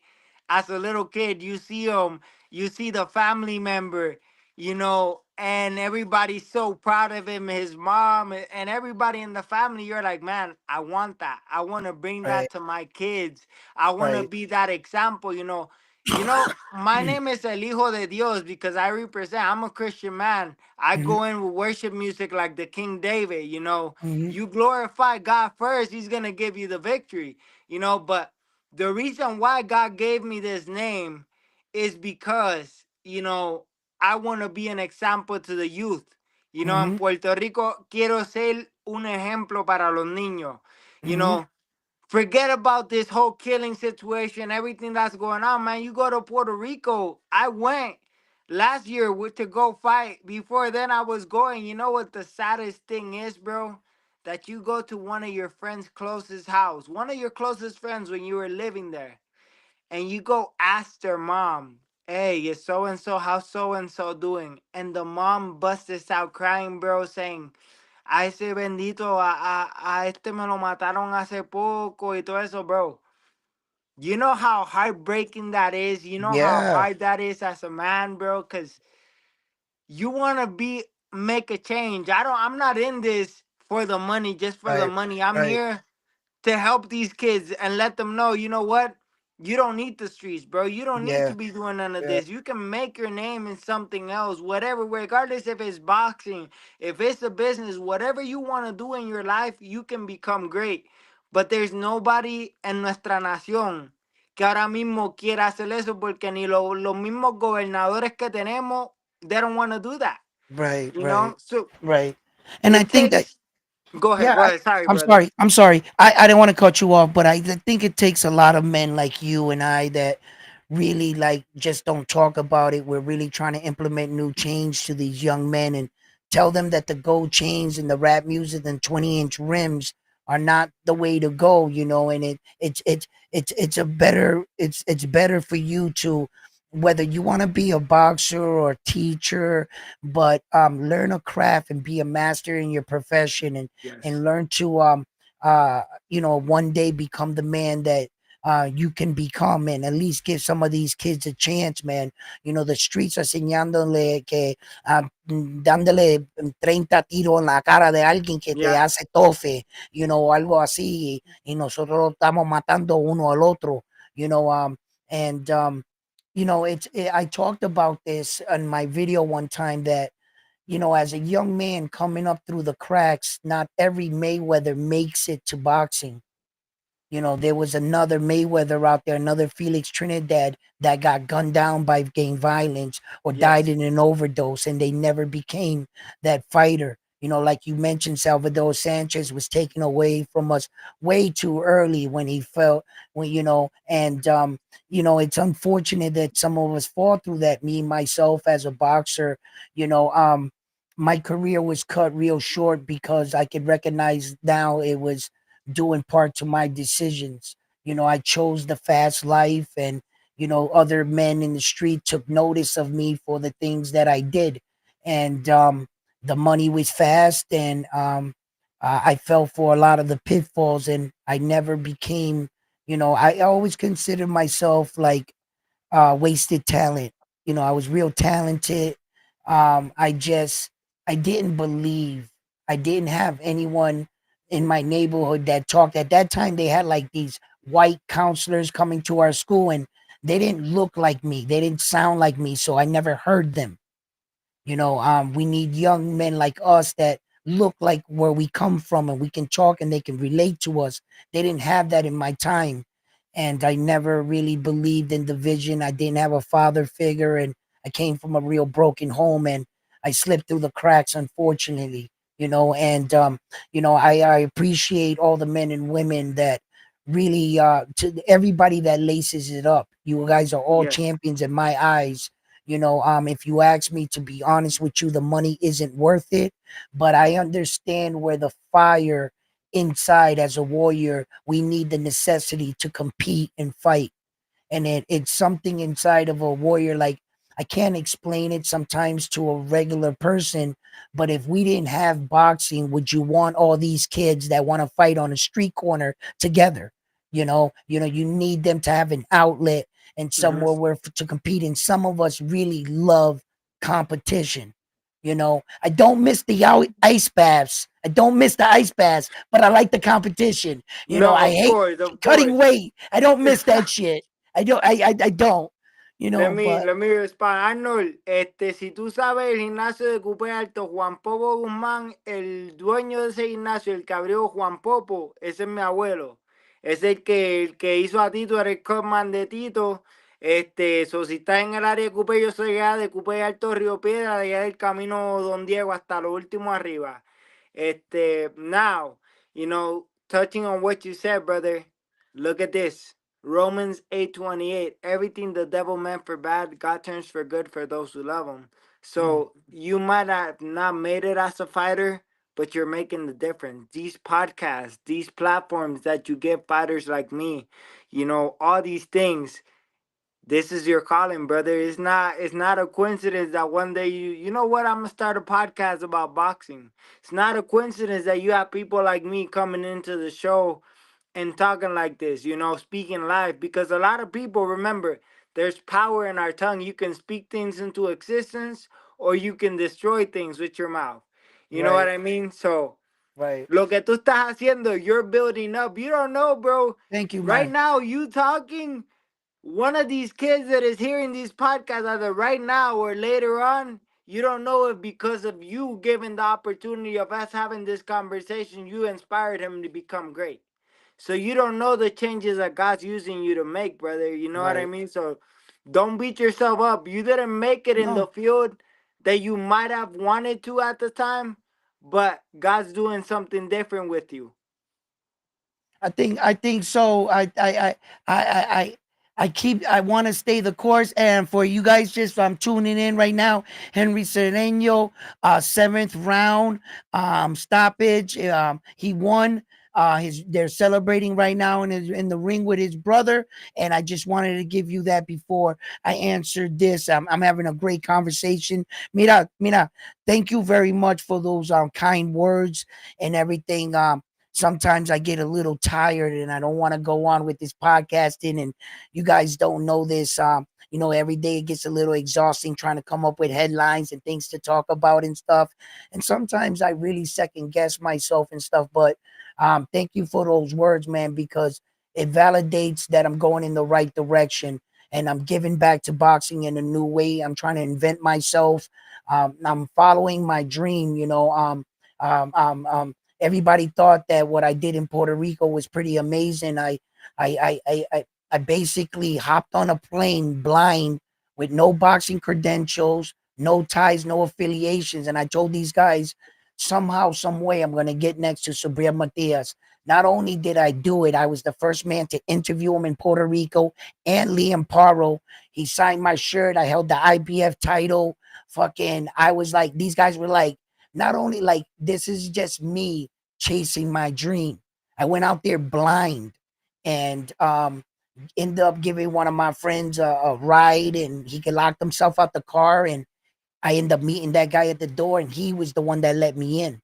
as a little kid, you see him, you see the family member, you know, and everybody's so proud of him, his mom, and everybody in the family. You're like, man, I want that. I want to bring right, that to my kids. I want to right. be that example, you know. You know, my name is El Hijo de Dios because I represent, I'm a Christian man. I Hmm. go in with worship music like the King David, you know. Hmm. You glorify God first, he's going to give you the victory, you know. But the reason why God gave me this name is because, you know, I want to be an example to the youth. You know, en Hmm. Puerto Rico, quiero ser un ejemplo para los niños. You Hmm. know, forget about this whole killing situation, everything that's going on, man. You go to Puerto Rico. I went last year to go fight. Before then, I was going. You know what the saddest thing is, bro? That you go to one of your friends' closest house, one of your closest friends when you were living there, and you go ask their mom, hey, is so and so, how's so and so doing? And the mom busts out crying, bro, saying, a ese bendito, a este me lo mataron hace poco y todo eso, bro. You know how heartbreaking that is? You know how Yeah, hard that is as a man, bro? Because you want to make a change. I'm not in this for the money, just for the right, money. I'm right. here to help these kids and let them know, you know what? You don't need the streets, bro. You don't need Yeah, to be doing none of yeah. this. You can make your name in something else, whatever, regardless if it's boxing, if it's a business, whatever you want to do in your life, you can become great. But there's nobody en nuestra nación que ahora mismo quiera hacer eso porque ni los mismos gobernadores que tenemos, they don't want to do that. Right, You right, know, so right. And I it think that, takes. Go ahead, yeah, go ahead. Sorry, I'm brother. sorry. I'm sorry. I didn't want to cut you off, but think it takes a lot of men like you and I that really like just don't talk about it. We're really trying to implement new change to these young men and tell them that the gold chains and the rap music and 20-inch rims are not the way to go, you know, and it's a better it's better for you to whether you want to be a boxer or a teacher, but learn a craft and be a master in your profession and Yes. learn to one day become the man that you can become and at least give some of these kids a chance, man. You know, the streets are enseñándole que dándole 30 tiros en la cara de alguien que te Yeah. hace tofe, algo así, y nosotros estamos matando uno al otro, you know, and I talked about this in my video one time that as a young man coming up through the cracks, not every Mayweather makes it to boxing. There was another Mayweather out there, another Felix Trinidad that got gunned down by gang violence or died Yes. in an overdose, and they never became that fighter. Like you mentioned, Salvador Sanchez was taken away from us way too early when he felt when and it's unfortunate that some of us fall through that. Me myself as a boxer, my career was cut real short because I could recognize now it was due in part to my decisions. I chose the fast life, and other men in the street took notice of me for the things that I did, and the money was fast, and I fell for a lot of the pitfalls, and I never became. I always considered myself like wasted talent. I was real talented. I just I didn't believe. I didn't have anyone in my neighborhood that talked. At that time, they had like these white counselors coming to our school, and they didn't look like me. They didn't sound like me, so I never heard them. We need young men like us that look like where we come from and we can talk and they can relate to us. They didn't have that in my time. And I never really believed in the vision. I didn't have a father figure, and I came from a real broken home, and I slipped through the cracks, unfortunately. And I appreciate all the men and women that really to everybody that laces it up. You guys are all Yes. champions in my eyes. If you ask me, to be honest with you, the money isn't worth it, but I understand where the fire inside. As a warrior, we need the necessity to compete and fight, and it's something inside of a warrior. Like, I can't explain it sometimes to a regular person, but if we didn't have boxing, would you want all these kids that want to fight on a street corner together? You need them to have an outlet and Hmm. somewhere where to compete, and some of us really love competition. I don't miss the ice baths. I don't miss the ice baths, but I like the competition. No, I of hate course, of cutting course. weight. I don't miss that shit. I don't, Let me but let me respond. Arnold, si tú sabes el gimnasio de Cupé Alto, Juan Popo Guzmán, el dueño de ese gimnasio, el que abrió Juan Popo, ese es mi abuelo. Es el que hizo a Tito, era el Cutman de Tito. Si estás en el área de Cupé, yo soy allá de Cupé Alto, Río Piedra, de allá del camino Don Diego hasta lo último arriba. Now, touching on what you said, brother, look at this. Romans 8:28. Everything the devil meant for bad, God turns for good for those who love him. mm, So you might have not made it as a fighter, but you're making the difference. These podcasts, these platforms that you give fighters like me, all these things, this is your calling, brother. It's not a coincidence that one day you know what, I'm gonna start a podcast about boxing. It's not a coincidence that you have people like me coming into the show and talking like this, speaking live, because a lot of people, remember, there's power in our tongue. You can speak things into existence or you can destroy things with your mouth. You know what right, I mean? So, right. lo que tú estás haciendo, you're building up. You don't know, bro. Thank you, Right man. now, you talking, one of these kids that is hearing these podcasts, either right now or later on, you don't know if because of you giving the opportunity of us having this conversation, you inspired him to become great. So you don't know the changes that God's using you to make, brother. You know what I Right. mean? So don't beat yourself up. You didn't make it in the No, field that you might have wanted to at the time, but God's doing something different with you. I think so. I I want to stay the course. And for you guys, just I'm tuning in right now. Henry Cedeño, seventh round, stoppage. He won. They're celebrating right now in the ring with his brother. And I just wanted to give you that before I answered this. I'm having a great conversation. Mira, thank you very much for those kind words and everything. Sometimes I get a little tired and I don't want to go on with this podcasting. And you guys don't know this. Every day it gets a little exhausting trying to come up with headlines and things to talk about and stuff. And sometimes I really second guess myself and stuff. But thank you for those words, man, because it validates that I'm going in the right direction and I'm giving back to boxing in a new way. I'm trying to invent myself. I'm following my dream. Um, um, um, Everybody thought that what I did in Puerto Rico was pretty amazing. I basically hopped on a plane blind with no boxing credentials, no ties, no affiliations, and I told these guys somehow, some way, I'm going to get next to Sabria Matias. Not only did I do it, I was the first man to interview him in Puerto Rico and Liam Paro. He signed my shirt. I held the IBF title. Fucking, I was like, these guys were like, not only like this is just me chasing my dream. I went out there blind and ended up giving one of my friends a ride and he could lock himself out the car and I ended up meeting that guy at the door and he was the one that let me in.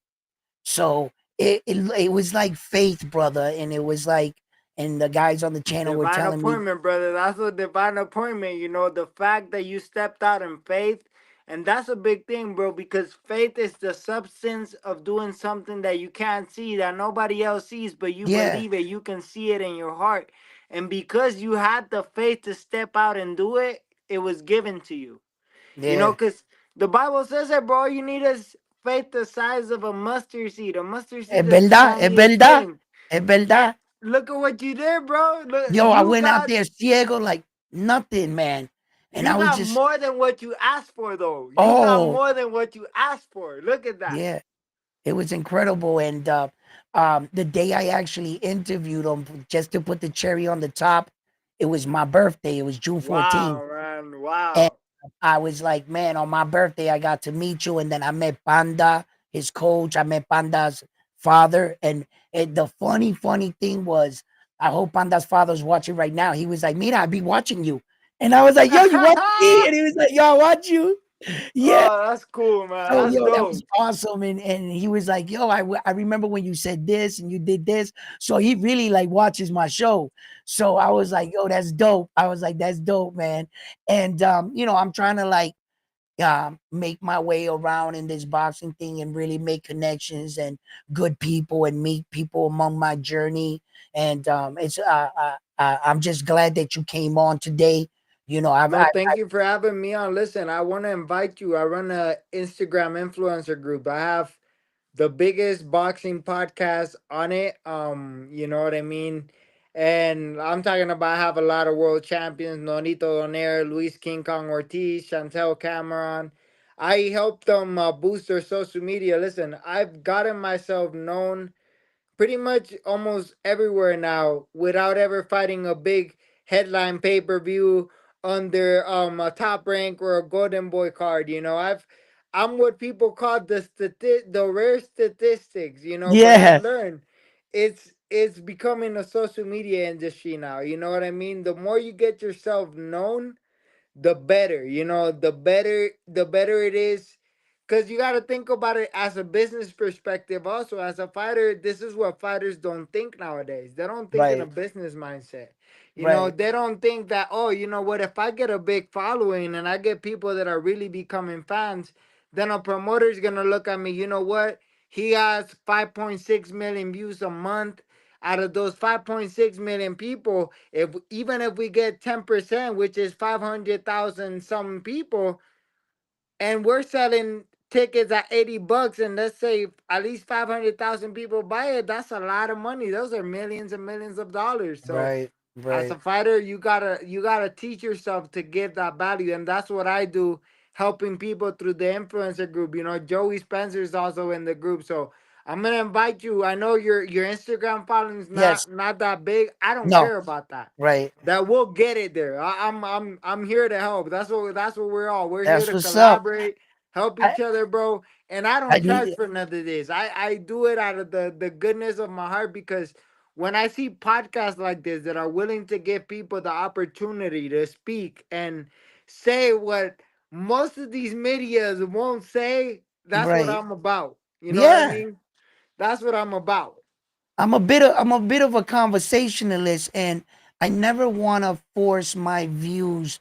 So it was like faith, brother, and it was like and the guys on the channel were Divine telling me, appointment, brother. That's a divine appointment. The fact that you stepped out in faith, and that's a big thing, bro, because faith is the substance of doing something that you can't see, that nobody else sees, but you yeah, believe it. You can see it in your heart. And because you had the faith to step out and do it, it was given to you. yeah. Because the Bible says that, bro, you need a faith the size of a mustard seed. A mustard Es seed is the verdad, es tiniest verdad, thing. es And verdad. look at what you did, bro. Look, Yo, I went out there ciego like nothing, man. And I you was got just, more than what you asked for, though. You got oh, more than what you asked for. Look at that. yeah, it was incredible. And the day I actually interviewed him, just to put the cherry on the top, it was my birthday. It was June 14th. Wow, man. And Wow. I was like, man, on my birthday, I got to meet you. And then I met Panda, his coach. I met Panda's father. And the funny thing was, I hope Panda's father's watching right now. He was like, Mira, I be watching you. And I was like, yo, you watch me? And he was like, yo, I watch you. Yeah. Oh, that's cool, man. So, That's yo, that was dope. awesome. And he was like, yo, I remember when you said this and you did this. So he really like watches my show. So I was like, yo, that's dope. I was like, that's dope, man. And, I'm trying to like, make my way around in this boxing thing and really make connections and good people and meet people among my journey. And I'm just glad that you came on today. No, thank you for having me on. Listen, I want to invite you. I run a Instagram influencer group. I have the biggest boxing podcast on it. You know what I mean? And I'm talking about I have a lot of world champions, Nonito Donaire, Luis King Kong Ortiz, Chantel Cameron. I helped them boost their social media. Listen, I've gotten myself known pretty much almost everywhere now without ever fighting a big headline pay-per-view under a top rank or a golden boy card. I'm what people call the rare statistics, but I've Yeah, learned it's becoming a social media industry now. You know what I mean? The more you get yourself known, the better. The better it is, because you got to think about it as a business perspective. Also, as a fighter, this is what fighters don't think nowadays. They don't think in a right, business mindset. right, They don't think that, oh, you know what, if I get a big following and I get people that are really becoming fans, then a promoter is going to look at me. You know what, he has 5.6 million views a month. Out of those 5.6 million people, if we get 10%, which is 500,000 some people, and we're selling tickets at $80, and let's say at least 500,000 people buy it, that's a lot of money. Those are millions and millions of dollars. So right, as a right, fighter, you gotta teach yourself to give that value, and that's what I do. helping people through the influencer group. You know, Joey Spencer is also in the group. So I'm gonna invite you. I know your Instagram following is Yes. not that big. I don't No. care about that. Right. That we'll get it there. I'm here to help. That's what we're all. We're here That's to what's up. collaborate, help I each other, bro. And I I don't need charge it. for none of this. I do it out of the goodness of my heart because when I see podcasts like this that are willing to give people the opportunity to speak and say what most of these medias won't say, that's what Right. I'm about. You know what I Yeah. mean? That's what I'm about. I'm a bit of a conversationalist, and I never want to force my views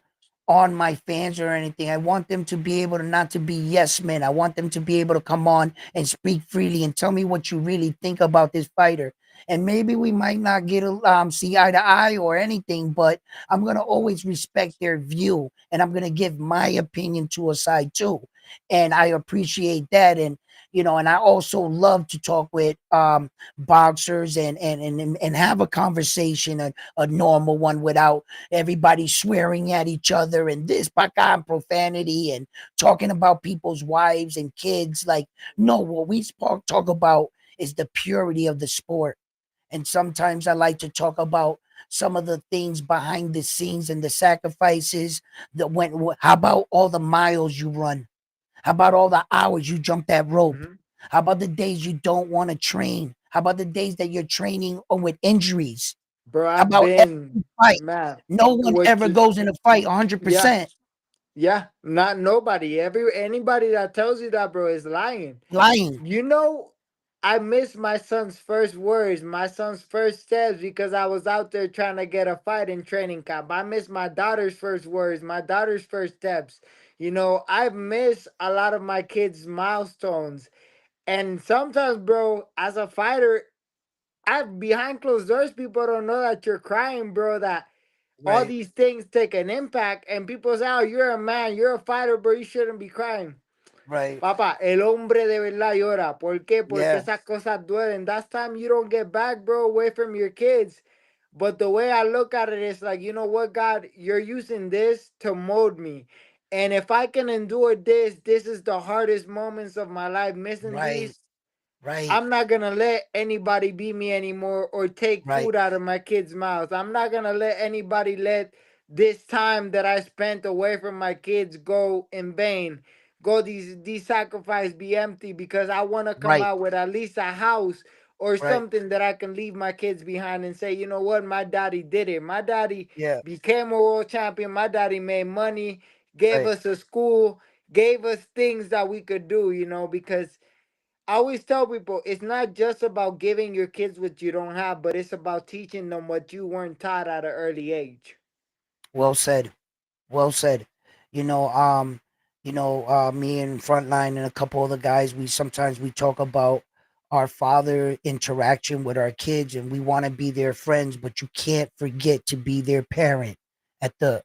on my fans or anything. I want them to be able to not to be yes men. I want them to be able to come on and speak freely and tell me what you really think about this fighter. And maybe we might not get see eye to eye or anything, but I'm gonna always respect their view, and I'm gonna give my opinion to a side too. And I appreciate that. And and I also love to talk with boxers and have a conversation, a normal one, without everybody swearing at each other and this baka and profanity and talking about people's wives and kids. Like, no, what we talk about is the purity of the sport. And sometimes I like to talk about some of the things behind the scenes and the sacrifices that went. How about all the miles you run? How about all the hours you jump that rope? Mhm. How about the days you don't want to train? How about the days that you're training or with injuries? Bro, How I've about been every fight? man. No one Which ever is goes in a fight yeah. 100% Yeah, not nobody. Anybody that tells you that, bro, is lying. lying. You know, I missed my son's first words, my son's first steps because I was out there trying to get a fight in training camp. I missed my daughter's first words, my daughter's first steps. You know, I've missed a lot of my kids' milestones. And sometimes, bro, as a fighter, I behind closed doors, people don't know that you're crying, bro. That all Right, these things take an impact, and people say, "Oh, you're a man, you're a fighter, bro. You shouldn't be crying." right. Papá, el hombre de verdad llora. ¿Por qué? Porque Yeah, esas cosas duelen. That's time you don't get back, bro, away from your kids. But the way I look at it is like, you know what, God, you're using this to mold me. And if I can endure this, this is the hardest moments of my life. Missing right, these, right, I'm not gonna let anybody beat me anymore or take right, food out of my kids' mouths. I'm not gonna let anybody let this time that I spent away from my kids go in vain. Go these sacrifice be empty because I wanna come right, out with at least a house or right. something that I can leave my kids behind and say, you know what, my daddy did it. My daddy Yeah, became a world champion. My daddy made money, gave right. us a school, gave us things that we could do, you know, because I always tell people it's not just about giving your kids what you don't have, but it's about teaching them what you weren't taught at an early age. Well said. Well said. You know, me and Frontline and a couple other guys, we talk about our father interaction with our kids, and we want to be their friends, but you can't forget to be their parent at the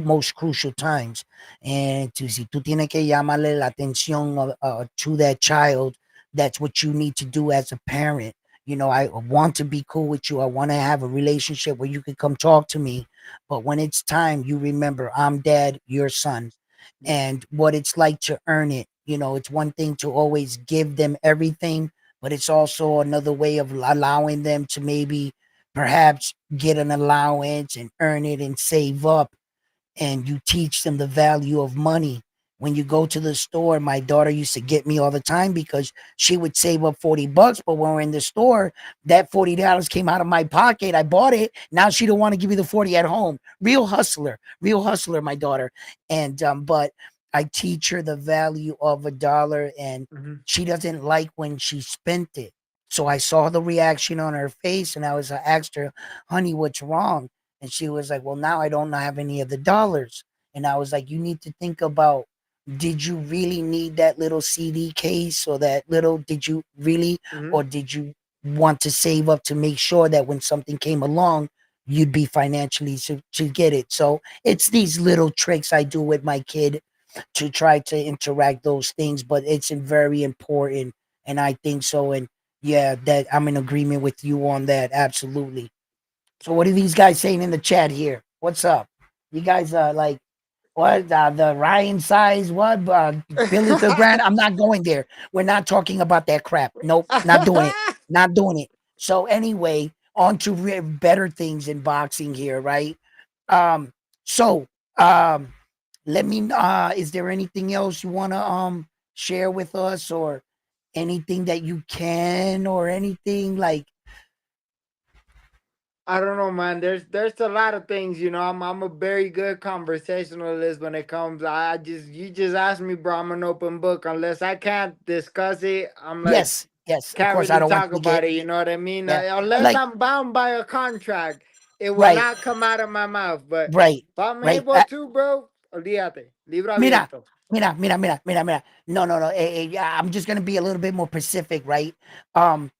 most crucial times. And si tú tienes que llamarle la atención to that child, that's what you need to do as a parent. I want to be cool with you. I want to have a relationship where you can come talk to me, but when it's time, you remember I'm dad, your son, and what it's like to earn it. It's one thing to always give them everything, but it's also another way of allowing them to maybe perhaps get an allowance and earn it and save up, and you teach them the value of money. When you go to the store, my daughter used to get me all the time because she would save up $40, but when we're in the store, that $40 came out of my pocket. I bought it. Now she don't want to give me the 40 at home. Real hustler, my daughter. And but I teach her the value of a dollar, and Mm-hmm. she doesn't like when she spent it. So I saw the reaction on her face, and I asked her, honey, what's wrong? And she was like, well, now I don't have any of the dollars. And I was like, you need to think about, did you really need that little CD case, or that little, did you really, Mm-hmm. or did you want to save up to make sure that when something came along, you'd be financially to get it? So it's these little tricks I do with my kid to try to interact those things, but it's very important. And I think so. And yeah, that I'm in agreement with you on that. Absolutely. So what are these guys saying in the chat here? What's up? You guys like what the Ryan size, what Billy the Grand. I'm not going there. We're not talking about that crap. Nope, not doing it. Not doing it. So anyway, on to better things in boxing here, right? Um, so um, let me. Is there anything else you wanna share with us, or anything that you can, or anything like? I don't know, man. There's a lot of things, you know. I'm a very good conversationalist when it comes. I just you just ask me, bro. I'm an open book. Unless I can't discuss it, I'm like Yes, yes. Of can't course, I really don't want talk you to get about it. You know what I mean? yeah, Unless like I'm bound by a contract, it will right, not come out of my mouth. But right, if I'm right. able to, bro, olvídate, libro Mira, abierto. mira. No, no, no. Yeah, I'm just gonna be a little bit more specific, right? Um,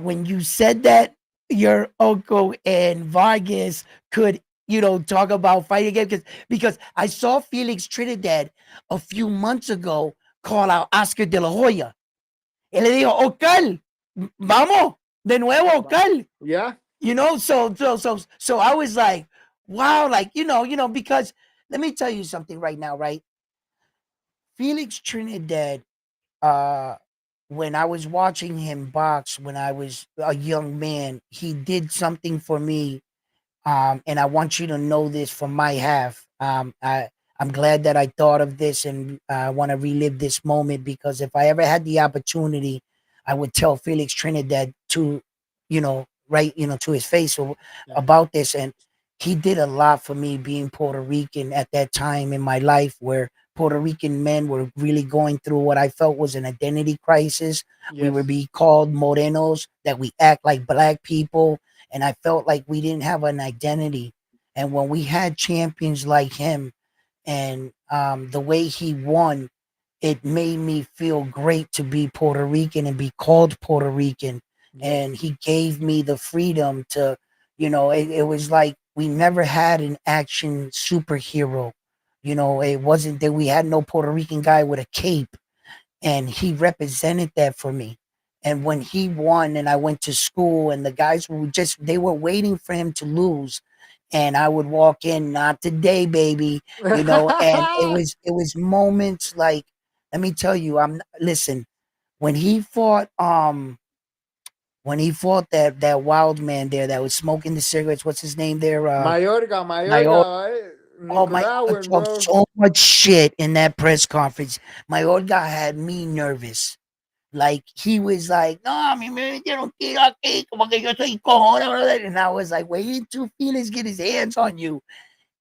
when you said that your uncle and Vargas could, talk about fighting again, because I saw Felix Trinidad a few months ago call out Oscar de la Hoya. Él le dijo, Oscar, vamos, de nuevo, Oscar. Yeah. So I was like, wow, like, because let me tell you something right now, right? Felix Trinidad, uh, when I was watching him box when I was a young man, he did something for me, and I want you to know this from my half. I'm glad that I thought of this, and I want to relive this moment, because if I ever had the opportunity, I would tell Felix Trinidad to, right, to his face, Yeah. about this. And he did a lot for me, being Puerto Rican at that time in my life, where Puerto Rican men were really going through what I felt was an identity crisis. We were Yes. being called morenos, that we act like black people, and I felt like we didn't have an identity. And when we had champions like him, and the way he won, it made me feel great to be Puerto Rican and be called Puerto Rican. And Yes. he gave me the freedom to, it was like we never had an action superhero. It wasn't that we had no Puerto Rican guy with a cape, and he represented that for me. And when he won and I went to school, and the guys were just, they were waiting for him to lose, and I would walk in, not today, baby, and it was moments like, let me tell you, listen, when he fought that wild man there that was smoking the cigarettes, what's his name there, Mayorga, Mayor. Mayorga, Oh my God, Nicaraguan, talked bro. so much shit in that press conference. My old guy had me nervous. Like, he was like, no, a mí me metieron tiro aquí, como que yo soy cojones. And I was like, wait till Felix get his hands on you.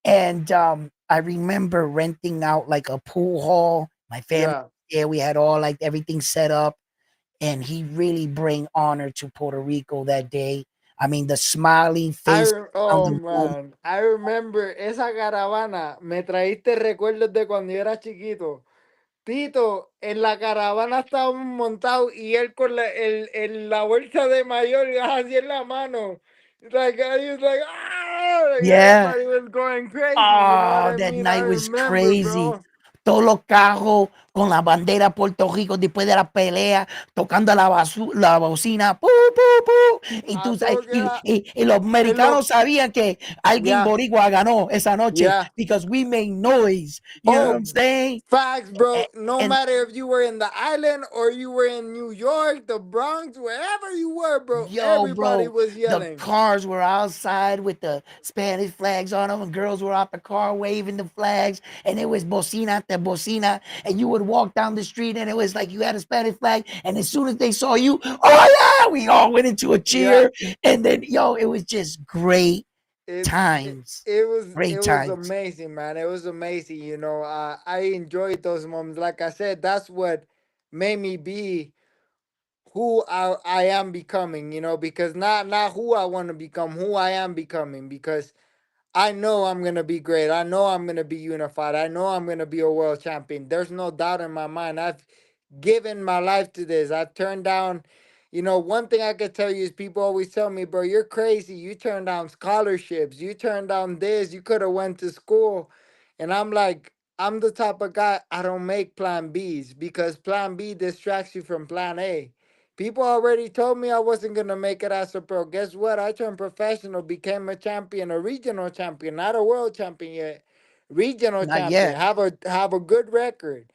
And I remember renting out like a pool hall. My family Yeah. there, we had all like everything set up. And he really bring honor to Puerto Rico that day. I mean, the smiling face around Oh the room. man, I remember esa caravana. Me traíste recuerdos de cuando yo era chiquito. Tito, en la caravana estábamos montados y él con la bolsa de mayor así en la mano. Like, he was like, ah, like Yeah. everybody was going crazy. You know what Oh, I that mean? I night was remember, crazy. bro. Todos los carros con la bandera de Puerto Rico después de la pelea, tocando la bocina, pu, pu, pu. Y, A tú, todo que era. y los En lo, americanos sabían que alguien yeah, boricua ganó esa noche, yeah. because we made noise. You know what I'm Oh, saying? facts, bro. And, No and matter if you were in the island or you were in New York, the Bronx, wherever you were, bro, yo, everybody bro, was the yelling. cars were outside with the Spanish flags on them, and girls were out the car waving the flags, and it was bocina te bocina, and you would walk down the street, and it was like you had a Spanish flag, and as soon as they saw you, oh yeah, we all went into a Yeah, cheer, and then yo, it was just great it it, times, it great was times. amazing, man. It was amazing. You know, I enjoyed those moments. Like I said, that's what made me be who I am becoming. You know, because not who I want to become, who I am becoming. Because I know I'm gonna be great. I know I'm gonna be unified. I know I'm gonna be a world champion. There's no doubt in my mind. I've given my life to this. I've turned down, one thing I could tell you is people always tell me, bro, you're crazy. You turned down scholarships. You turned down this. You could have went to school. And I'm like, I'm the type of guy I don't make plan Bs because plan B distracts you from plan A. People already told me I wasn't gonna make it as a pro. Guess what? I turned professional, became a champion, a regional champion, not a world champion yet. regional Not champion, yet. have a good record.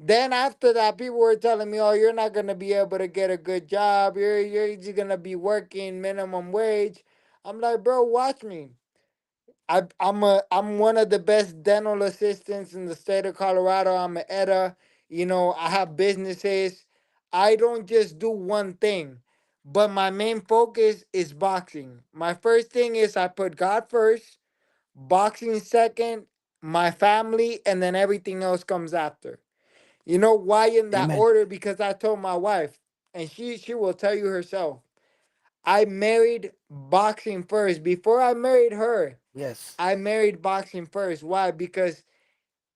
Then after that, people were telling me, "Oh, you're not gonna be able to get a good job. You're just gonna be working minimum wage." I'm like, bro, watch me. I'm one of the best dental assistants in the state of Colorado. I'm an ETA. I have businesses. I don't just do one thing, but my main focus is boxing. My first thing is I put God first, boxing second, my family, and then everything else comes after. You know why in that Amen. order? Because I told my wife, and she will tell you herself. I married boxing first. Before I married her, Yes. I married boxing first. Why? Because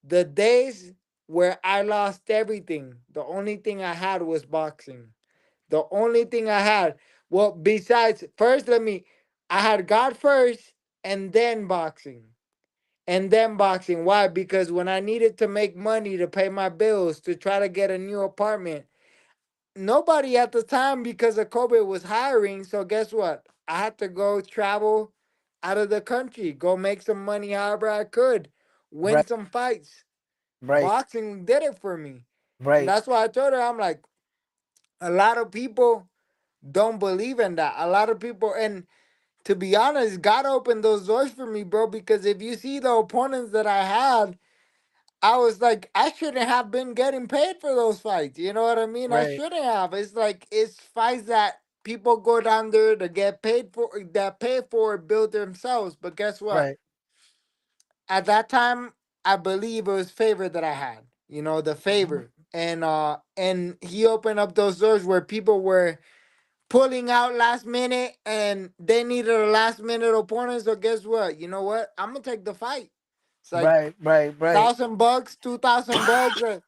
the days where I lost everything, the only thing I had was boxing. The only thing I had. Well, besides, first, I had God first and then boxing. And then boxing. Why? Because when I needed to make money to pay my bills, to try to get a new apartment, nobody at the time because of COVID was hiring. So guess what? I had to go travel out of the country, go make some money however I could, win Right. some fights. Right. Boxing did it for me. And Right. that's why I told her, I'm like, a lot of people don't believe in that. A lot of people, and to be honest, God opened those doors for me, bro, because if you see the opponents that I had, I was like, I shouldn't have been getting paid for those fights. You know what I mean? I Right. shouldn't have. It's like it's fights that people go down there to get paid for, that pay for it, build themselves. But guess what? Right. At that time, I believe it was favor that I had. The Mhm. favor. And he opened up those doors where people were pulling out last minute and they needed a last minute opponent. So guess what? You know what? I'm gonna take the fight. It's like Right. Right. Right. $1,000, $2,000,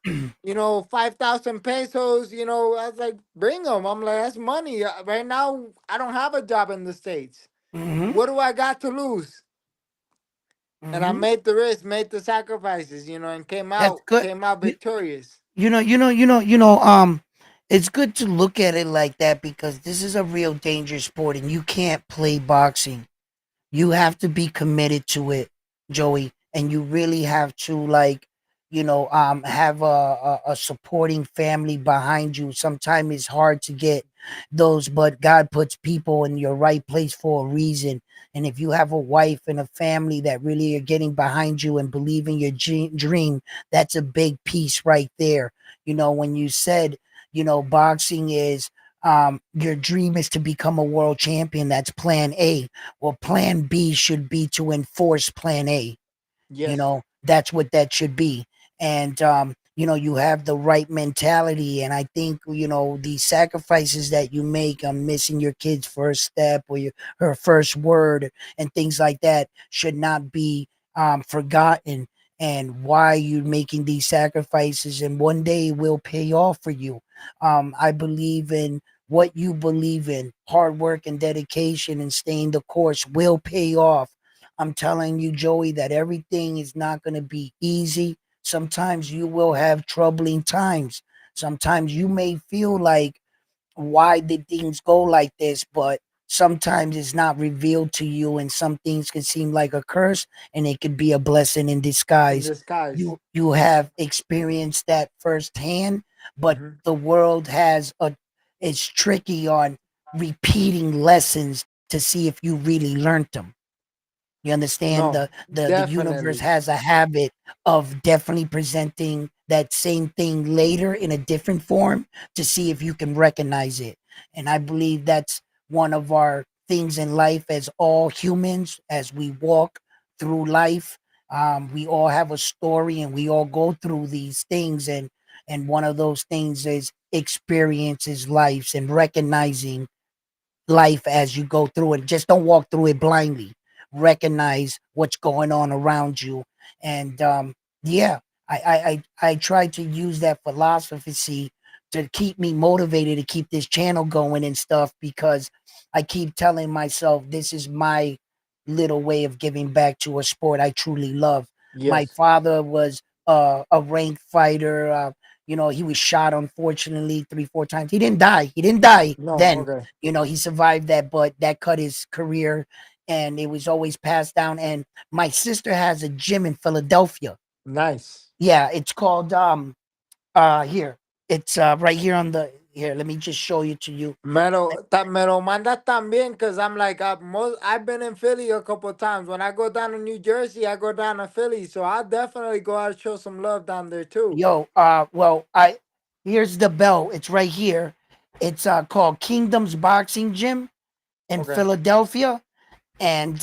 5,000 pesos. I was like, bring them. I'm like, that's money. Right now, I don't have a job in the States. Mm-hmm. What do I got to lose? And I Mm-hmm. made the risk, made the sacrifices, and came That's out, good. came out You, victorious. it's good to look at it like that because this is a real dangerous sport and you can't play boxing. You have to be committed to it, Joey, and you really have to like, have a supporting family behind you. Sometimes it's hard to get those, but God puts people in your right place for a reason. And if you have a wife and a family that really are getting behind you and believe in your dream, that's a big piece right there. When you said, boxing is your dream is to become a world champion. That's plan A. Well, plan B should be to enforce plan A. Yes. That's what that should be. And you have the right mentality. And I think, the sacrifices that you make on missing your kid's first step or her first word and things like that should not be forgotten, and why you're making these sacrifices, and one day it will pay off for you. I believe in what you believe in. Hard work and dedication and staying the course will pay off. I'm telling you, Joey, that everything is not going to be easy. Sometimes you will have troubling times. Sometimes you may feel like, why did things go like this? But sometimes it's not revealed to you, and some things can seem like a curse, and it could be a blessing in In disguise. disguise. You have experienced that firsthand, but Hmm. the world has a it's tricky on repeating lessons to see if you really learned them. You understand, No, the universe definitely. has a habit of definitely presenting that same thing later in a different form to see if you can recognize it. And I believe that's one of our things in life as all humans, as we walk through life. We all have a story and we all go through these things, and one of those things is experiences lives and recognizing life as you go through it. Just don't walk through it blindly. Recognize what's going on around you. And yeah, I try to use that philosophy to keep me motivated to keep this channel going and stuff, because I keep telling myself this is my little way of giving back to a sport I truly love. My Yes. father was a ranked fighter. He was shot, unfortunately, 3 4 times. He didn't die. He didn't die No. then. Okay. He survived that, but that cut his career. and it was always passed down. And my sister has a gym in Philadelphia. Nice. Yeah, it's called here. It's right here on the here. Let me just show you to you. Me lo mandas también, because I'm like, I've been in Philly a couple times. When I go down to New Jersey, I go down to Philly. So I'll definitely go out and show some love down there too. Yo, well, I here's the bell. It's right here. It's called Kingdom's Boxing Gym in Okay. Philadelphia, and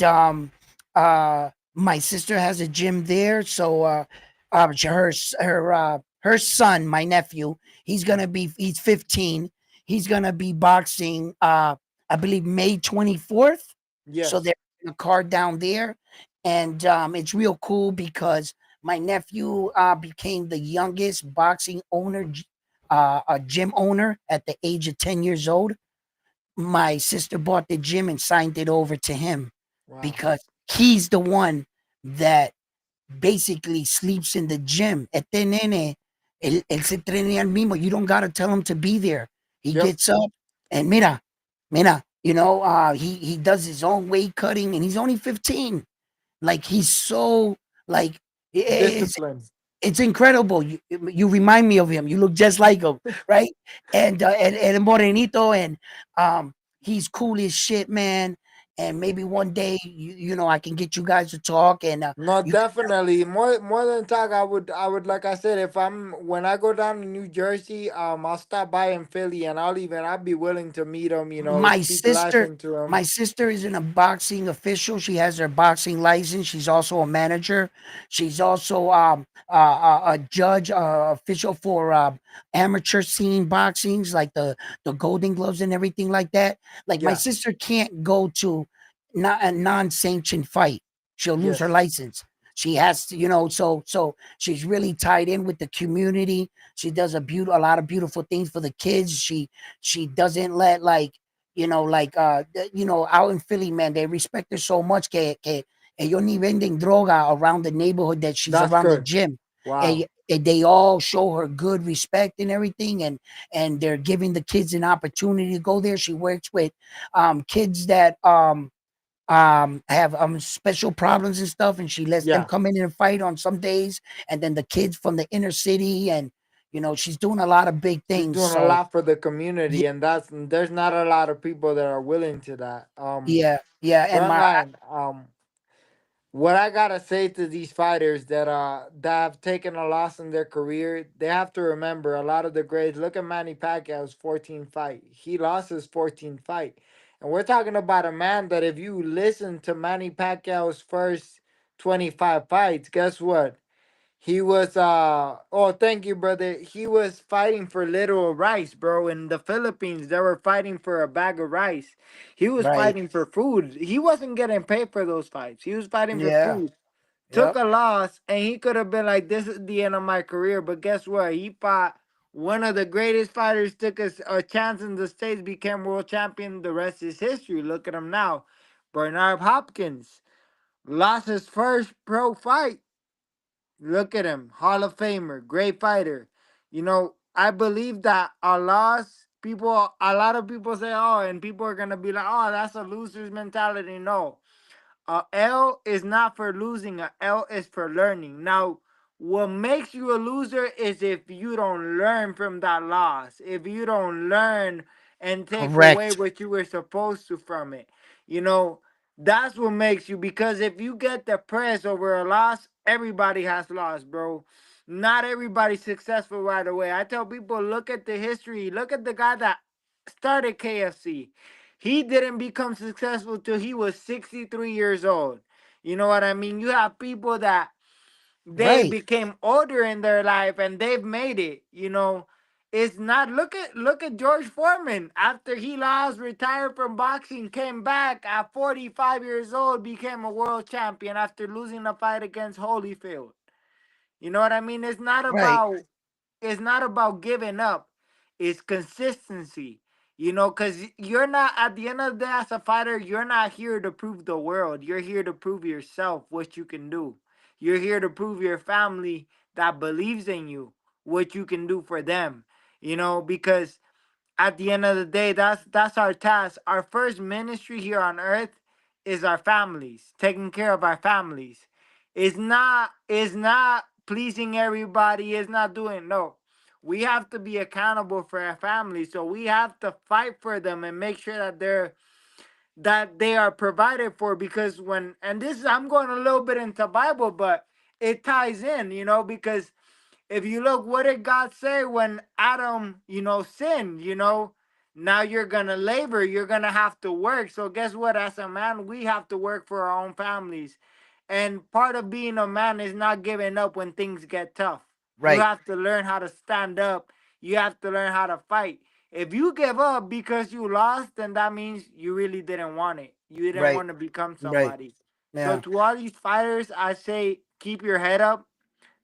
my sister has a gym there. So her son, my nephew, he's 15. He's gonna be boxing. I believe May 24th. So Yes. there's a card down there, and it's real cool because my nephew became the youngest boxing owner, a gym owner at the age of 10 years old. My sister bought the gym and signed it over to him Wow. because he's the one that basically sleeps in the gym. Este nene, él se entrena al mismo. You don't gotta tell him to be there. He Yep. gets up and mira, he does his own weight cutting and he's only 15. Like he's so like it's Discipline. it's incredible. You remind me of him. You look just like him, right? And Morenito, and he's cool as shit, man. And maybe one day, I can get you guys to talk, and No, you can, definitely. More than talk, I would like I said, if I'm when I go down to New Jersey, I'll stop by in Philly and I'll be willing to meet him, my speak life sister into him. my sister isn't a boxing official. She has her boxing license. She's also a manager. She's also a judge, official for amateur scene boxings, like the Golden Gloves and everything like that. Like my Yeah. sister can't go to not a non-sanctioned fight. She'll lose her Yes. license. She has to, so she's really tied in with the community. She does a lot of beautiful things for the kids. She doesn't let out in Philly, man, they respect her so much que ellos ni venden droga around the neighborhood that she's That's around the good. gym. Wow. And they all show her good respect and everything, and they're giving the kids an opportunity to go there. She works with kids that have special problems and stuff, and she lets them Yeah. come in and fight on some days, and then the kids from the inner city, and she's doing a lot of big She's things. doing a So lot for the community, and there's not a lot of people that are willing to that. yeah, and my Frontline. What I gotta say to these fighters that have taken a loss in their career, they have to remember a lot of the grades. Look at Manny Pacquiao's 14th fight. He lost his 14th fight. And we're talking about a man that if you listen to Manny Pacquiao's first 25 fights, guess what? He was oh, thank you, brother. He was fighting for literal rice, bro. In the Philippines, they were fighting for a bag of rice. He was right, fighting for food. He wasn't getting paid for those fights. He was fighting for yeah, food. Took yep, a loss, and he could have been like, "This is the end of my career." But guess what? He fought one of the greatest fighters. Took a chance in the states, became world champion. The rest is history. Look at him now. Bernard Hopkins lost his first pro fight. Look at him, Hall of Famer, great fighter. I believe that a loss, a lot of people say, oh, and people are gonna be like, oh, that's a loser's mentality. No, a L is not for losing. A L is for learning. Now, what makes you a loser is if you don't learn from that loss. If you don't learn and take away correct, what you were supposed to from it. You know, that's what makes you, because if you get depressed over a loss, everybody has lost, bro. Not everybody's successful right away. I tell people, look at the history. Look at the guy that started KFC. He didn't become successful till he was 63 years old. You know what I mean? You have people that they right, became older in their life and they've made it. It's not, look at George Foreman. After he lost, retired from boxing, came back at 45 years old, became a world champion after losing a fight against Holyfield. You know what I mean? right, It's not about giving up. It's consistency. Because you're not, at the end of the day, as a fighter, you're not here to prove the world. You're here to prove yourself what you can do. You're here to prove your family that believes in you what you can do for them. Because at the end of the day, that's our task. Our first ministry here on earth is our families, taking care of our families. It's not pleasing everybody, it's not doing no. We have to be accountable for our families. So we have to fight for them and make sure that they are provided for, because when, and this is, I'm going a little bit into Bible, but it ties in, because if you look, what did God say when Adam, sinned? Now you're gonna labor, you're gonna have to work. So guess what? As a man, we have to work for our own families. And part of being a man is not giving up when things get tough. You Right. have to learn how to stand up. You have to learn how to fight. If you give up because you lost, then that means you really didn't want it. You didn't Right. want to become Right. somebody. So Yeah. to all these fighters, I say keep your head up.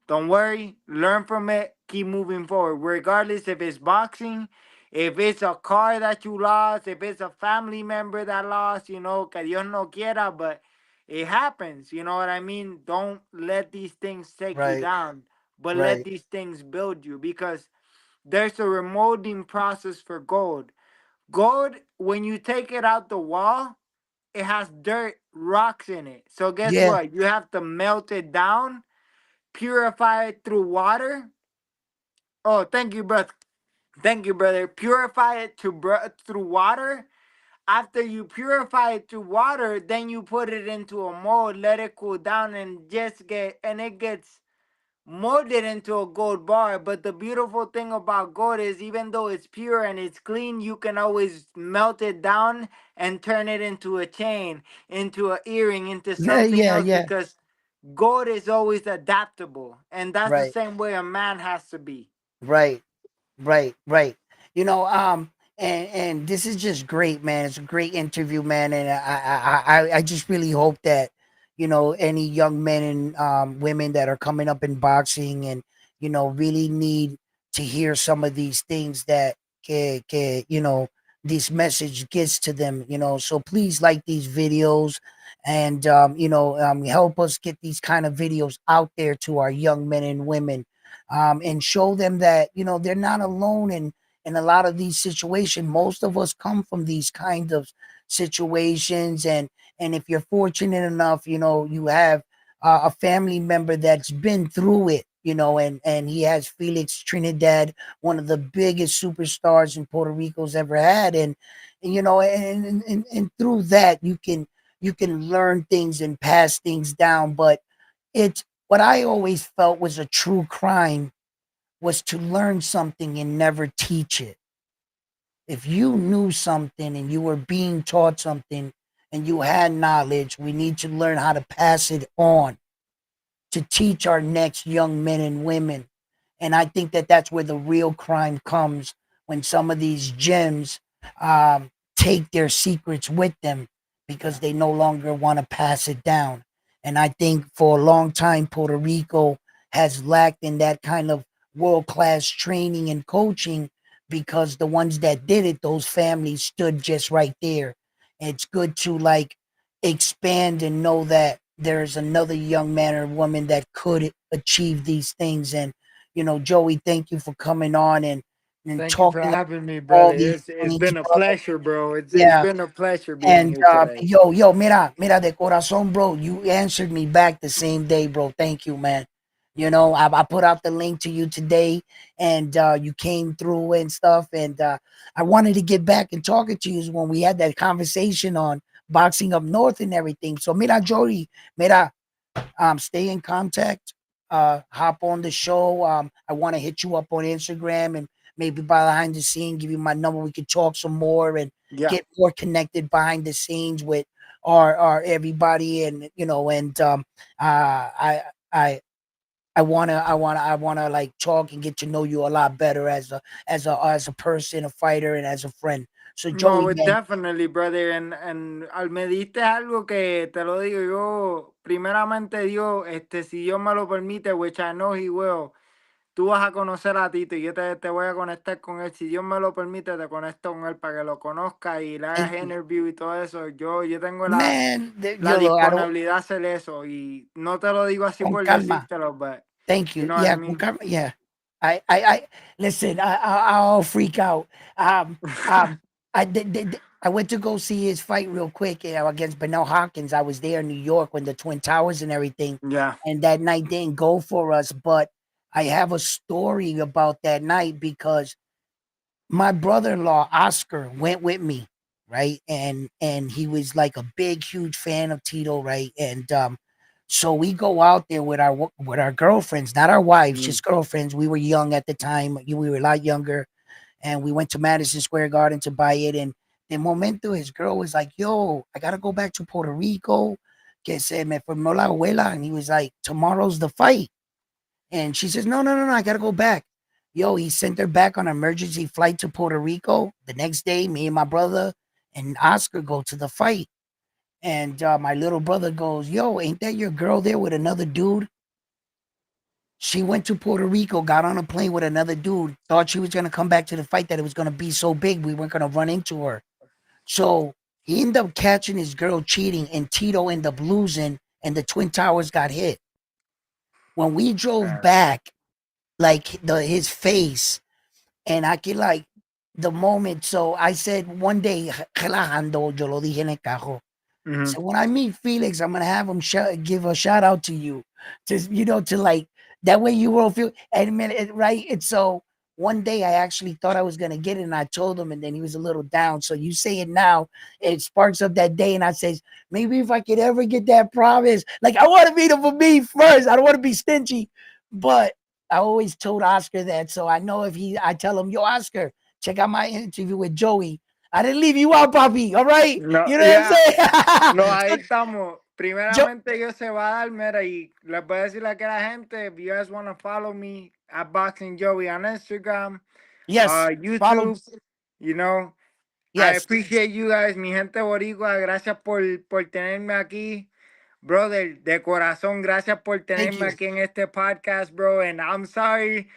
Don't worry, learn from it, keep moving forward. Regardless if it's boxing, if it's a car that you lost, if it's a family member that lost, que Dios no quiera, but it happens, you know what I mean? Don't let these things take you Right. down, but let Right. these things build you, because there's a remolding process for gold. Gold, when you take it out the wall, it has dirt, rocks in it. So guess Yeah. what? You have to melt it down, purify it through water. Oh, thank you, brother. Thank you, brother. Purify it through water. After you purify it through water, then you put it into a mold, let it cool down, and it gets molded into a gold bar. But the beautiful thing about gold is, even though it's pure and it's clean, you can always melt it down and turn it into a chain, into an earring, into Yeah. something Yeah. else, Yeah. because gold is always adaptable, and that's the Right. same way a man has to be. Right. Right, right. You know, and this is just great, man. It's a great interview, man, and I just really hope that any young men and women that are coming up in boxing and really need to hear some of these things that this message gets to them. So please like these videos and help us get these kind of videos out there to our young men and women, and show them that they're not alone in a lot of these situations. Most of us come from these kind of situations, and if you're fortunate enough, you have a family member that's been through it, and he has Felix Trinidad, one of the biggest superstars in Puerto Rico's ever had, and through that you can learn things and pass things down. But it's what I always felt was a true crime was to learn something and never teach it. If you knew something and you were being taught something and you had knowledge, we need to learn how to pass it on to teach our next young men and women. And I think that that's where the real crime comes, when some of these gems take their secrets with them because they no longer want to pass it down. And I think for a long time, Puerto Rico has lacked in that kind of world class training and coaching, because the ones that did it, those families stood just right there. It's good to like expand and know that there's another young man or woman that could achieve these things. And Joey, thank you for coming on and Thank you for talking having me, all brother. these It's things, been a brother. pleasure, bro. It's Yeah. been a pleasure being And here today. yo, mira de corazon, bro, you answered me back the same day, bro. Thank you, man. I put out the link to you today, and you came through and stuff. And I wanted to get back and talking to you when we had that conversation on boxing up north and everything. So, mira, Jory, mira, stay in contact. Hop on the show. I want to hit you up on Instagram and maybe behind the scene, give you my number. We could talk some more and Yeah. get more connected behind the scenes with our everybody. And I I I wanna like talk and get to know you a lot better as a person, a fighter, and as a friend. So No, Joey, but man, definitely, brother. And me diste algo que te lo digo yo. Primeramente, Dios, si Dios me lo permite, which I know He will, tú vas a conocer a Tito y yo te voy a conectar con él. Si Dios me lo permite, te conecto con él para que lo conozca y le hagas thank you, interview y todo eso. Yo tengo man. la Yo lo I don't disponibilidad de hacer eso, y no te lo digo así con por calma. decírtelo, but Thank you you. know what I Yeah, con mean? calma. Yeah, I listen. I'll freak out. Um, um, I did. I went to go see his fight real quick against Bernal Hopkins. I was there in New York when the Twin Towers and everything, Yeah. and that night didn't go for us. But I have a story about that night because my brother-in-law Oscar went with me, right? And he was like a big, huge fan of Tito, right? And so we go out there with our girlfriends, not our wives, Mm. just girlfriends. We were young at the time. We were a lot younger, and we went to Madison Square Garden to buy it. And the momento, his girl was like, "Yo, I gotta go back to Puerto Rico. Que se me formó la abuela." And he was like, "Tomorrow's the fight." And she says, "No, no, no, no, I gotta go back." Yo, he sent her back on an emergency flight to Puerto Rico. The next day, me and my brother and Oscar go to the fight. And my little brother goes, "Yo, ain't that your girl there with another dude?" She went to Puerto Rico, got on a plane with another dude, thought she was gonna come back to the fight, that it was gonna be so big we weren't gonna run into her. So he ended up catching his girl cheating, and Tito ended up losing, and the Twin Towers got hit. When we drove back, like his face, and I could like the moment. So I said one day, relajando, yo lo dije en el carro. Mhm. So when I meet Felix, I'm gonna have him give a shout out to you, to like that way you will feel. And man, right? And so one day I actually thought I was gonna get it, and I told him, and then he was a little down. So you say it now, it sparks up that day, and I says maybe if I could ever get that promise, like I want to be the for me first. I don't want to be stingy, but I always told Oscar that, so I know if I tell him, yo, Oscar, check out my interview with Joey. I didn't leave you out, Papi. All right, No, you know what I'm yeah. No, ahí saying? estamos. Yo, Primeramente, yo se va a dar, mira, y les voy a decir a que la gente, if you guys want to follow me at Boxing Joey on Instagram, yes, follow. YouTube, you know, I Yes, appreciate you guys, mi gente boricua, gracias por tenerme aquí. Brother, de corazón, gracias por thank tenerme you. aquí en este podcast, bro. And I'm sorry.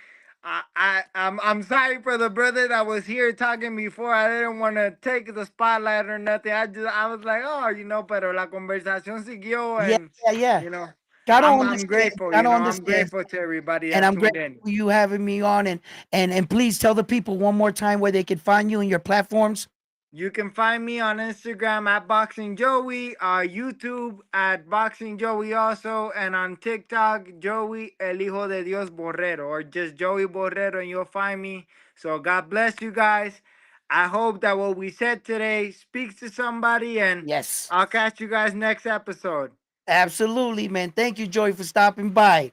I'm sorry for the brother that was here talking before. I didn't want to take the spotlight or nothing. I was like, oh, pero la conversación siguió, Yeah, and yeah, yeah. you know, Gotta I'm understand. grateful. Gotta I'm understand. grateful to everybody And that I'm tuned grateful in. for you having me on. And please tell the people one more time where they can find you and your platforms. You can find me on Instagram at Boxing Joey, YouTube at Boxing Joey also, and on TikTok, Joey El Hijo de Dios Borrero, or just Joey Borrero, and you'll find me. So God bless you guys. I hope that what we said today speaks to somebody, and Yes, I'll catch you guys next episode. absolutely, man. Thank you, Joy, for stopping by.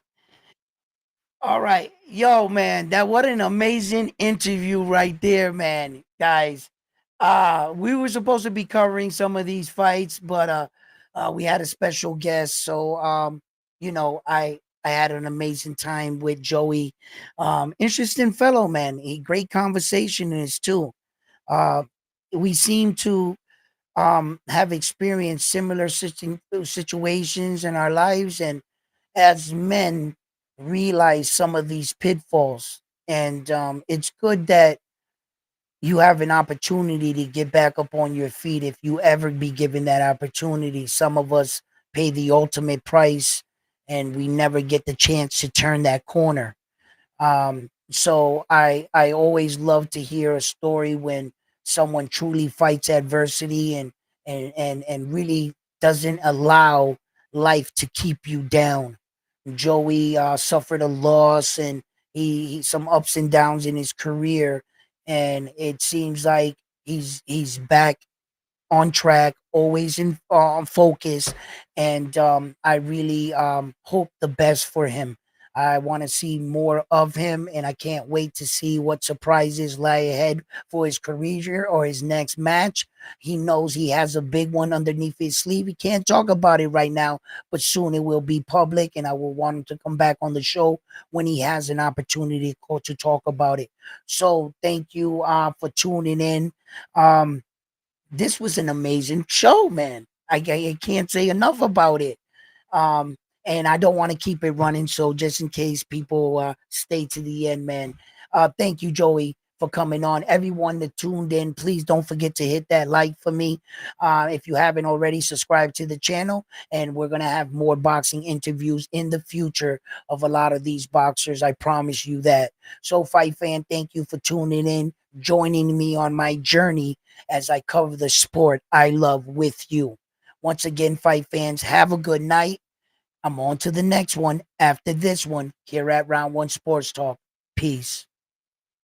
All right. Yo, man, that what an amazing interview right there, man. Guys. We were supposed to be covering some of these fights, but we had a special guest. So you know, I had an amazing time with Joey. Interesting fellow, man. A great conversationist too. Uh we seem to have experienced similar situations in our lives, and as men realize some of these pitfalls. And it's good that you have an opportunity to get back up on your feet if you ever be given that opportunity. Some of us pay the ultimate price, and we never get the chance to turn that corner. So I always love to hear a story when someone truly fights adversity, and really doesn't allow life to keep you down. Joey suffered a loss, and he some ups and downs in his career, and it seems like he's back on track, always in focus, and I really hope the best for him. I want to see more of him, and I can't wait to see what surprises lie ahead for his career or his next match. He knows he has a big one underneath his sleeve. He can't talk about it right now, but soon it will be public, and I will want him to come back on the show when he has an opportunity to talk about it. So thank you for tuning in. Um, this was an amazing show, man. I can't say enough about it. Um, and I don't want to keep it running, so just in case people stay to the end, man. Thank you, Joey, for coming on. Everyone that tuned in, please don't forget to hit that like for me. If you haven't already, subscribe to the channel, and we're gonna have more boxing interviews in the future of a lot of these boxers. I promise you that. So, fight fan, thank you for tuning in. joining me on my journey as I cover the sport I love with you. Once again, fight fans, have a good night. I'm on to the next one after this one here at Round One Sports Talk. Peace.